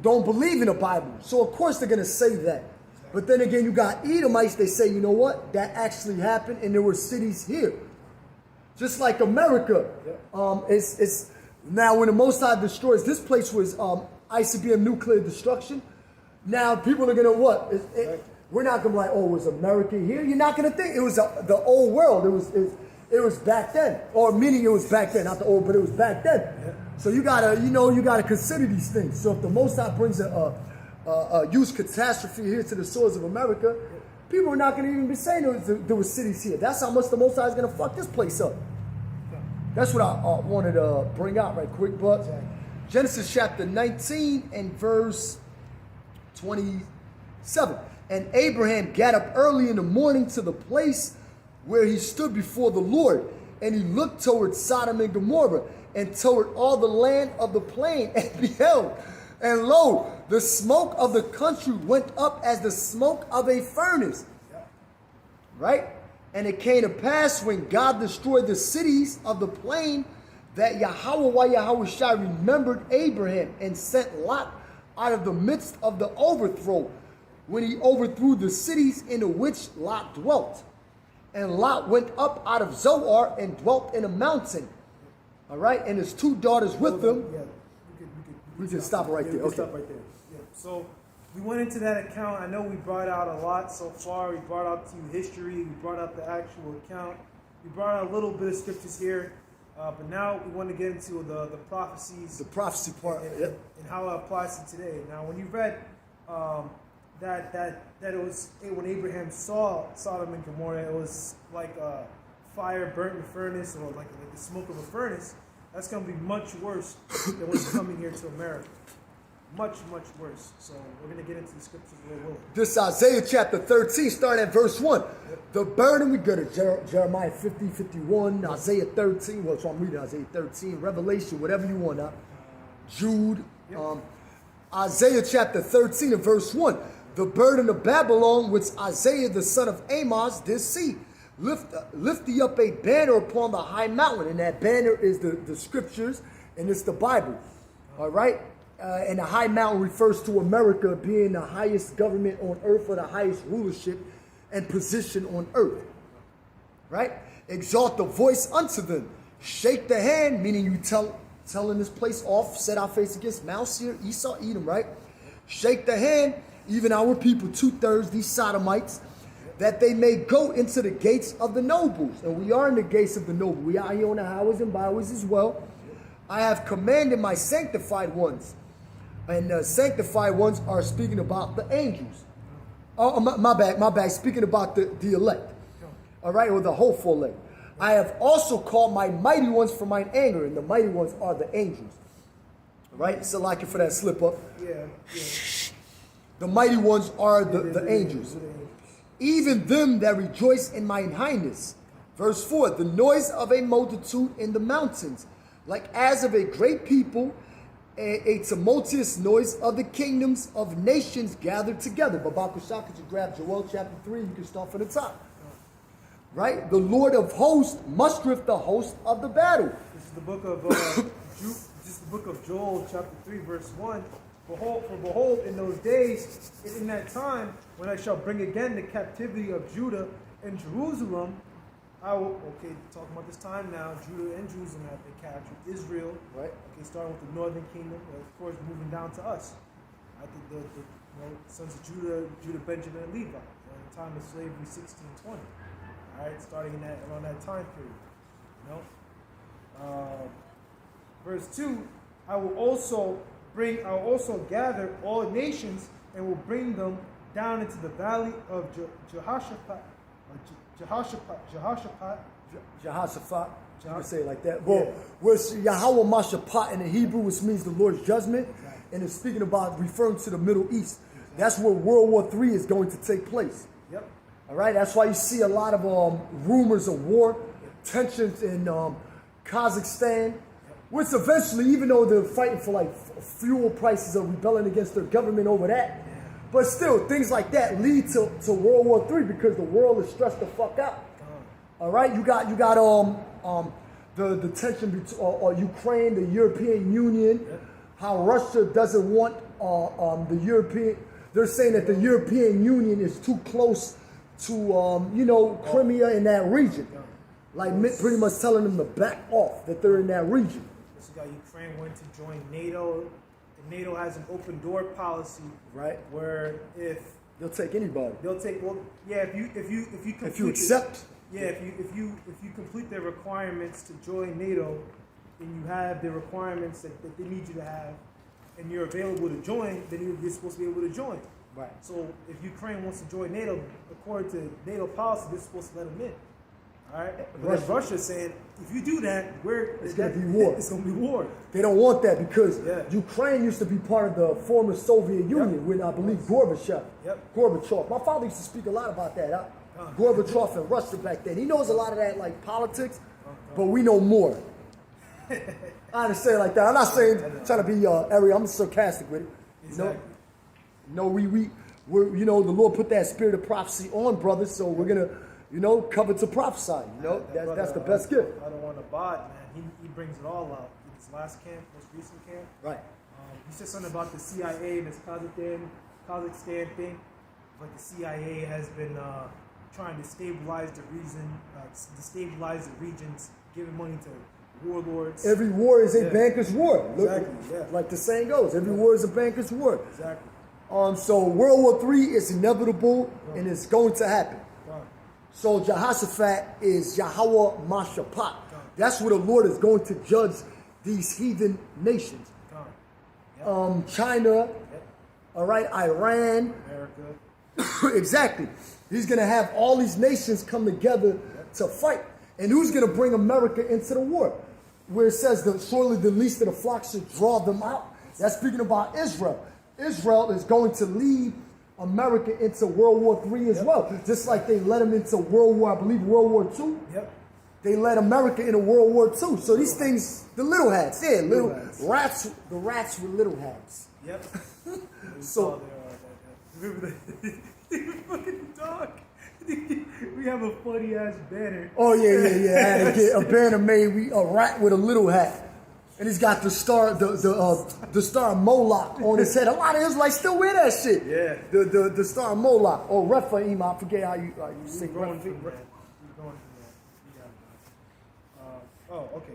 don't believe in the Bible. So, of course, they're going to say that. But then again, you got Edomites, they say, you know what? That actually happened and there were cities here. Just like America. It's now when the Most High destroys, this place was ICBM nuclear destruction. Now people are going to what? We're not going to be like, oh, was America here? You're not going to think. It was the old world. It was back then. Or meaning it was back then. Not the old, but it was back then. Yeah. So you got to consider these things. So if the Most High brings a huge catastrophe here to the shores of America, people are not going to even be saying there were cities here. That's how much the Most High is going to fuck this place up. That's what I wanted to bring out right quick. But Genesis chapter 19 and verse 27. And Abraham got up early in the morning to the place where he stood before the Lord. And he looked toward Sodom and Gomorrah and toward all the land of the plain and beheld. And lo, the smoke of the country went up as the smoke of a furnace. Right? And it came to pass when God destroyed the cities of the plain that Yahweh Shai remembered Abraham and sent Lot out of the midst of the overthrow when he overthrew the cities in which Lot dwelt. And Lot went up out of Zoar and dwelt in a mountain. All right? And his 2 daughters with him. Yeah, we can stop right there. Okay. Stop right there. Yeah. So we went into that account. I know we brought out a lot so far. We brought out to you history. We brought out the actual account. We brought out a little bit of scriptures here. But now we want to get into the prophecies. The prophecy part. And how it applies to today. Now, when you read that it was when Abraham saw Sodom and Gomorrah, it was like a fire burnt in a furnace, or like the smoke of a furnace. That's going to be much worse than what's coming here to America. Much, much worse. So we're going to get into the scriptures real well. This Isaiah chapter 13, starting at verse 1. The burden, we go to Jeremiah 50, 51, Isaiah 13. Well, so I'm reading Isaiah 13, Revelation, whatever you want. Jude. Isaiah chapter 13 and verse 1. The burden of Babylon, which Isaiah the son of Amos did see. Lift thee up a banner upon the high mountain. And that banner is the scriptures, and it's the Bible. All right? And the high mountain refers to America being the highest government on earth, or the highest rulership and position on earth. Right? Exalt the voice unto them. Shake the hand, meaning you telling this place off, set our face against Mount Seir, Esau, Edom, right? Shake the hand, even our people, 2/3, these Sodomites, that they may go into the gates of the nobles. And we are in the gates of the noble. We are here on the highways and byways as well. I have commanded my sanctified ones. And the sanctified ones are speaking about the angels. Oh, my bad. Speaking about the elect. All right, or the hopeful elect. I have also called my mighty ones for mine anger, and the mighty ones are the angels. All right, so like it for that slip up. Yeah. The mighty ones are the angels. Even them that rejoice in mine highness. Verse 4, the noise of a multitude in the mountains, like as of a great people, a tumultuous noise of the kingdoms of nations gathered together. Babakusha, could you grab Joel chapter 3? You can start from the top. Right? The Lord of hosts mustereth the host of the battle. This is the book of this is the book of Joel, chapter 3, verse 1. Behold, in those days, in that time, when I shall bring again the captivity of Judah and Jerusalem, I will, talking about this time now, Judah and Jerusalem have been captured. Israel, right? Okay, starting with the northern kingdom, and of course moving down to us. I think the sons of Judah, Benjamin, and Levi. During the time of slavery, 1620. All right, starting in around that time period. Verse 2, I will also gather all nations and will bring them down into the valley of Jehoshaphat. Jehoshaphat. You can say it like that. Well, where's Yahweh Mashaphat in the Hebrew, which means the Lord's judgment, and it's speaking about referring to the Middle East. That's where World War III is going to take place. Yep. All right. That's why you see a lot of rumors of war, tensions in Kazakhstan, which eventually, even though they're fighting for like fuel prices or rebelling against their government over that, but still, things like that lead to World War III because the world is stressed the fuck out. All right, you got the tension between Ukraine, the European Union, how Russia doesn't want the European. They're saying that the European Union is too close to Crimea in that region, like pretty much telling them to back off that they're in that region. This got Ukraine wanting to join NATO. NATO has an open door policy, right? Where if they'll take anybody, if you accept, if you complete their requirements to join NATO, and you have the requirements that they need you to have, and you're available to join, then you're supposed to be able to join. Right. So if Ukraine wants to join NATO, according to NATO policy, they're supposed to let them in. All right, but Russia's saying if you do that, it's going to be war. It's going to be war. They don't want that because Ukraine used to be part of the former Soviet Union with, I believe, Gorbachev. Gorbachev. My father used to speak a lot about that. Gorbachev and Russia back then. He knows a lot of that, like politics, but we know more. I didn't say it like that. I'm not saying trying to be area. I'm sarcastic with it. Exactly. We're the Lord put that spirit of prophecy on brothers, so we're gonna. Cover to prophesy. That's the best gift. I don't want to bot, man. He brings it all out. His last camp, most recent camp. Right. He said something about the CIA and this Kazakhstan thing. But the CIA has been trying to destabilize the regions, giving money to warlords. Every war is a banker's war. Exactly. Like the saying goes, every war is a banker's war. Exactly. So World War III is inevitable and it's going to happen. So Jehoshaphat is Yahweh Mashaphat. That's where the Lord is going to judge these heathen nations. China, all right, Iran. America. Exactly. He's going to have all these nations come together to fight. And who's going to bring America into the war? where it says that surely the least of the flock should draw them out. That's speaking about Israel. Israel is going to lead America into World War III as well. Just like they led them into World War II. Yep. They led America into World War II. So these things, the little hats, little hats. rats, the rats with little hats. Yep. So remember the fucking dog. We have a funny ass banner. oh yeah. I had to get a banner made. A rat with a little hat. And he's got the star, the star of Moloch on his head. A lot of Israelites still wear that shit. Yeah. The star of Moloch or Rephaim. I forget how you say Going Rephaim. from that. Okay.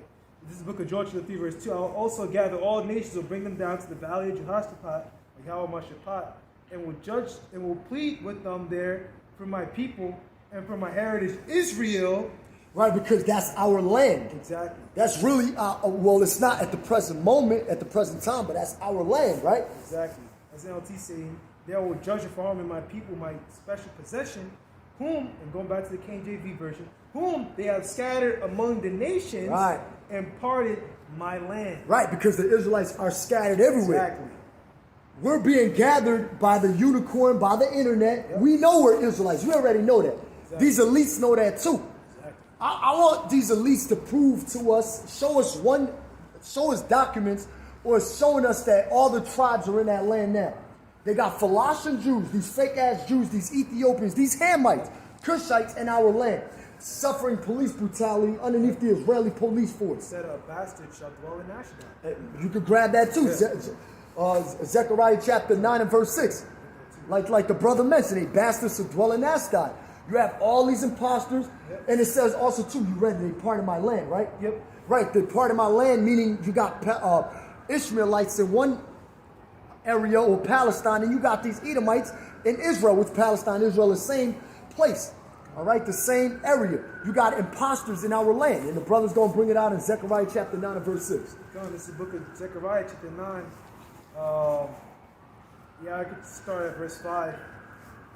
This is the book of Joel 3 verse 2. I will also gather all nations, will bring them down to the valley of Jehoshaphat, like Yahweh and will judge and will plead with them there for my people and for my heritage Israel. Right, because that's our land. Exactly. That's really, well, it's not at the present moment, at the present time, but that's our land, right? Exactly. As NLT saying, they will judge and for harm in my people, my special possession, whom, and going back to the KJV version, whom they have scattered among the nations and parted my land. Right, because the Israelites are scattered everywhere. Exactly. We're being gathered by the unicorn, by the internet. Yep. We know we're Israelites. We already know that. Exactly. These elites know that too. I want these elites to prove to us, show us documents, or showing us that all the tribes are in that land now. They got Philistia Jews, these fake ass Jews, these Ethiopians, these Hamites, Cushites in our land, suffering police brutality underneath the Israeli police force. Said a bastard shall dwell in Ashdod. You could grab that too. Yeah. Zechariah chapter 9 and verse 6. Like the brother mentioned, a bastard shall dwell in Ashdod. You have all these imposters, and it says also too, you read they part of my land, right? Yep. Right, the part of my land, meaning you got Ishmaelites in one area or Palestine, and you got these Edomites in Israel, which Palestine, Israel is the same place. All right, the same area. You got imposters in our land, and the brother's going to bring it out in Zechariah chapter 9 and verse 6. This is the book of Zechariah chapter 9. I could start at verse 5.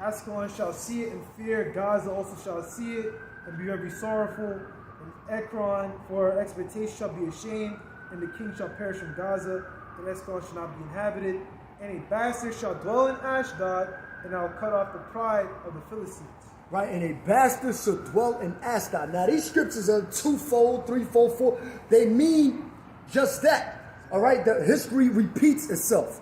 Ascalon shall see it and fear. Gaza also shall see it and be very sorrowful. And Ekron for expectation shall be ashamed. And the king shall perish from Gaza. And Ascalon shall not be inhabited. And a bastard shall dwell in Ashdod. And I will cut off the pride of the Philistines. Right, and a bastard shall dwell in Ashdod. Now these scriptures are twofold, threefold, four. They mean just that. All right, the history repeats itself.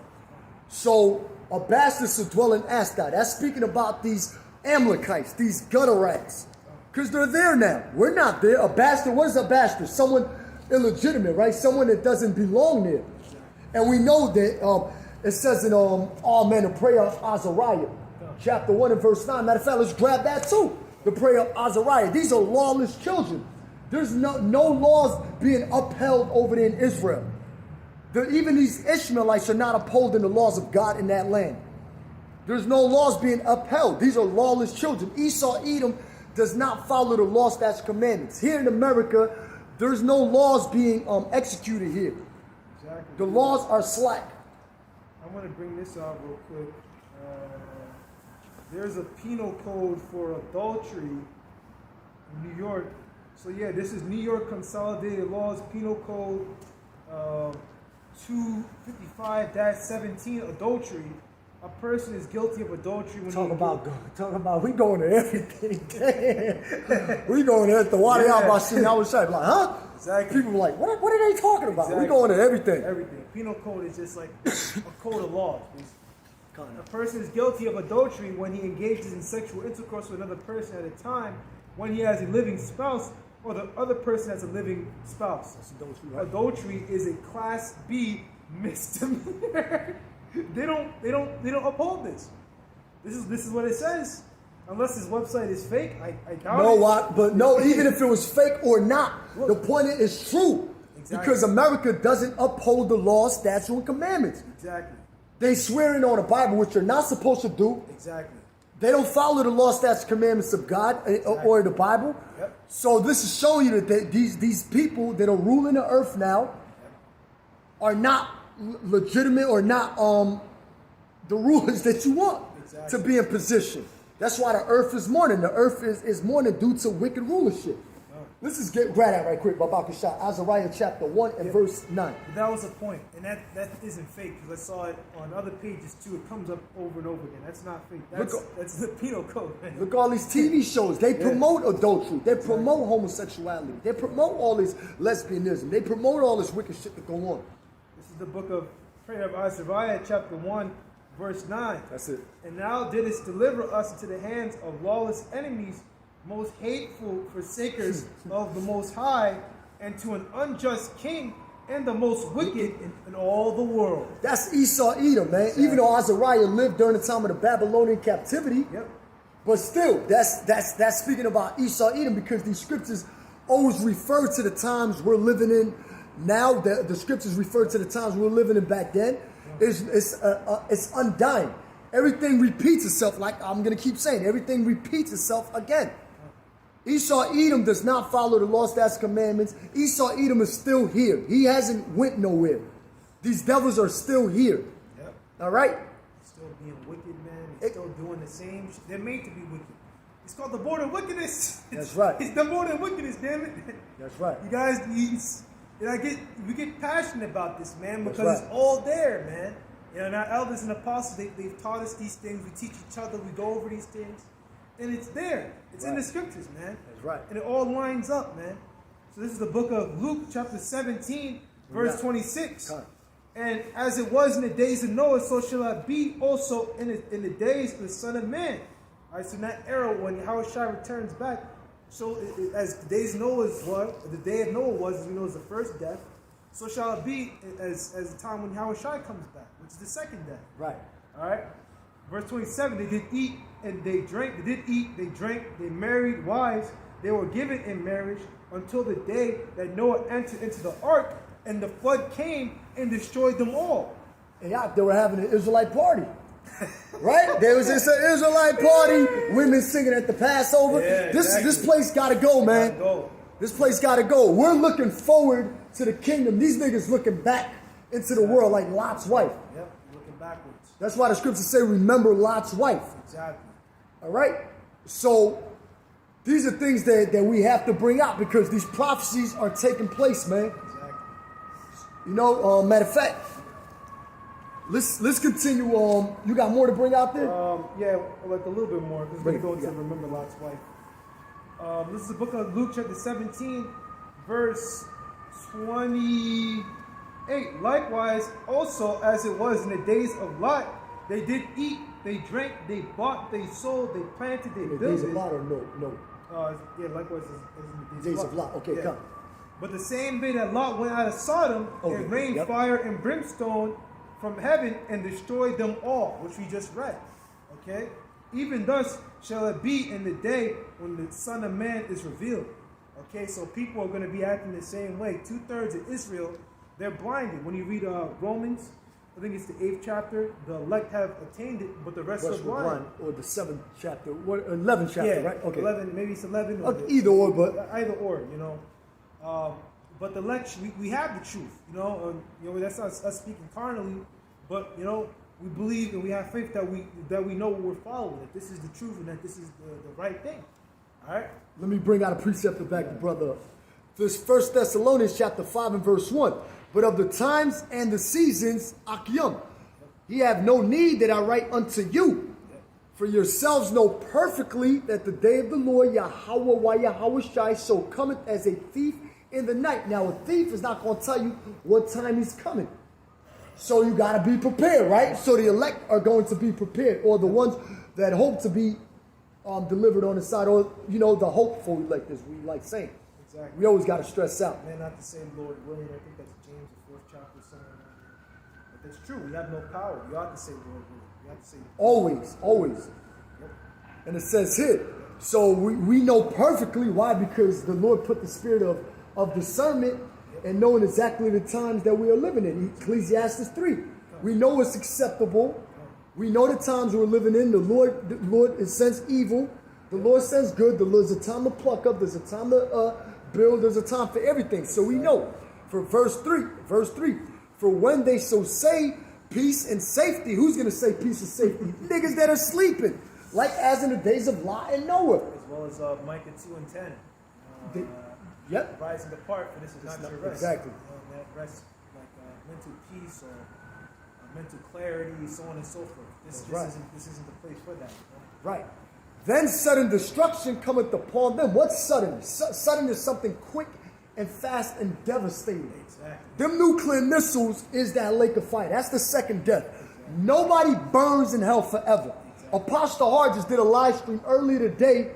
So a bastard shall dwell in Ashdod. That's speaking about these Amalekites, these gutter rats. Because they're there now. We're not there. A bastard, what is a bastard? Someone illegitimate, right? Someone that doesn't belong there. And we know that it says in all men, the prayer of Azariah, chapter 1 and verse 9. Matter of fact, let's grab that too. The prayer of Azariah. These are lawless children. There's no laws being upheld over there in Israel. Even these Ishmaelites are not upholding the laws of God in that land. There's no laws being upheld. These are lawless children. Esau, Edom does not follow the law, statutes, commandments. Here in America, there's no laws being executed here. Exactly. The laws are slack. I want to bring this out real quick. There's a penal code for adultery in New York. So yeah, this is New York Consolidated Laws Penal Code 255-17, adultery. A person is guilty of adultery when talk about we going to everything. We going to the water out by shit. I was like, huh? Exactly. People were like, what are they talking about? Exactly. We going to everything. Everything. Penal code is just like a code of law. A person is guilty of adultery when he engages in sexual intercourse with another person at a time, when he has a living spouse, or the other person has a living spouse. That's adultery, right? Adultery is a Class B misdemeanor. They don't uphold this. This is what it says. Unless this website is fake, I doubt it. But no, even if it was fake or not, look, the point is true. Exactly. Because America doesn't uphold the law, statutes, and commandments. Exactly. They swearing on the Bible, which they're not supposed to do. Exactly. They don't follow the law, statutes, commandments of God or the Bible. Yep. So this is showing you that these people that are ruling the earth now are not legitimate or not the rulers that you want to be in position. That's why the earth is mourning. The earth is mourning due to wicked rulership. Let's just grab that right quick, Babakashah. Azariah chapter 1 and verse 9. But that was the point. And that isn't fake, because I saw it on other pages too. It comes up over and over again. That's not fake. That's the penal code, man. Look at all these TV shows. They promote adultery. They promote homosexuality. They promote all this lesbianism. They promote all this wicked shit that go on. This is the book of prayer of Azariah chapter 1, verse 9. That's it. And thou didst deliver us into the hands of lawless enemies, most hateful forsakers of the Most High, and to an unjust king, and the most wicked in all the world. That's Esau Edom, man. Exactly. Even though Azariah lived during the time of the Babylonian captivity, but still, that's speaking about Esau Edom, because these scriptures always refer to the times we're living in now. The scriptures refer to the times we're living in back then. It's undying. Everything repeats itself. Like I'm gonna keep saying, everything repeats itself again. Esau Edom does not follow the law, statutes, commandments. Esau Edom is still here. He hasn't went nowhere. These devils are still here. Yep. All right? Still being wicked, man. They're still doing the same shit. They're made to be wicked. It's called the border of wickedness. That's right. It's the border of wickedness, damn it. That's right. You guys, we get passionate about this, man, because it's all there, man. You know, and our elders and apostles, they've taught us these things. We teach each other. We go over these things. And it's there. It's in the scriptures, man. That's right. And it all lines up, man. So this is the book of Luke, chapter 17, verse 26. And as it was in the days of Noah, so shall it be also in the days of the Son of Man. All right, so in that era when Yahushua returns back, so as the days of Noah was, the day of Noah was, as we know, is the first death, so shall it be as the time when Yahushua comes back, which is the second death. Right. All right. Verse 27, they did eat and they drank. They did eat, they drank, they married wives. They were given in marriage until the day that Noah entered into the ark, and the flood came and destroyed them all. And they were having an Israelite party. Right? There was this Israelite party, women singing at the Passover. Yeah, This place got to go, man. This place got to go. We're looking forward to the kingdom. These niggas looking back into the world like Lot's wife. Yep, looking backwards. That's why the scriptures say, remember Lot's wife. Exactly. All right? So these are things that we have to bring out, because these prophecies are taking place, man. Exactly. You know, matter of fact, let's continue. You got more to bring out there? Yeah, like a little bit more, because we're going to remember Lot's wife. This is the book of Luke, chapter 17, verse 28. Likewise, also as it was in the days of Lot, they did eat, they drank, they bought, they sold, they planted, they built. Days of Lot or no? Yeah, likewise as in the days of Lot. Okay, come. But the same day that Lot went out of Sodom, it rained fire and brimstone from heaven and destroyed them all, which we just read. Okay? Even thus shall it be in the day when the Son of Man is revealed. Okay, so people are going to be acting the same way. 2/3 of Israel, they're blinded. When you read Romans, I think it's the 8th chapter, the elect have attained it, but the rest are blind. Or the 7th chapter, 11th chapter, right? Okay. 11, maybe it's 11. Or either or, but... Either or, you know. But the elect, we have the truth, you know. That's not us speaking carnally, but, you know, we believe and we have faith that we know what we're following, that this is the truth and that this is the right thing. All right? Let me bring out a precept back to brother. This 1 Thessalonians chapter 5 and verse 1. But of the times and the seasons, Akyum, ye have no need that I write unto you. For yourselves know perfectly that the day of the Lord, Yahweh Yahushai, so cometh as a thief in the night. Now, a thief is not going to tell you what time he's coming. So you got to be prepared, right? So the elect are going to be prepared, or the ones that hope to be delivered on the side, or, you know, the hopeful elect, as we like saying. Exactly. We always got to stress out. Man, not to say Lord willing, I think that's James, the 4th chapter, somewhere around there. But that's true. We have no power. We ought to say Lord willing. We have to say always. Yep. And it says here, so we know perfectly why, because the Lord put the spirit of discernment and knowing exactly the times that we are living in. Ecclesiastes 3. We know it's acceptable. We know the times we're living in. The Lord sends evil. The Lord sends good. There's a time to pluck up. There's a time to build. There's a time for everything. So we know. For verse 3. For when they so say peace and safety. Who's going to say peace and safety? Niggas that are sleeping. Like as in the days of Lot and Noah. As well as Micah 2 and 10. Yep. Rise and depart, for this is not your rest. Exactly. And that rest, like mental peace or mental clarity, so on and so forth. This isn't the place for that. Right. Then sudden destruction cometh upon them. What's sudden? Sudden is something quick and fast and devastating. Exactly. Them nuclear missiles is that lake of fire. That's the second death. Exactly. Nobody burns in hell forever. Exactly. Apostle Hart just did a live stream earlier today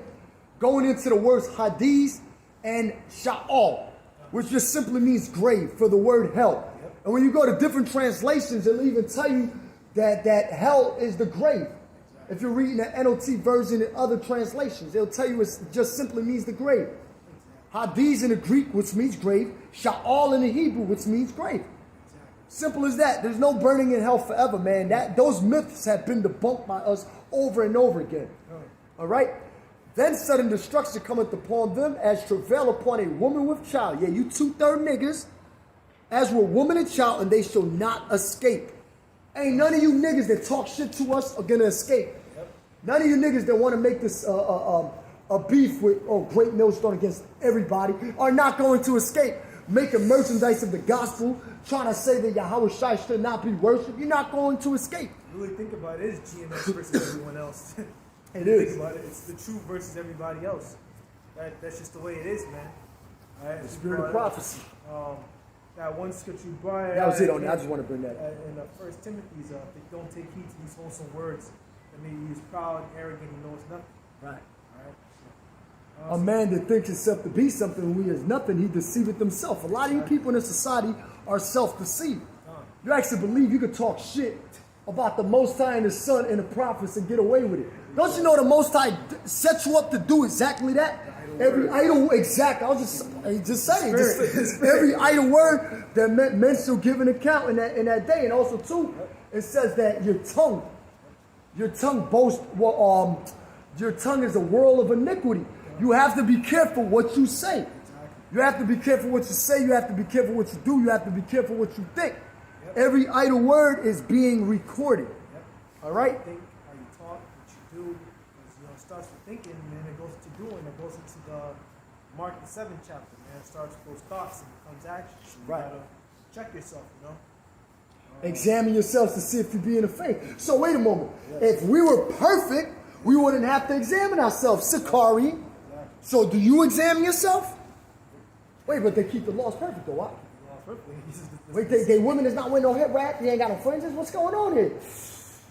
going into the words Hades and Sha'al, which just simply means grave for the word hell. Yep. And when you go to different translations, it'll even tell you that hell is the grave. Exactly. If you're reading the NLT version and other translations, it'll tell you it just simply means the grave. Exactly. Hades in the Greek, which means grave. Sha'al in the Hebrew, which means grave. Exactly. Simple as that. There's no burning in hell forever, man. Those myths have been debunked by us over and over again. All right? Then sudden destruction cometh upon them as travail upon a woman with child. Yeah, you 2/3 niggas, as were woman and child, and they shall not escape. Ain't none of you niggas that talk shit to us are gonna escape. Yep. None of you niggas that want to make this a beef with Great Millstone against everybody are not going to escape. Making merchandise of the gospel, trying to say that Yahweh Shai should not be worshipped. You're not going to escape. Really think about it, it's GMS versus everyone else. It is. Think about it, it's the truth versus everybody else. That's just the way it is, man. All right, the spirit of prophecy. That one scripture you brought. That was it on. I just want to bring that up. In 1 Timothy's, they don't take heed to these wholesome words. That maybe he's proud, arrogant, he knows nothing. Right. All right. A man that thinks himself to be something when he is nothing, he deceiveth himself. A lot of you people in this society are self-deceived. You actually believe you could talk shit about the Most High and His Son and the prophets and get away with it. Don't you know the Most High set you up to do exactly that? Every idle, exactly. I was just saying. Every idle word that men shall give an account in that day. And also, too, it says that your tongue boasts, your tongue is a whirl of iniquity. You have to be careful what you say. You have to be careful what you say. You have to be careful what you do. You have to be careful what you think. Every idle word is being recorded. All right? How you talk, what you do, because it starts with thinking, and then it goes to doing. It goes into the Mark the 7th chapter, man. It starts with those thoughts and becomes action. So you gotta check yourself, you know. Examine yourselves to see if you be in the faith. So wait a moment. If we were perfect, we wouldn't have to examine ourselves. Sakari. Exactly. So do you examine yourself? Wait, but they keep the laws perfect, though. Why? Wait, they women is not wearing no head wrap. They ain't got no fringes. What's going on here?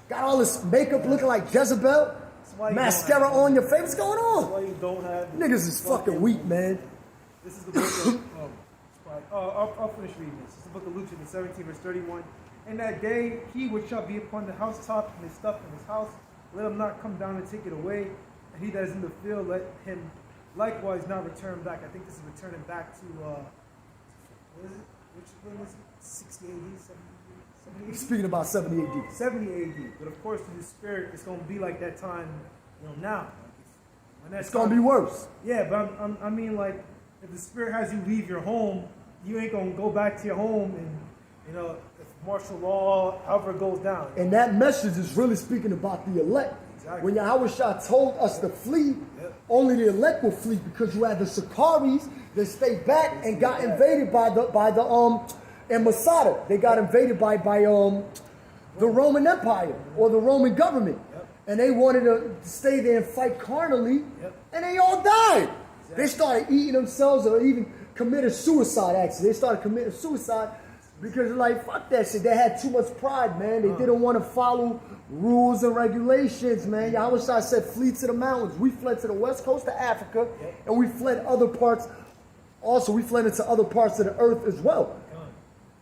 Got all this makeup looking like Jezebel. Mascara on your face. What's going on? That's why you don't have niggas is fucking weak, man. This is the book of, I'll finish reading this. This is the book of Luke, 17, verse 31. In that day, he which shall be upon the housetop and his stuff in his house, let him not come down and take it away. And he that is in the field, let him likewise not return back. I think this is returning back to, what is it? When was it? 60 AD? 70 AD? Speaking about 70 AD. 70 AD. But of course, through the Spirit, it's going to be like that time, now. It's going to be worse. Yeah, but I mean, like, if the Spirit has you leave your home, you ain't going to go back to your home and, if martial law, however it goes down. And that message is really speaking about the elect. Exactly. When Yahweh Shah told us to flee, only the elect will flee because you had the Sakaris that stayed back and got invaded by and Masada. They got invaded by the Roman Empire or the Roman government. And they wanted to stay there and fight carnally, and they all died. Exactly. They started eating themselves or even committed suicide, actually. They started committing suicide because, like, fuck that shit. They had too much pride, man. They didn't want to follow rules and regulations, man. Yahweh Shai said, flee to the mountains. We fled to the west coast of Africa, and we fled other parts. Also, we fled into other parts of the earth as well.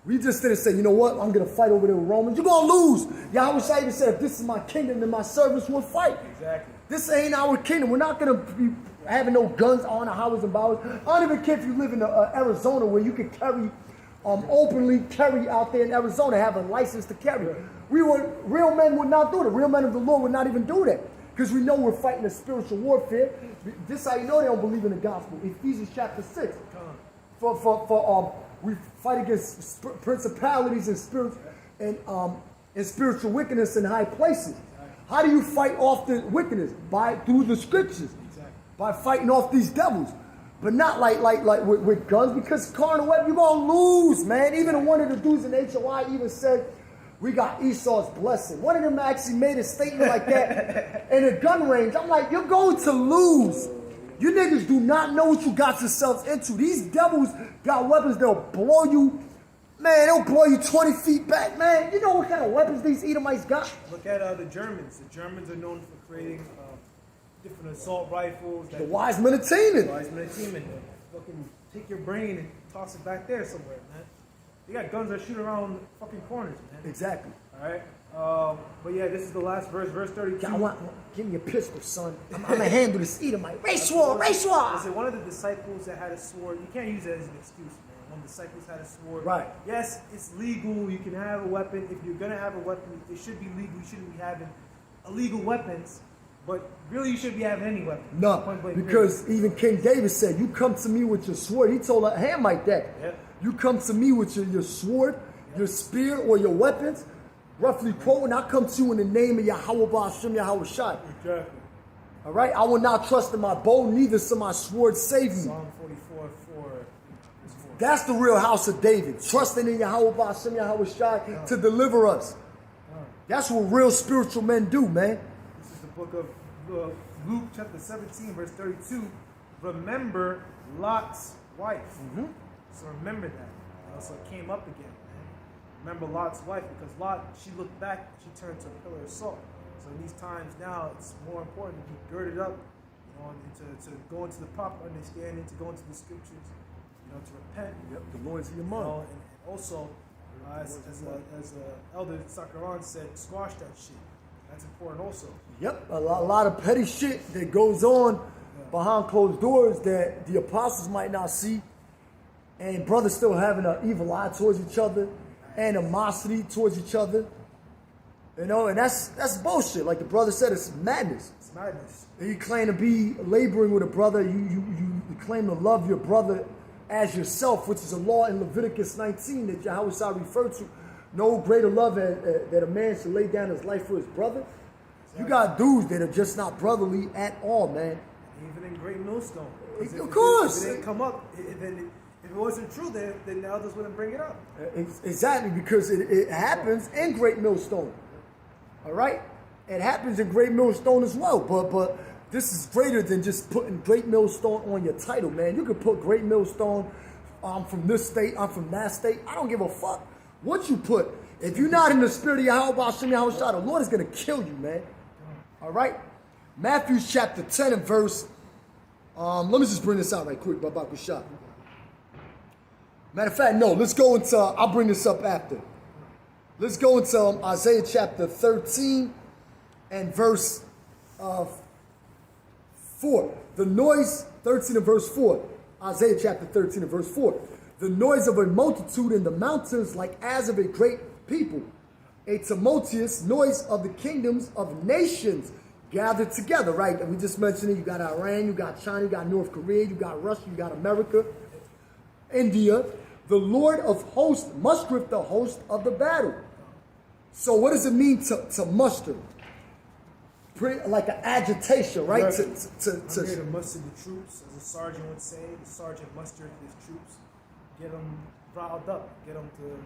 We just didn't say, you know what, I'm going to fight over the Romans. You're going to lose. Yahweh Shai even said, if this is my kingdom, then my servants will fight. Exactly. This ain't our kingdom. We're not going to be having no guns on the highways and byways. I don't even care if you live in Arizona where you can carry, openly carry out there in Arizona, have a license to carry. Real men would not do that. Real men of the Lord would not even do that. Because we know we're fighting a spiritual warfare. This is how you know they don't believe in the gospel. Ephesians chapter 6. We fight against principalities and spiritual wickedness in high places. How do you fight off the wickedness? Through the scriptures. By fighting off these devils. But not like with guns, because carnal weapon, you're gonna lose, man. Even one of the dudes in HOI even said, we got Esau's blessing. One of them actually made a statement like that in a gun range. I'm like, you're going to lose. You niggas do not know what you got yourselves into. These devils got weapons that'll blow you. Man, they'll blow you 20 feet back, man. You know what kind of weapons these Edomites got? Look at the Germans. The Germans are known for creating different assault rifles. The wise men of Teman. Wise men of Teman. Fucking take your brain and toss it back there somewhere, man. They got guns that shoot around fucking corners, man. Exactly. All right. But yeah, this is the last verse, verse 32. Give me a pistol, son. I'm gonna handle this Edomite. Race war, race war. Listen, one of the disciples that had a sword, you can't use that as an excuse, man. One of the disciples had a sword. Right. Yes, it's legal. You can have a weapon. If you're gonna have a weapon, it should be legal. You shouldn't be having illegal weapons. But really, you shouldn't be having any weapon. No, because even King David said, you come to me with your sword. He told a Hamite that. Yep. You come to me with your sword, your spear, or your weapons. Roughly quoting, I come to you in the name of Yahweh Ba'ashem Yahweh Shai. Exactly. All right? I will not trust in my bow, neither shall my sword save me. Psalm 44, 4. That's the real house of David. Trusting in Yahweh Ba'ashem Yahweh Shai to deliver us. That's what real spiritual men do, man. This is the book of Luke chapter 17, verse 32. Remember Lot's wife. Mm-hmm. So remember that. So it came up again. Remember Lot's wife, because Lot, she looked back, she turned to a pillar of salt. So in these times now, it's more important to be girded up, you know, and to go into the proper understanding, to go into the scriptures, you know, to repent. Yep, the Lord's in your You mind. know, and also, as Elder Sakaran said, squash that shit. That's important also. Yep, a lot of petty shit that goes on behind closed doors that the apostles might not see. And brothers still having an evil eye towards each other, animosity towards each other. You know, and that's bullshit. Like the brother said, it's madness. It's madness. And you claim to be laboring with a brother, you claim to love your brother as yourself, which is a law in Leviticus 19 that Yahweh Shai referred to. No greater love that a man should lay down his life for his brother. Exactly. You got dudes that are just not brotherly at all, man. Even in Great Millstone. Of course. If it didn't come up, then if it wasn't true, then the elders wouldn't bring it up. Exactly, because it happens in Great Millstone. All right? It happens in Great Millstone as well. But this is greater than just putting Great Millstone on your title, man. You could put Great Millstone, I'm from this state, I'm from that state. I don't give a fuck what you put. If you're not in the spirit of Yahweh Ba'ashem Yahweh Shai, the Lord is going to kill you, man. All right? Matthew chapter 10 and verse, let me just bring this out right quick, Baba Kushab. Matter of fact, no, let's go into, I'll bring this up after. Let's go into Isaiah chapter 13 and verse 4. The noise, 13 and verse 4. Isaiah chapter 13 and verse 4. The noise of a multitude in the mountains like as of a great people. A tumultuous noise of the kingdoms of nations gathered together, right? And we just mentioned it. You got Iran, you got China, you got North Korea, you got Russia, you got America, India. The Lord of hosts mustereth the host of the battle. So what does it mean to muster? Like an agitation, right? I'm here to muster the troops, as a sergeant would say. The sergeant mustered his troops, get them riled up, get them to,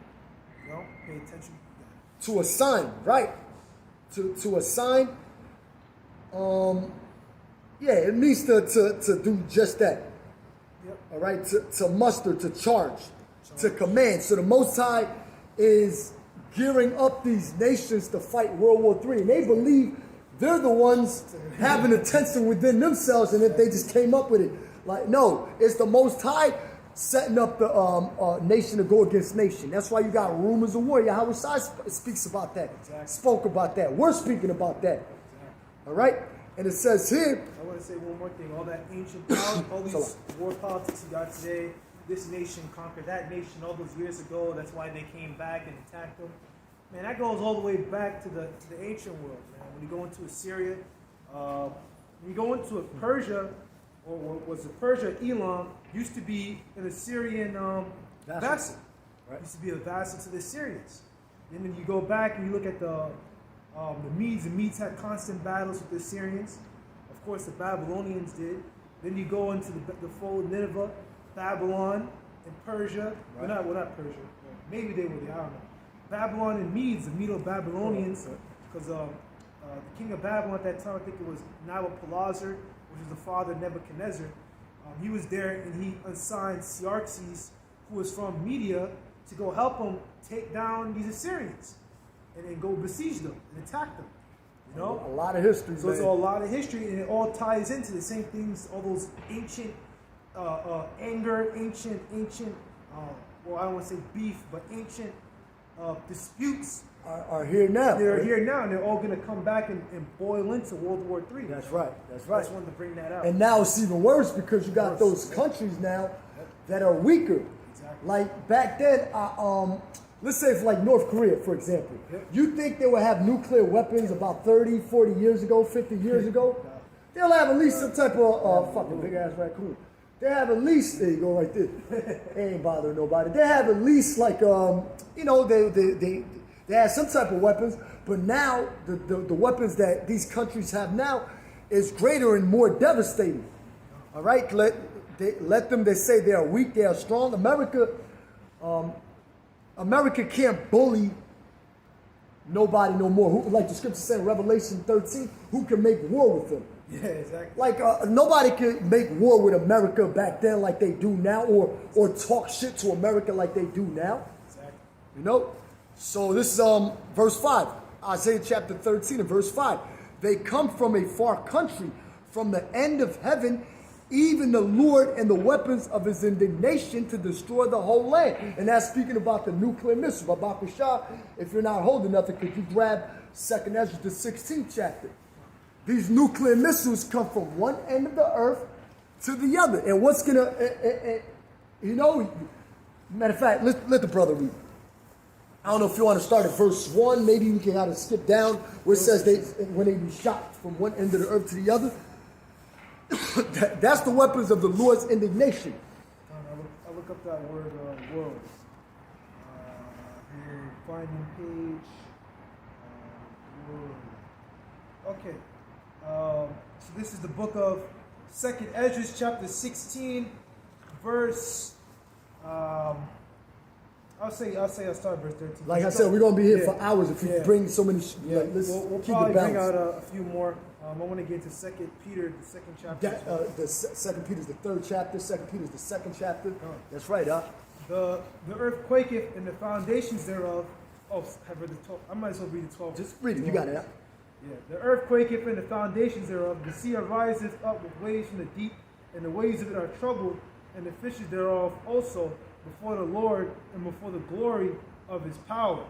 pay attention. To assign, right? To assign. It means to do just that. Yep. All right, to muster, to charge, to command. So the Most High is gearing up these nations to fight World War III, and they believe they're the ones having a tension within themselves, and if they just came up with it. Like, no, it's the Most High setting up the nation to go against nation. That's why you got rumors of war. Yahweh Shai speaks about that, spoke about that. We're speaking about that. All right? And it says here, I want to say one more thing. All that ancient power, all these war politics you got today, this nation conquered that nation all those years ago. That's why they came back and attacked them. Man, that goes all the way back to the ancient world, man. When you go into Assyria, when you go into a Persia, or was it Persia, Elam, used to be an Assyrian vassal. Right. Used to be a vassal to the Assyrians. And then you go back and you look at the Medes. The Medes had constant battles with the Assyrians. Of course, the Babylonians did. Then you go into the fold Nineveh, Babylon, and Persia. Right. Well, not Persia. Maybe they were there. I don't know. Babylon and Medes, the Medo-Babylonians, because the king of Babylon at that time, I think it was Nabopolassar, which was the father of Nebuchadnezzar. He was there, and he assigned Xerxes, who was from Media, to go help him take down these Assyrians, and then go besiege them and attack them. You know, a lot of history. so it's a lot of history, and it all ties into the same things. All those ancient anger, ancient. Well, I don't want to say beef, but ancient disputes are here now. They're here now, and they're all going to come back and boil into World War III. That's right. That's right. I just wanted to bring that out. And now it's even worse because you got those countries now that are weaker. Exactly. Like back then, let's say for like North Korea, for example. Yep. You think they would have nuclear weapons about 30, 40 years ago, 50 years ago? No. They'll have at least some type of fucking big ass raccoon. They have at least, there you go right there. They ain't bothering nobody. They have at least like, they have some type of weapons, but now the weapons that these countries have now is greater and more devastating. All right, let them. They say they are weak, they are strong. America can't bully nobody no more. Who, like the scripture said in Revelation 13, who can make war with them? Yeah, exactly. Like nobody could make war with America back then like they do now, or talk shit to America like they do now. Exactly. You know? So this is verse 5. Isaiah chapter 13 and verse 5. They come from a far country, from the end of heaven, even the Lord and the weapons of his indignation to destroy the whole land. And that's speaking about the nuclear missile. Babakusha, if you're not holding nothing, could you grab 2nd Ezra, the 16th chapter? These nuclear missiles come from one end of the earth to the other. And what's going to, matter of fact, let the brother read. I don't know if you want to start at verse 1. Maybe we can kind of skip down where it says when they be shot from one end of the earth to the other. That's the weapons of the Lord's indignation. I look up that word world. Here, finding page. World. Okay. So this is the book of 2nd Ezra, chapter 16, verse. I'll start verse 13. Like I said, we're going to be here for hours if we bring so many. We'll probably bring out a few more. I want to get to 2nd Peter, the 2nd chapter. The 2nd Peter is the 3rd chapter. 2nd Peter is the 2nd chapter. Oh. That's right, huh? The earth quaketh and the foundations thereof. Oh, I've read the 12. I might as well read the 12. Just read it. You got it, huh? Yeah. The earth quaketh and the foundations thereof. The sea ariseth up with waves from the deep, and the waves of it are troubled, and the fishes thereof also before the Lord and before the glory of his power.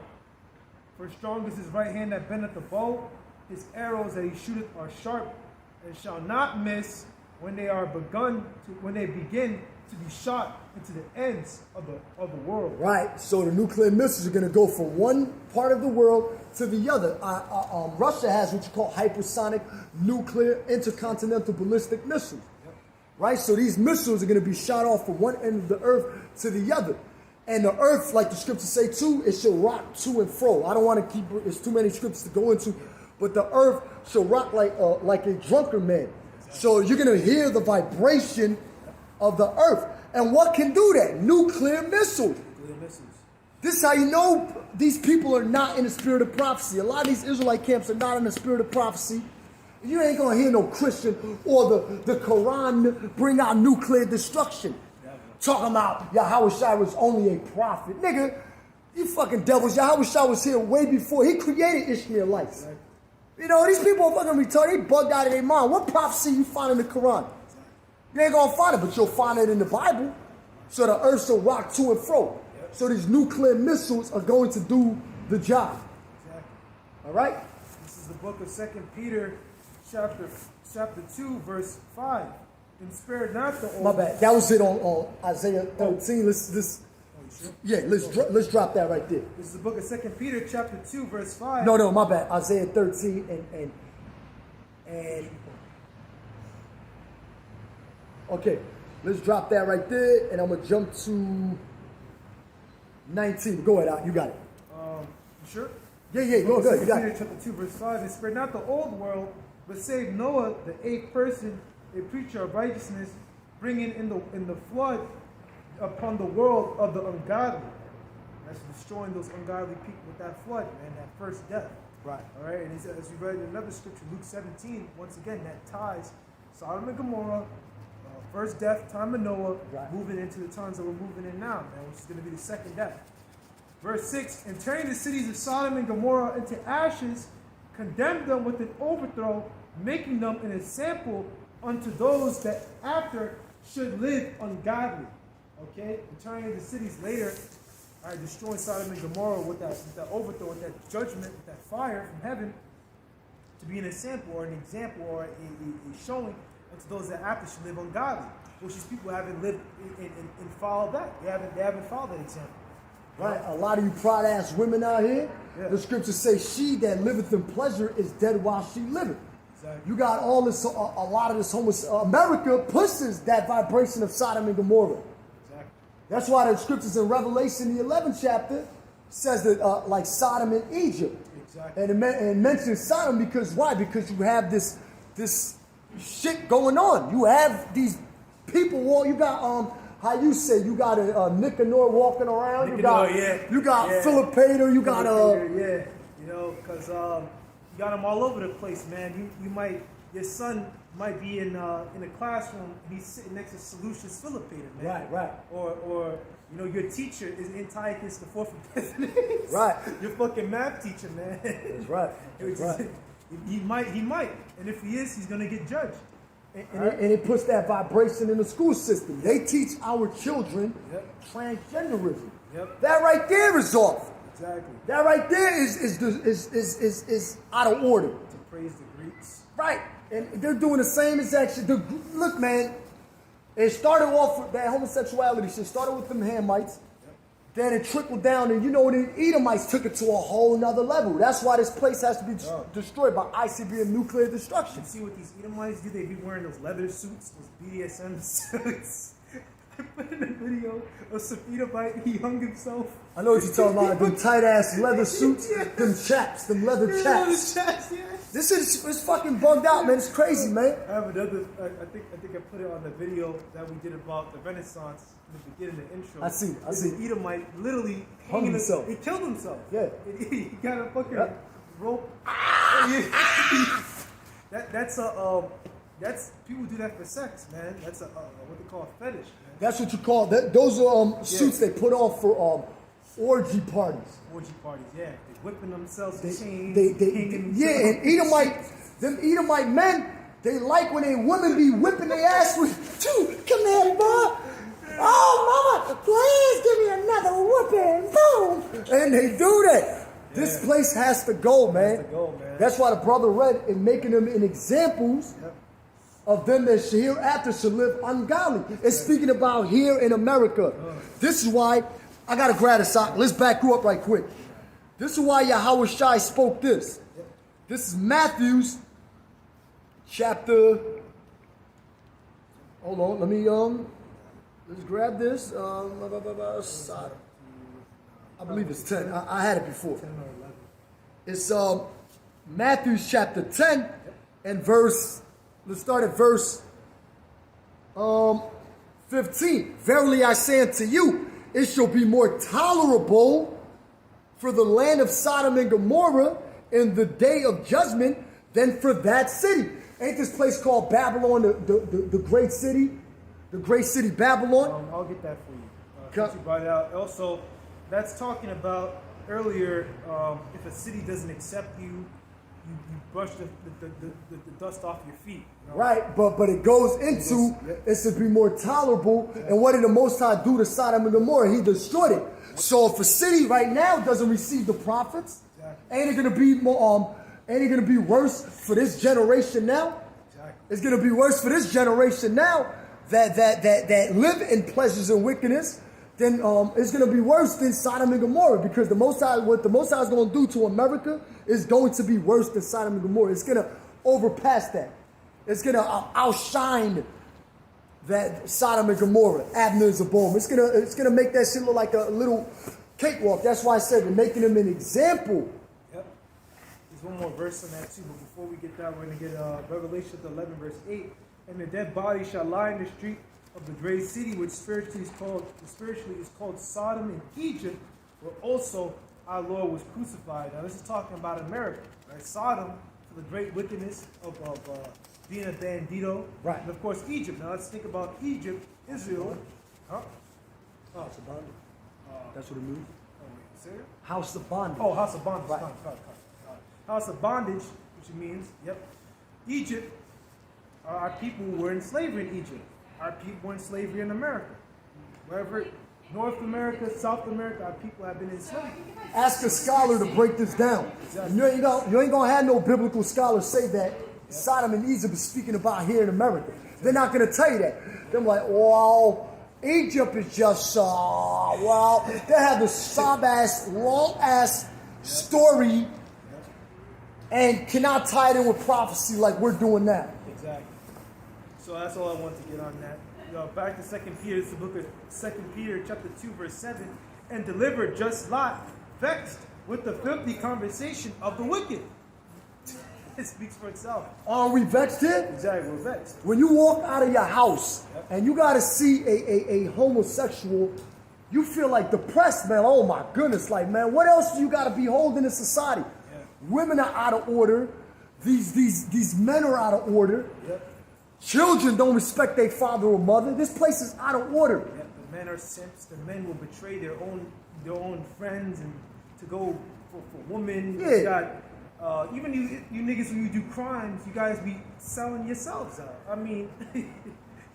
For strong is his right hand that bendeth the bow, his arrows that he shooteth are sharp, and shall not miss when they begin to be shot into the ends of the world. Right. So the nuclear missiles are going to go from one part of the world to the other. Russia has what you call hypersonic nuclear intercontinental ballistic missiles. Right? So these missiles are going to be shot off from one end of the earth to the other. And the earth, like the scriptures say too, it shall rock to and fro. I don't want to keep, there's too many scriptures to go into, but the earth shall rock like a drunken man. So you're going to hear the vibration of the earth. And what can do that? Nuclear missiles. This is how you know these people are not in the spirit of prophecy. A lot of these Israelite camps are not in the spirit of prophecy. You ain't going to hear no Christian or the Quran bring out nuclear destruction. Talking about Yahushua was only a prophet. Nigga, you fucking devils. Yahushua was here way before. He created Ishmaelites. Right. You know, these people are fucking retarded. They bugged out of their mind. What prophecy you find in the Quran? You ain't going to find it, but you'll find it in the Bible. So the earth shall rock to and fro. Yep. So these nuclear missiles are going to do the job. Exactly. All right? This is the book of 2nd Peter, chapter 2, verse 5. And spare not the old. My bad. That was it on Isaiah 13. Let's drop that right there. This is the book of 2nd Peter, chapter 2, verse 5. No, my bad. Isaiah 13 and okay. Let's drop that right there, and I'm gonna jump to 19. Go ahead, you got it. You sure? Yeah. Go ahead. You got Peter, it. chapter 2, verse 5. And spare not the old world, but save Noah, the 8th person, a preacher of righteousness, bringing in the flood upon the world of the ungodly. That's destroying those ungodly people with that flood, man, that first death. Right. All right, and as we read in another scripture, Luke 17, once again, that ties Sodom and Gomorrah, first death, time of Noah, right, moving into the times that we're moving in now, man, which is going to be the second death. Verse 6, and turning the cities of Sodom and Gomorrah into ashes, condemned them with an overthrow, making them an example unto those that after should live ungodly. Okay? And turning the cities later, all right, destroying Sodom and Gomorrah with that overthrow, with that judgment, with that fire from heaven, to be an example or a showing unto those that after should live ungodly, which is people haven't lived and followed that. They haven't followed that example. Right. A lot of you pride ass women out here, the scriptures say, she that liveth in pleasure is dead while she liveth. Exactly. You got all this, a lot of this America pushes that vibration of Sodom and Gomorrah. Exactly. That's why the scriptures in Revelation, the 11th chapter, says that like Sodom and Egypt. Exactly. And it mentions Sodom because why? Because you have this shit going on. You have these people, you got how you say, you got a Nicanor walking around. You got Philippator. You got because you got them all over the place, man. Your son might be in a classroom and he's sitting next to Seleucus Philippator, man. Right. Or your teacher is Antiochus the Fourth of Epiphanes. Right. Your fucking math teacher, man. That's right. That's right. He might, and if he is, he's gonna get judged. And it puts that vibration in the school system. They teach our children transgenderism. That right there is off. Exactly. That right there is out of order. To praise the Greeks. Right. And they're doing the same exact shit. Look, man, it started off with that homosexuality shit. Started with them Hamites. Then it trickled down, and the Edomites took it to a whole nother level. That's why this place has to be destroyed by ICBM nuclear destruction. You see what these Edomites do? They be wearing those leather suits, those BDSM suits. I put in a video of some Edomite, he hung himself. I know what you're talking about, them tight-ass leather suits, them leather chaps. This is fucking bugged out, man. It's crazy, man. I have another, I think I put it on the video that we did about the Renaissance in the beginning, the intro. I see. The Edomite literally hung himself. He killed himself. Yeah. He got a fucking rope. That's people do that for sex, man. That's what they call a fetish, man. That's what you call that. Those are suits they put on for orgy parties. Orgy parties, yeah. They whipping themselves with chains. And them Edomite men, they like when they women be whipping their ass with, come here, boy. Oh, mama, please give me another whooping. Boom. And they do that. This place has to go, man. That's why the brother read and making them in examples of them that hereafter should live ungodly. It's speaking about here in America. This is why, I got to grab a sock. Let's back you up right quick. This is why Yahweh Shai spoke this. This is Matthew's chapter. Hold on, let me let's grab this. Sodom. I believe it's 10. I had it before. 10 or 11. It's Matthew's chapter 10 and verse. Let's start at verse 15. Verily I say unto you, it shall be more tolerable for the land of Sodom and Gomorrah in the day of judgment than for that city. Ain't this place called Babylon, the great city? The great city Babylon? I'll get that for you. Since you brought it out. Also, that's talking about earlier, if a city doesn't accept you, you brush the dust off your feet. Right, but it goes into it's to be more tolerable. And what did the Most High do to Sodom and Gomorrah? He destroyed it. So if a city right now doesn't receive the prophets, ain't it gonna be more? Ain't it gonna be worse for this generation now? It's gonna be worse for this generation now that live in pleasures and wickedness. Then it's going to be worse than Sodom and Gomorrah, because what the Most High is going to do to America is going to be worse than Sodom and Gomorrah. It's going to overpass that. It's going to outshine that Sodom and Gomorrah, Admah and zeboiim. It's going to make that shit look like a little cakewalk. That's why I said they're making them an example. Yep. There's one more verse on that too, but before we get that, we're going to get Revelation 11 verse 8. and the dead body shall lie in the street of the great city, which spiritually is called Sodom in Egypt, where also our Lord was crucified. Now this is talking about America, right? Sodom for the great wickedness of being a bandito, right? And of course Egypt. Now let's think about Egypt, Israel. Huh? Oh, House of bondage. That's what it means. Oh, wait, say it? House of bondage. Oh, house of bondage. Right. House of bondage, which means, Egypt, our people were in slavery in Egypt. Our people were in slavery in America. Wherever, North America, South America, our people have been in slavery. Ask a scholar to break this down. Exactly. You ain't going to have no biblical scholar say that Sodom and Egypt is speaking about here in America. They're not going to tell you that. They're like, well, Egypt is just, they have this sob-ass, long-ass story and cannot tie it in with prophecy like we're doing now. Exactly. So that's all I want to get on that. Back to 2 Peter, it's the book of 2 Peter chapter 2, verse 7. And delivered just Lot, vexed with the filthy conversation of the wicked. It speaks for itself. Are we vexed here? Exactly, we're vexed. When you walk out of your house and you got to see a homosexual, you feel like depressed, man. Oh my goodness, like, man, what else do you got to behold in this society? Yeah. Women are out of order. These men are out of order. Yep. Children don't respect their father or mother. This place is out of order. Yep. The men are simps. The men will betray their own friends and to go for women. Yeah. You got, even you niggas, when you do crimes, you guys be selling yourselves out. I mean,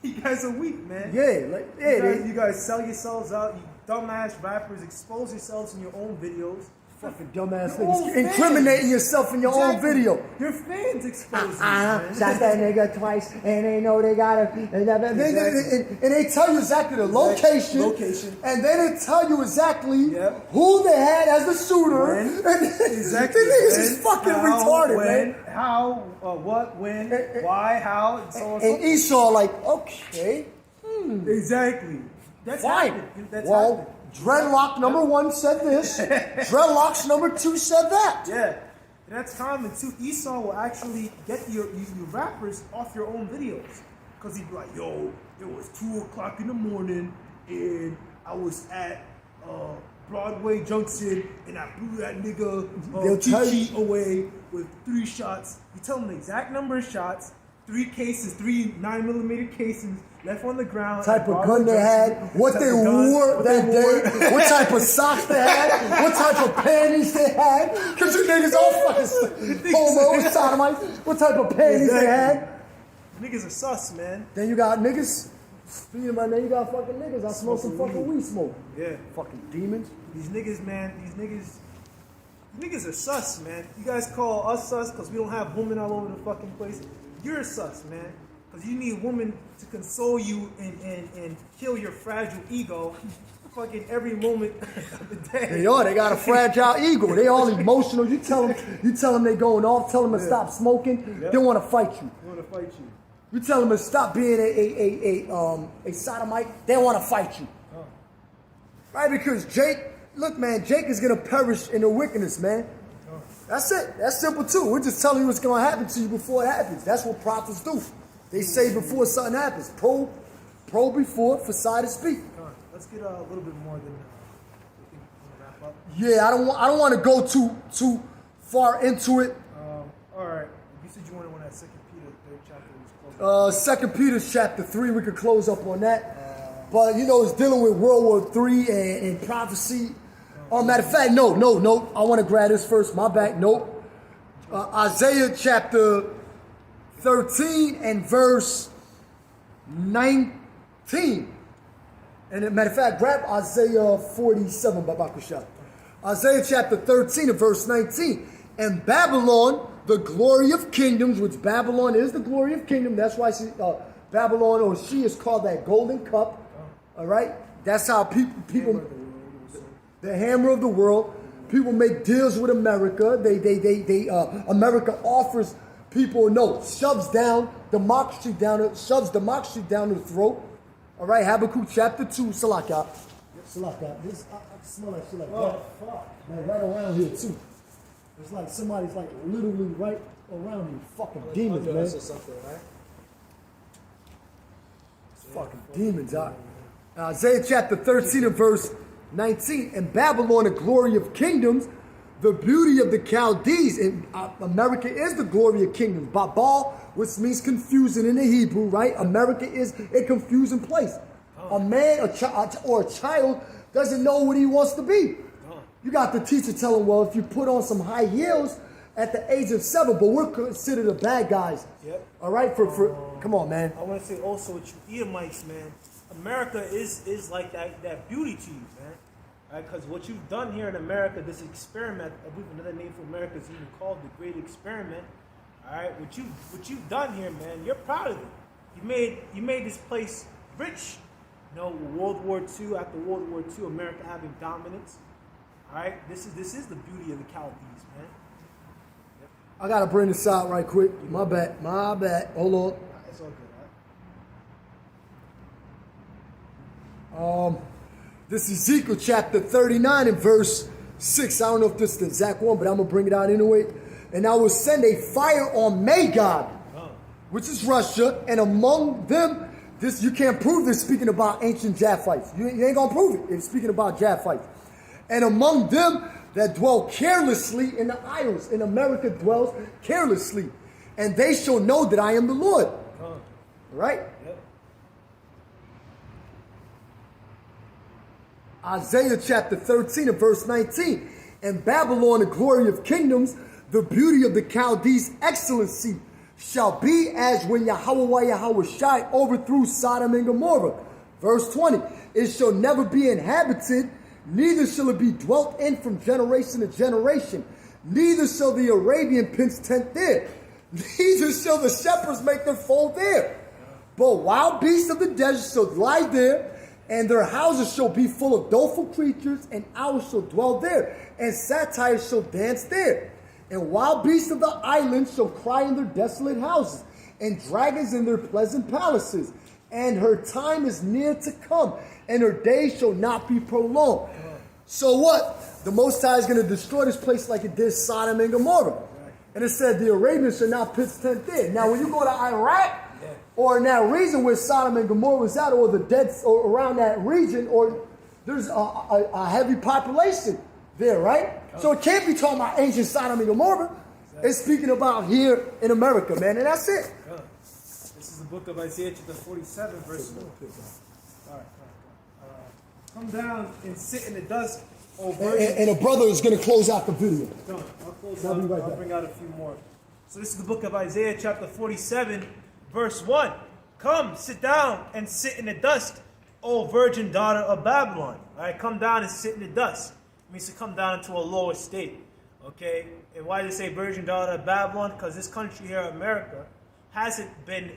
you guys are weak, man. Yeah, you guys sell yourselves out. You dumbass rappers expose yourselves in your own videos. Fucking dumbass niggas incriminating yourself in your own video. Your fans expose you. Shot that nigga twice, and they know they got it. And they tell you exactly the location. And then they tell you exactly who they had as the shooter. Exactly. These niggas is fucking retarded, when, man. How, what, when, why, how, and so on. And Esau like, okay. Exactly. That's fine. Happened. That's well, happened. Dreadlock number 1 said this. Dreadlocks number 2 said that. Yeah. And that's common too. Esau will actually get your rappers off your own videos. Because he'd be like, yo, it was 2 o'clock in the morning and I was at Broadway Junction and I blew that nigga Chichi away with 3 shots. You tell them the exact number of shots, 3 cases, 3 9mm casings left on the ground. Type of gun they had, what they wore that day, what type of socks they had, what type of panties they had. Cause you niggas all fucking homo, sodomites. What type of panties they had. Niggas are sus, man. Then you got niggas. Speaking of my name, you got fucking niggas. I smoke some fucking weed smoke. Yeah. Fucking demons. These niggas, man, niggas are sus, man. You guys call us sus because we don't have women all over the fucking place. You're sus, man. Because you need a woman to console you and kill your fragile ego fucking every moment of the day. They got a fragile ego. They all emotional. You tell them they going off, tell them to stop smoking. They want to fight you. They want to fight you. You tell them to stop being a sodomite, they want to fight you. Oh. Right? Because Jake is going to perish in the wickedness, man. Oh. That's it. That's simple too. We're just telling you what's going to happen to you before it happens. That's what prophets do. They say before something happens. Pro before, for side to speak. Let's get a little bit more than I think we're going to wrap up. Yeah, I don't want to go too far into it. All right. You said you wanted one at 2 Peter, 3rd chapter. 2 Peter chapter 3, we could close up on that. But, it's dealing with World War III and prophecy. Matter of fact, no. I want to grab this first. My back, nope. Isaiah chapter 13 and verse 19. And as a matter of fact, grab Isaiah 47, Babakusha. Isaiah chapter 13 and verse 19. And Babylon, the glory of kingdoms, which Babylon is the glory of kingdom. That's why Babylon, or she is called that golden cup. All right? That's how people the hammer of the world. People make deals with America. America offers people shoves democracy down the throat. All right, Habakkuk chapter 2, Salaka. This, I smell that shit like right around here too. It's like somebody's like literally right around me. Fucking demons, man. Something, right? fucking demons. Isaiah chapter 13 and verse 19. In Babylon, the glory of kingdoms, the beauty of the Chaldees. And America is the glory of kingdoms. Babal, which means confusing in the Hebrew, right? America is a confusing place. A man or a child doesn't know what he wants to be. You got the teacher telling, well, if you put on some high heels at the age of 7, but we're considered the bad guys. Yep. All right? Come on, man. I want to say also with you Edomites, man, America is like that beauty to you, man. Right? Because what you've done here in America, this experiment, I believe another name for America is even called the Great Experiment. All right, what you've done here, man, you're proud of it. You made this place rich. You know, World War II, after World War II, America having dominance. All right, this is the beauty of the Chaldees, man. Yep. I gotta bring this out right quick. My bad. Hold on. It's all good, right? This is Ezekiel chapter 39 and verse 6. I don't know if this is the exact one, but I'm gonna bring it out anyway. And I will send a fire on Magog, which is Russia, and among them, this you can't prove this speaking about ancient Japhites. You ain't gonna prove it. It's speaking about Japhites. And among them that dwell carelessly in the isles. In America dwells carelessly. And they shall know that I am the Lord. Right? Yep. Isaiah chapter 13 and verse 19. In Babylon, the glory of kingdoms, the beauty of the Chaldees' excellency shall be as when Yahweh Shai overthrew Sodom and Gomorrah. Verse 20. It shall never be inhabited, neither shall it be dwelt in from generation to generation. Neither shall the Arabian pitch tent there. Neither shall the shepherds make their fold there. But wild beasts of the desert shall lie there, and their houses shall be full of doleful creatures, and owls shall dwell there, and satyrs shall dance there. And wild beasts of the islands shall cry in their desolate houses, and dragons in their pleasant palaces. And her time is near to come, and her days shall not be prolonged. So what? The Most High is going to destroy this place like it did Sodom and Gomorrah. And it said the Arabians shall not pitch tent there. Now when you go to Iraq, or in that region where Sodom and Gomorrah was at, or the dead, or around that region, or there's a heavy population there, right? So it can't be talking about ancient Sodom and Gomorrah. It's speaking about here in America, man, and that's it. This is the book of Isaiah chapter 47, verse 1. All right. Come down and sit in the dust, O virgin. And a brother is going to close out the video. Done. I'll close out. I'll bring out a few more. So this is the book of Isaiah chapter 47, verse 1. Come, sit down and sit in the dust, O virgin daughter of Babylon. All right, come down and sit in the dust. It means to come down into a lower state. Okay? And why does it say virgin daughter of Babylon? Because this country here, America, hasn't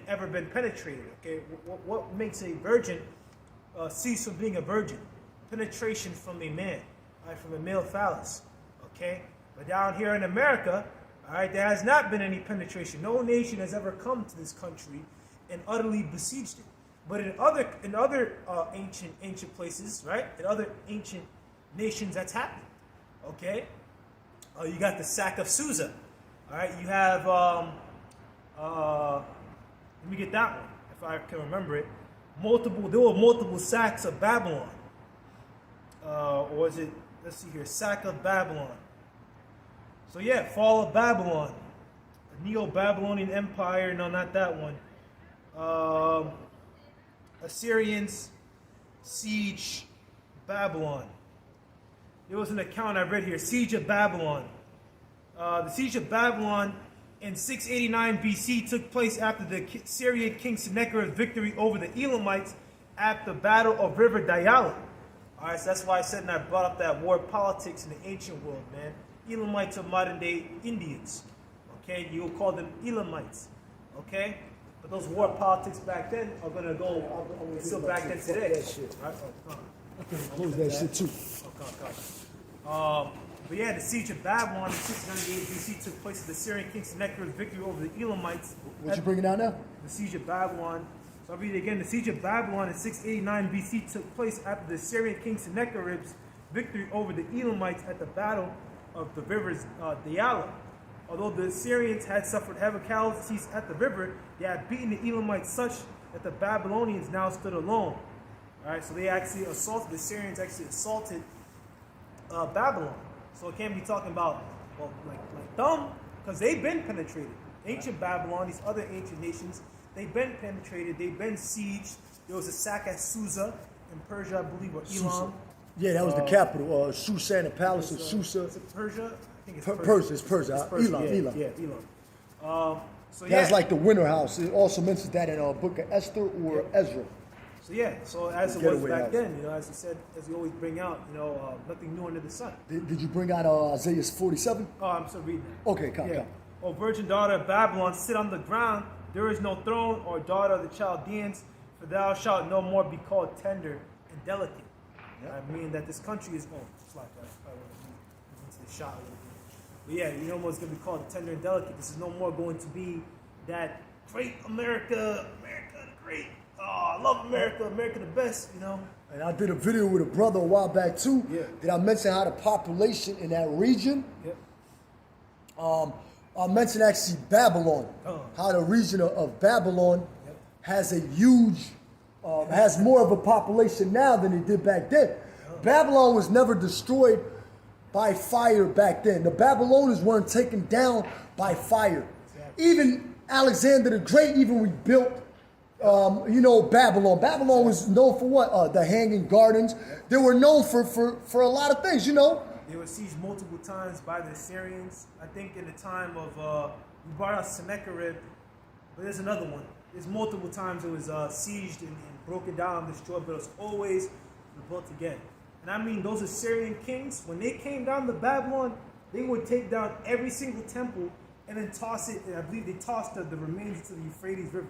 ever been penetrated. Okay? What makes a virgin cease from being a virgin? Penetration from a man, right? From a male phallus. Okay? But down here in America, all right, there has not been any penetration. No nation has ever come to this country and utterly besieged it. But in other ancient places, right? In other ancient nations, that's happened. Okay? You got the sack of Susa. All right? You have let me get that one, if I can remember it. There were multiple sacks of Babylon. Or was it? Let's see here. Sack of Babylon. So yeah, fall of Babylon, the Neo-Babylonian Empire. No, not that one. Assyrians siege Babylon. There was an account I read here. Siege of Babylon. The siege of Babylon in 689 BC took place after the Syrian king Sennacherib's victory over the Elamites at the Battle of River Dayala. All right, so that's why I said, and I brought up that war politics in the ancient world, man. Elamites are modern-day Indians. Okay, you will call them Elamites. Okay, but those war politics back then are gonna go still back then today. That shit. Right? Close that shit too. But yeah, the siege of Babylon in 698 BC took place at the Syrian king Sennacherib's victory over the Elamites. What you bringing out now? The siege of Babylon. So I'll read it again. The siege of Babylon in 689 BC took place after the Syrian king Sennacherib's victory over the Elamites at the battle of the rivers Dayala. Although the Syrians had suffered heavy casualties at the river, they had beaten the Elamites such that the Babylonians now stood alone. All right, so they actually assaulted, the Syrians actually assaulted Babylon. So it can't be talking about, well, like them, because they've been penetrated. Ancient Babylon, these other ancient nations, they've been penetrated, they've been sieged. There was a sack at Susa in Persia, I believe, or Elam. Yeah, that was the capital. Susa, the palace of Susa. Is it Persia? I think it's Persia. It's Persia. Elam. Yeah, Elam. So that's like the winter house. It also mentions that in Book of Esther or Ezra. So yeah, so as it was back then, you know, as you said, as you always bring out, you know, nothing new under the sun. Did you bring out Isaiah 47? Oh, I'm still reading that. Okay, come. O virgin daughter of Babylon, sit on the ground. There is no throne, or daughter of the Chaldeans, for thou shalt no more be called tender and delicate. Yep. I mean that this country is it's like that. I want to move into the shot a little bit. But yeah, you know what's going to be called tender and delicate. This is no more going to be that great America the great. Oh, I love America, America the best, you know. And I did a video with a brother a while back too. Yeah. Did I mention how the population in that region? Yep. I mentioned actually Babylon, how the region of Babylon has a huge, has more of a population now than it did back then. Babylon was never destroyed by fire back then. The Babylonians weren't taken down by fire. Exactly. Even Alexander the Great even rebuilt, Babylon. Babylon was known for what? The Hanging Gardens. They were known for a lot of things, you know. They were sieged multiple times by the Assyrians. I think in the time of, you brought out Sennacherib, but there's another one. There's multiple times it was sieged and broken down and destroyed, but it was always rebuilt again. And I mean, those Assyrian kings, when they came down to Babylon, they would take down every single temple and then toss it, and I believe they tossed the remains into the Euphrates River.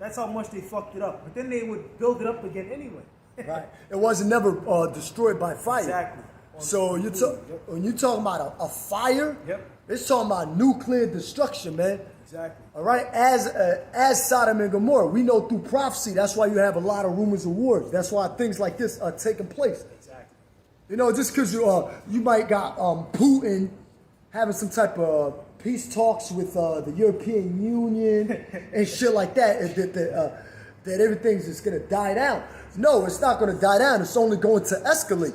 That's how much they fucked it up. But then they would build it up again anyway. Right. It wasn't never destroyed by fire. Exactly. So when you're talking about a fire, it's talking about nuclear destruction, man. Exactly. All right. As Sodom and Gomorrah, we know through prophecy. That's why you have a lot of rumors of wars. That's why things like this are taking place. Exactly. You know, just because you might got Putin having some type of peace talks with the European Union and shit like that, that everything's just gonna die down. No, it's not gonna die down. It's only going to escalate.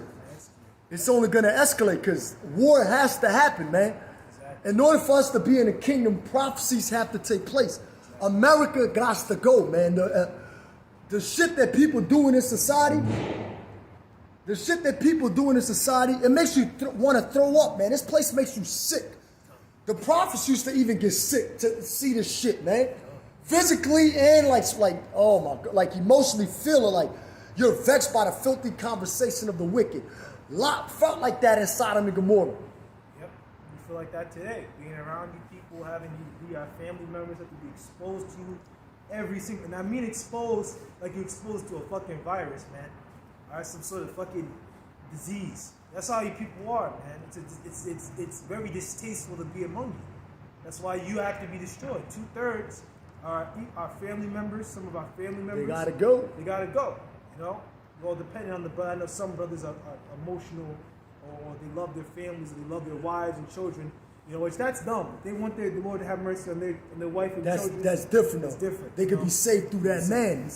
It's only going to escalate because war has to happen, man. Exactly. In order for us to be in the kingdom, prophecies have to take place. Exactly. America got to go, man. The shit that people do in this society, it makes you want to throw up, man. This place makes you sick. The prophets used to even get sick to see this shit, man. Physically and like oh my God, like emotionally feeling like you're vexed by the filthy conversation of the wicked. Lot felt like that in Sodom and Gomorrah. Yep, you feel like that today. Being around you people, having you be our family members, have to be exposed to you every single. And I mean exposed like you're exposed to a fucking virus, man. All right, some sort of fucking disease. That's how you people are, man. It's very distasteful to be among you. That's why you have to be destroyed. 2/3 are our family members. Some of our family members. They gotta go. They gotta go. You know. Well, depending on the brother, I know some brothers are emotional, or they love their families, or they love their wives and children. You know, which that's dumb. They want the Lord to have mercy on their wife and children. That's different. That's different. They could be saved through that man.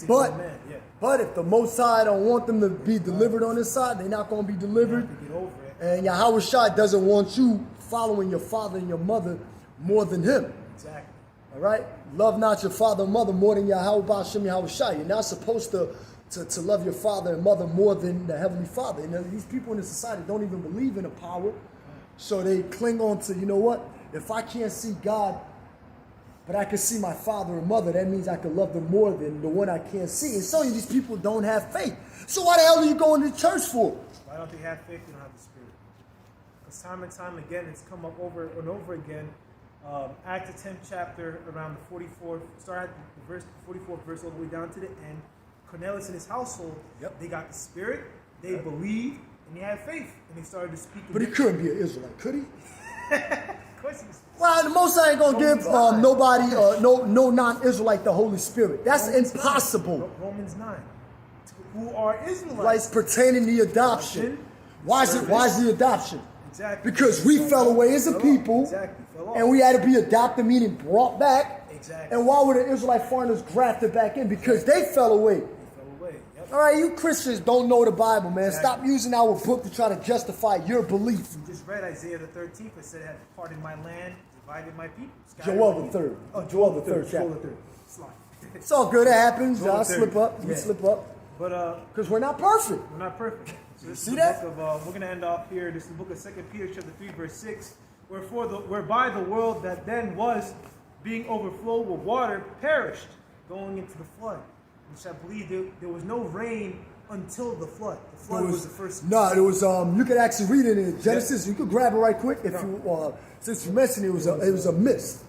But if the Most High don't want them to be delivered on this side, they're not going to be delivered. To get over it. And Yahweh Shai doesn't want you following your father and your mother more than him. Exactly. All right? Love not your father and mother more than Yahweh Ba'ashem Yahweh Shai. You're not supposed to love your father and mother more than the Heavenly Father. And these people in the society don't even believe in a power. So they cling on to, you know what? If I can't see God, but I can see my father and mother, that means I can love them more than the one I can't see. And some of these people don't have faith. So why the hell are you going to church for? Why don't they have faith? They don't have the Spirit. Because time and time again, it's come up over and over again. Acts the 10th chapter, around the 44th, start at the 44th verse all the way down to the end. Cornelius and his household, they got the Spirit, they believed, and they had faith, and they started to speak. But he couldn't be an Israelite, could he? Of course he was. Well, the Most High ain't gonna give nobody, no non-Israelite the Holy Spirit. That's impossible. Romans 9. Who are Israelites? Like pertaining to adoption. Why is the adoption? Exactly. Because we fell away as a people, and we had to be adopted, meaning brought back. Exactly. And why were the Israelite foreigners grafted back in? Because they fell away. They fell away. Yep. All right, you Christians don't know the Bible, man. Exactly. Stop using our book to try to justify your belief. We just read Isaiah the 13th. It said, "Have parted my land, divided my people." Scattered Joel my the people. 3rd. Oh, Joel the 3rd Joel chapter. the 3rd. Slide. It's all good. It happens. Joel the Y'all 3rd. slip up. We Yeah. slip up. But Because we're not perfect. we're not perfect. So this See is the that? book of, we're going to end off here. This is the book of 2 Peter chapter 3, verse 6. Whereby the world that then was, being overflowed with water, perished, going into the flood. Which I believe there was no rain until the flood. The flood was the first. No, it was. You could actually read it in Genesis. You could grab it right quick if you. Since you mentioned it, it was a mist.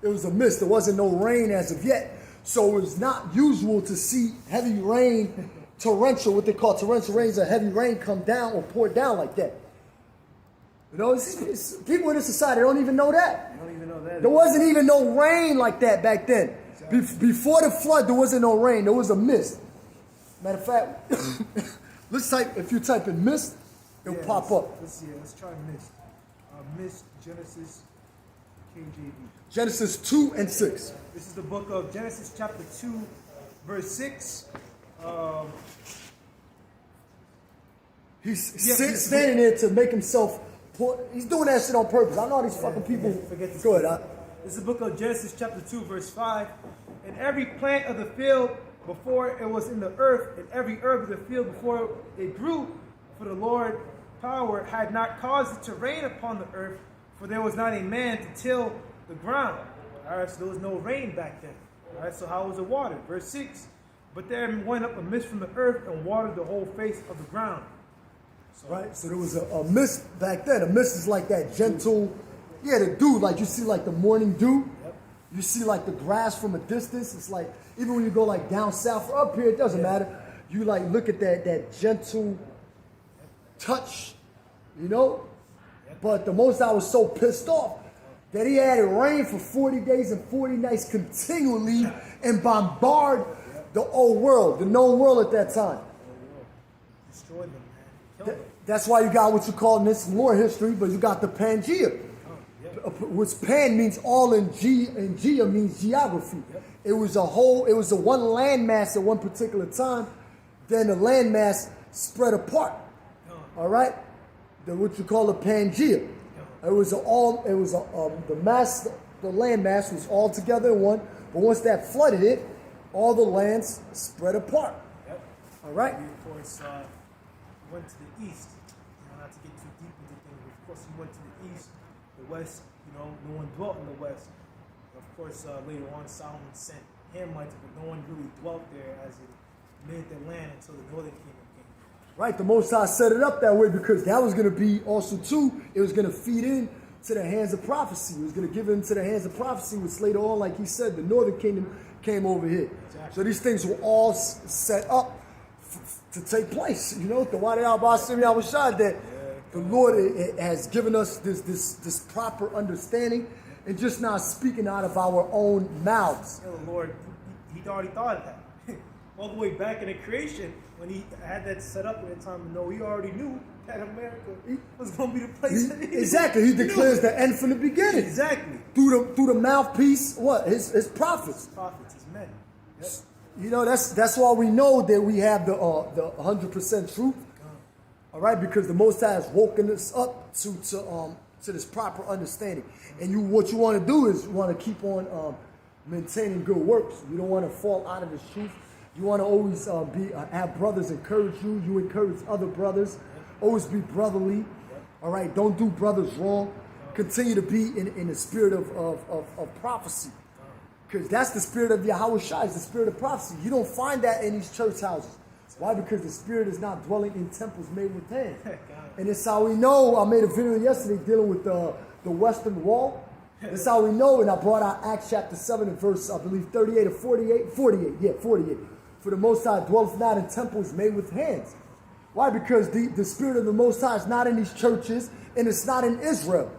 It was a mist. There wasn't no rain as of yet, so it was not usual to see heavy rain, torrential, what they call torrential rains, or heavy rain come down or pour down like that. You know, it's people in this society don't even know that. I don't even know that. There wasn't even no rain like that back then. Exactly. Before the flood, there wasn't no rain. There was a mist. Matter of fact, if you type in mist, it'll pop up. Let's try mist. Mist, Genesis, KJV. Genesis 2 and 6. This is the book of Genesis chapter 2, verse 6. He's standing there to make himself. He's doing that shit on purpose. I know all these fucking people. Forget this. Go ahead. This is the book of Genesis chapter 2, verse 5. And every plant of the field before it was in the earth, and every herb of the field before it grew, for the Lord power had not caused it to rain upon the earth, for there was not a man to till the ground. All right, so there was no rain back then. All right, so how was it watered? Verse 6. But there went up a mist from the earth and watered the whole face of the ground. Right, so there was a mist back then. A mist is like that gentle, the dew, like you see like the morning dew. Yep. You see like the grass from a distance. It's like, even when you go like down south or up here, it doesn't matter. You like look at that gentle touch, you know? But the Most High was so pissed off that he had it rain for 40 days and 40 nights continually and bombard the old world, the known world at that time. Destroyed them, man. That's why you got what you call in this lore history, but you got the Pangea, which Pan means all and Gea means geography. It was a one landmass at one particular time. Then the landmass spread apart. All right, what you call a Pangea. The landmass was all together in one. But once that flooded it, all the lands spread apart. All right. Of course, went to the east. Not to get too deep into things, but of course he went to the east, the west. No one dwelt in the west. Of course, later on Solomon sent Hamites, but no one really dwelt there as it made their land until the northern kingdom came. Right, the Most High set it up that way because that was going to be also too. It was going to feed in to the hands of prophecy. It was going to give into the hands of prophecy, which later on, like he said, the northern kingdom came over here. Exactly. So these things were all set up to take place. You know, the Wadi al-Basim Yahushua, that the Lord has given us this proper understanding and just not speaking out of our own mouths. The Lord, He'd already thought of that. All the way back in the creation, when He had that set up at that time, He already knew that America was going to be the place. Exactly. He declares the end from the beginning. Exactly. Through the mouthpiece, his prophets. His prophets, His men. Yep. You know, that's why we know that we have the 100% truth. All right, because the Most High has woken us up to this proper understanding. And what you want to do is you want to keep on maintaining good works. You don't want to fall out of this truth. You want to always have brothers encourage you. You encourage other brothers. Always be brotherly. All right, don't do brothers wrong. Continue to be in the spirit of prophecy. Because that's the spirit of Yahushua, is the spirit of prophecy. You don't find that in these church houses. Why? Because the spirit is not dwelling in temples made with hands. And that's how we know. I made a video yesterday dealing with the Western Wall. That's how we know. And I brought out Acts chapter 7 and verse, I believe, 38 or 48. 48. For the Most High dwelleth not in temples made with hands. Why? Because the spirit of the Most High is not in these churches, and it's not in Israel,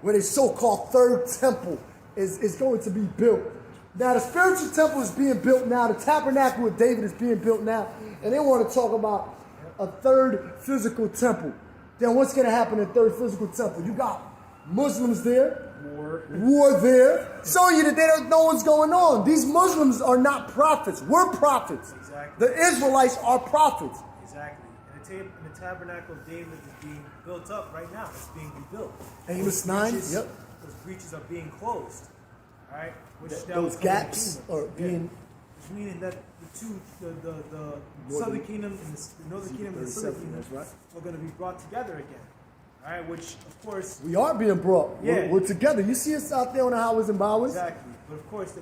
where the so-called third temple is going to be built. Now, the spiritual temple is being built now. The tabernacle of David is being built now. And they want to talk about a third physical temple. Then what's going to happen in a third physical temple? You got Muslims there. war there, showing you that they don't know what's going on. These Muslims are not prophets. We're prophets. Exactly. The Israelites are prophets. Exactly. And the tabernacle of David is being built up right now. It's being rebuilt. Amos 9. Breaches, Yep. Those breaches are being closed. All right. Which Those gaps are being. Which meaning that the southern kingdom and the northern kingdom and the southern kingdom are going to be brought together again. All right, which of course We are being brought. Yeah. We're together. You see us out there on the highways and byways. exactly, but of course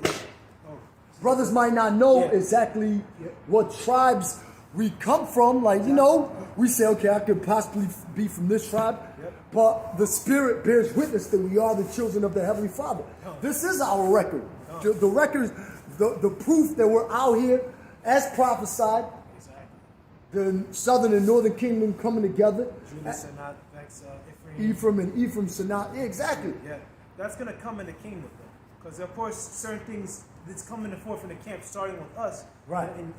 Brothers might not know exactly what tribes we come from. Like, you know, we say, okay, I could possibly be from this tribe. But the Spirit bears witness that we are the children of the Heavenly Father. This is our record. The record is the proof that we're out here as prophesied. The southern and northern kingdom coming together. Ephraim and Ephraim Sanat. Yeah, exactly. Yeah, that's going to come in the kingdom, though. Because, of course, certain things that's coming forth in the camp, starting with us. Right. In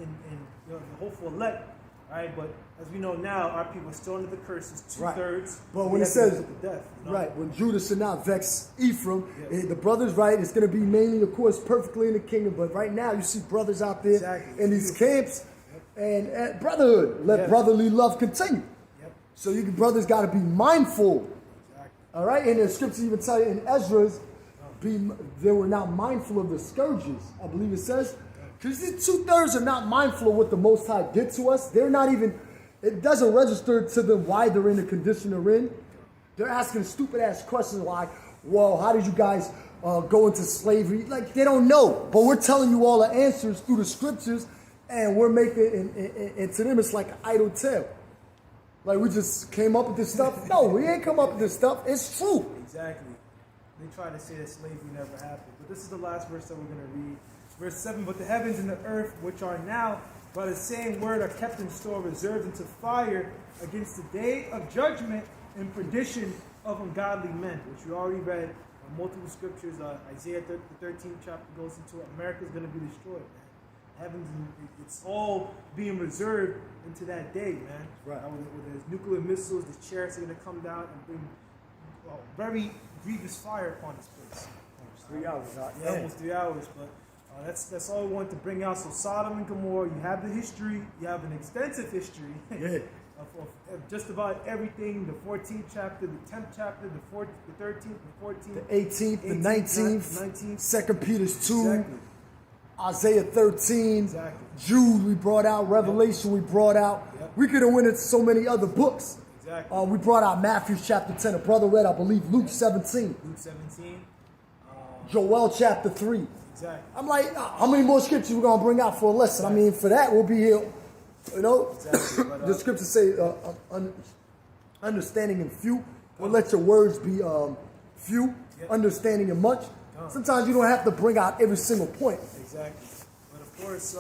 the hopeful elect. Right, but as we know now, our people are still under the curses, 2/3. But when it says, death, right, when Judah should not vex Ephraim, the brothers, right, it's going to be mainly, of course, perfectly in the kingdom. But right now, you see brothers out there in these camps and at brotherhood. Let brotherly love continue. So you brothers got to be mindful. All right, and the scriptures even tell you in Ezra's, they were not mindful of the scourges. I believe it says. Because these 2/3 are not mindful of what the Most High did to us. They're not even, it doesn't register to them why they're in the condition they're in. They're asking stupid ass questions like, well, how did you guys go into slavery? Like, they don't know. But we're telling you all the answers through the scriptures, and we're making, and to them it's like an idle tale. Like, we just came up with this stuff. No, we ain't come up with this stuff. It's true. Exactly. They try to say that slavery never happened. But this is the last verse that we're going to read. Verse 7, but the heavens and the earth, which are now by the same word, are kept in store, reserved into fire against the day of judgment and perdition of ungodly men, which we already read in multiple scriptures. Isaiah the 13th chapter goes into it. America's going to be destroyed, man. Heavens, it's all being reserved into that day, man. Right. Where there's nuclear missiles, the chariots are going to come down and bring very grievous fire upon this place. 3 hours. Yeah, almost 3 hours, but that's all we wanted to bring out. So Sodom and Gomorrah, you have the history, you have an extensive history of just about everything. The 14th chapter, the 10th chapter, the 13th, the 14th, the 18th, the 19th, 2 Peter 2, Isaiah 13, Jude we brought out, Revelation we brought out. We could have went into so many other books. We brought out Matthew chapter 10. A brother read, I believe, Luke 17. Luke 17. Joel chapter 3. Exactly. I'm like, how many more scriptures we're going to bring out for a lesson? I mean, for that, we'll be here, you know. Exactly. But, the scriptures say, understanding in few, or let your words be few, understanding in much. Sometimes you don't have to bring out every single point. Exactly. But of course,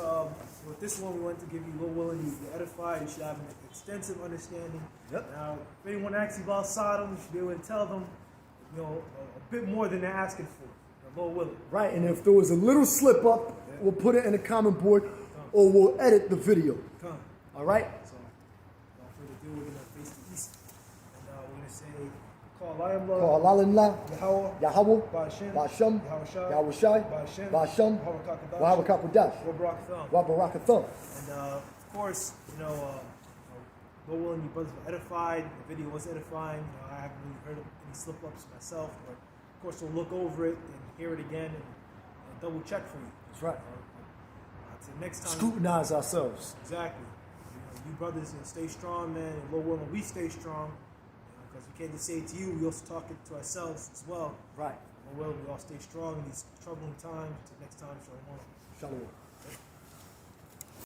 with this one, we want to give you, Lord willing, you be edified. You should have an extensive understanding. Now, if anyone asks you about Sodom, you should be able to tell them, you know, a bit more than they're asking for. Lord willing. Right, and if there was a little slip up, we'll put it in the comment board, or we'll edit the video. All right? So, without further ado, we're going to face the east. And we're going to say, Call Allah, Yahweh, Ba'ashem, Ba'ashem, Yahushai, Ba'asham, Ba'ashem, Wahabakakadash, Wabarakatham. Wabarakatham. And of course, Lord willing, you brothers were edified. The video was edifying. I haven't really heard of any slip-ups myself, but of course we'll look over it and hear it again and double check for you. That's right. Until next time. Scrutinize ourselves. Exactly. You brothers, stay strong, man. And Lord willing, we stay strong. Because we can't just say it to you, we also talk it to ourselves as well. Right. Lord willing, we all stay strong in these troubling times. Until next time, shalom. Shalom.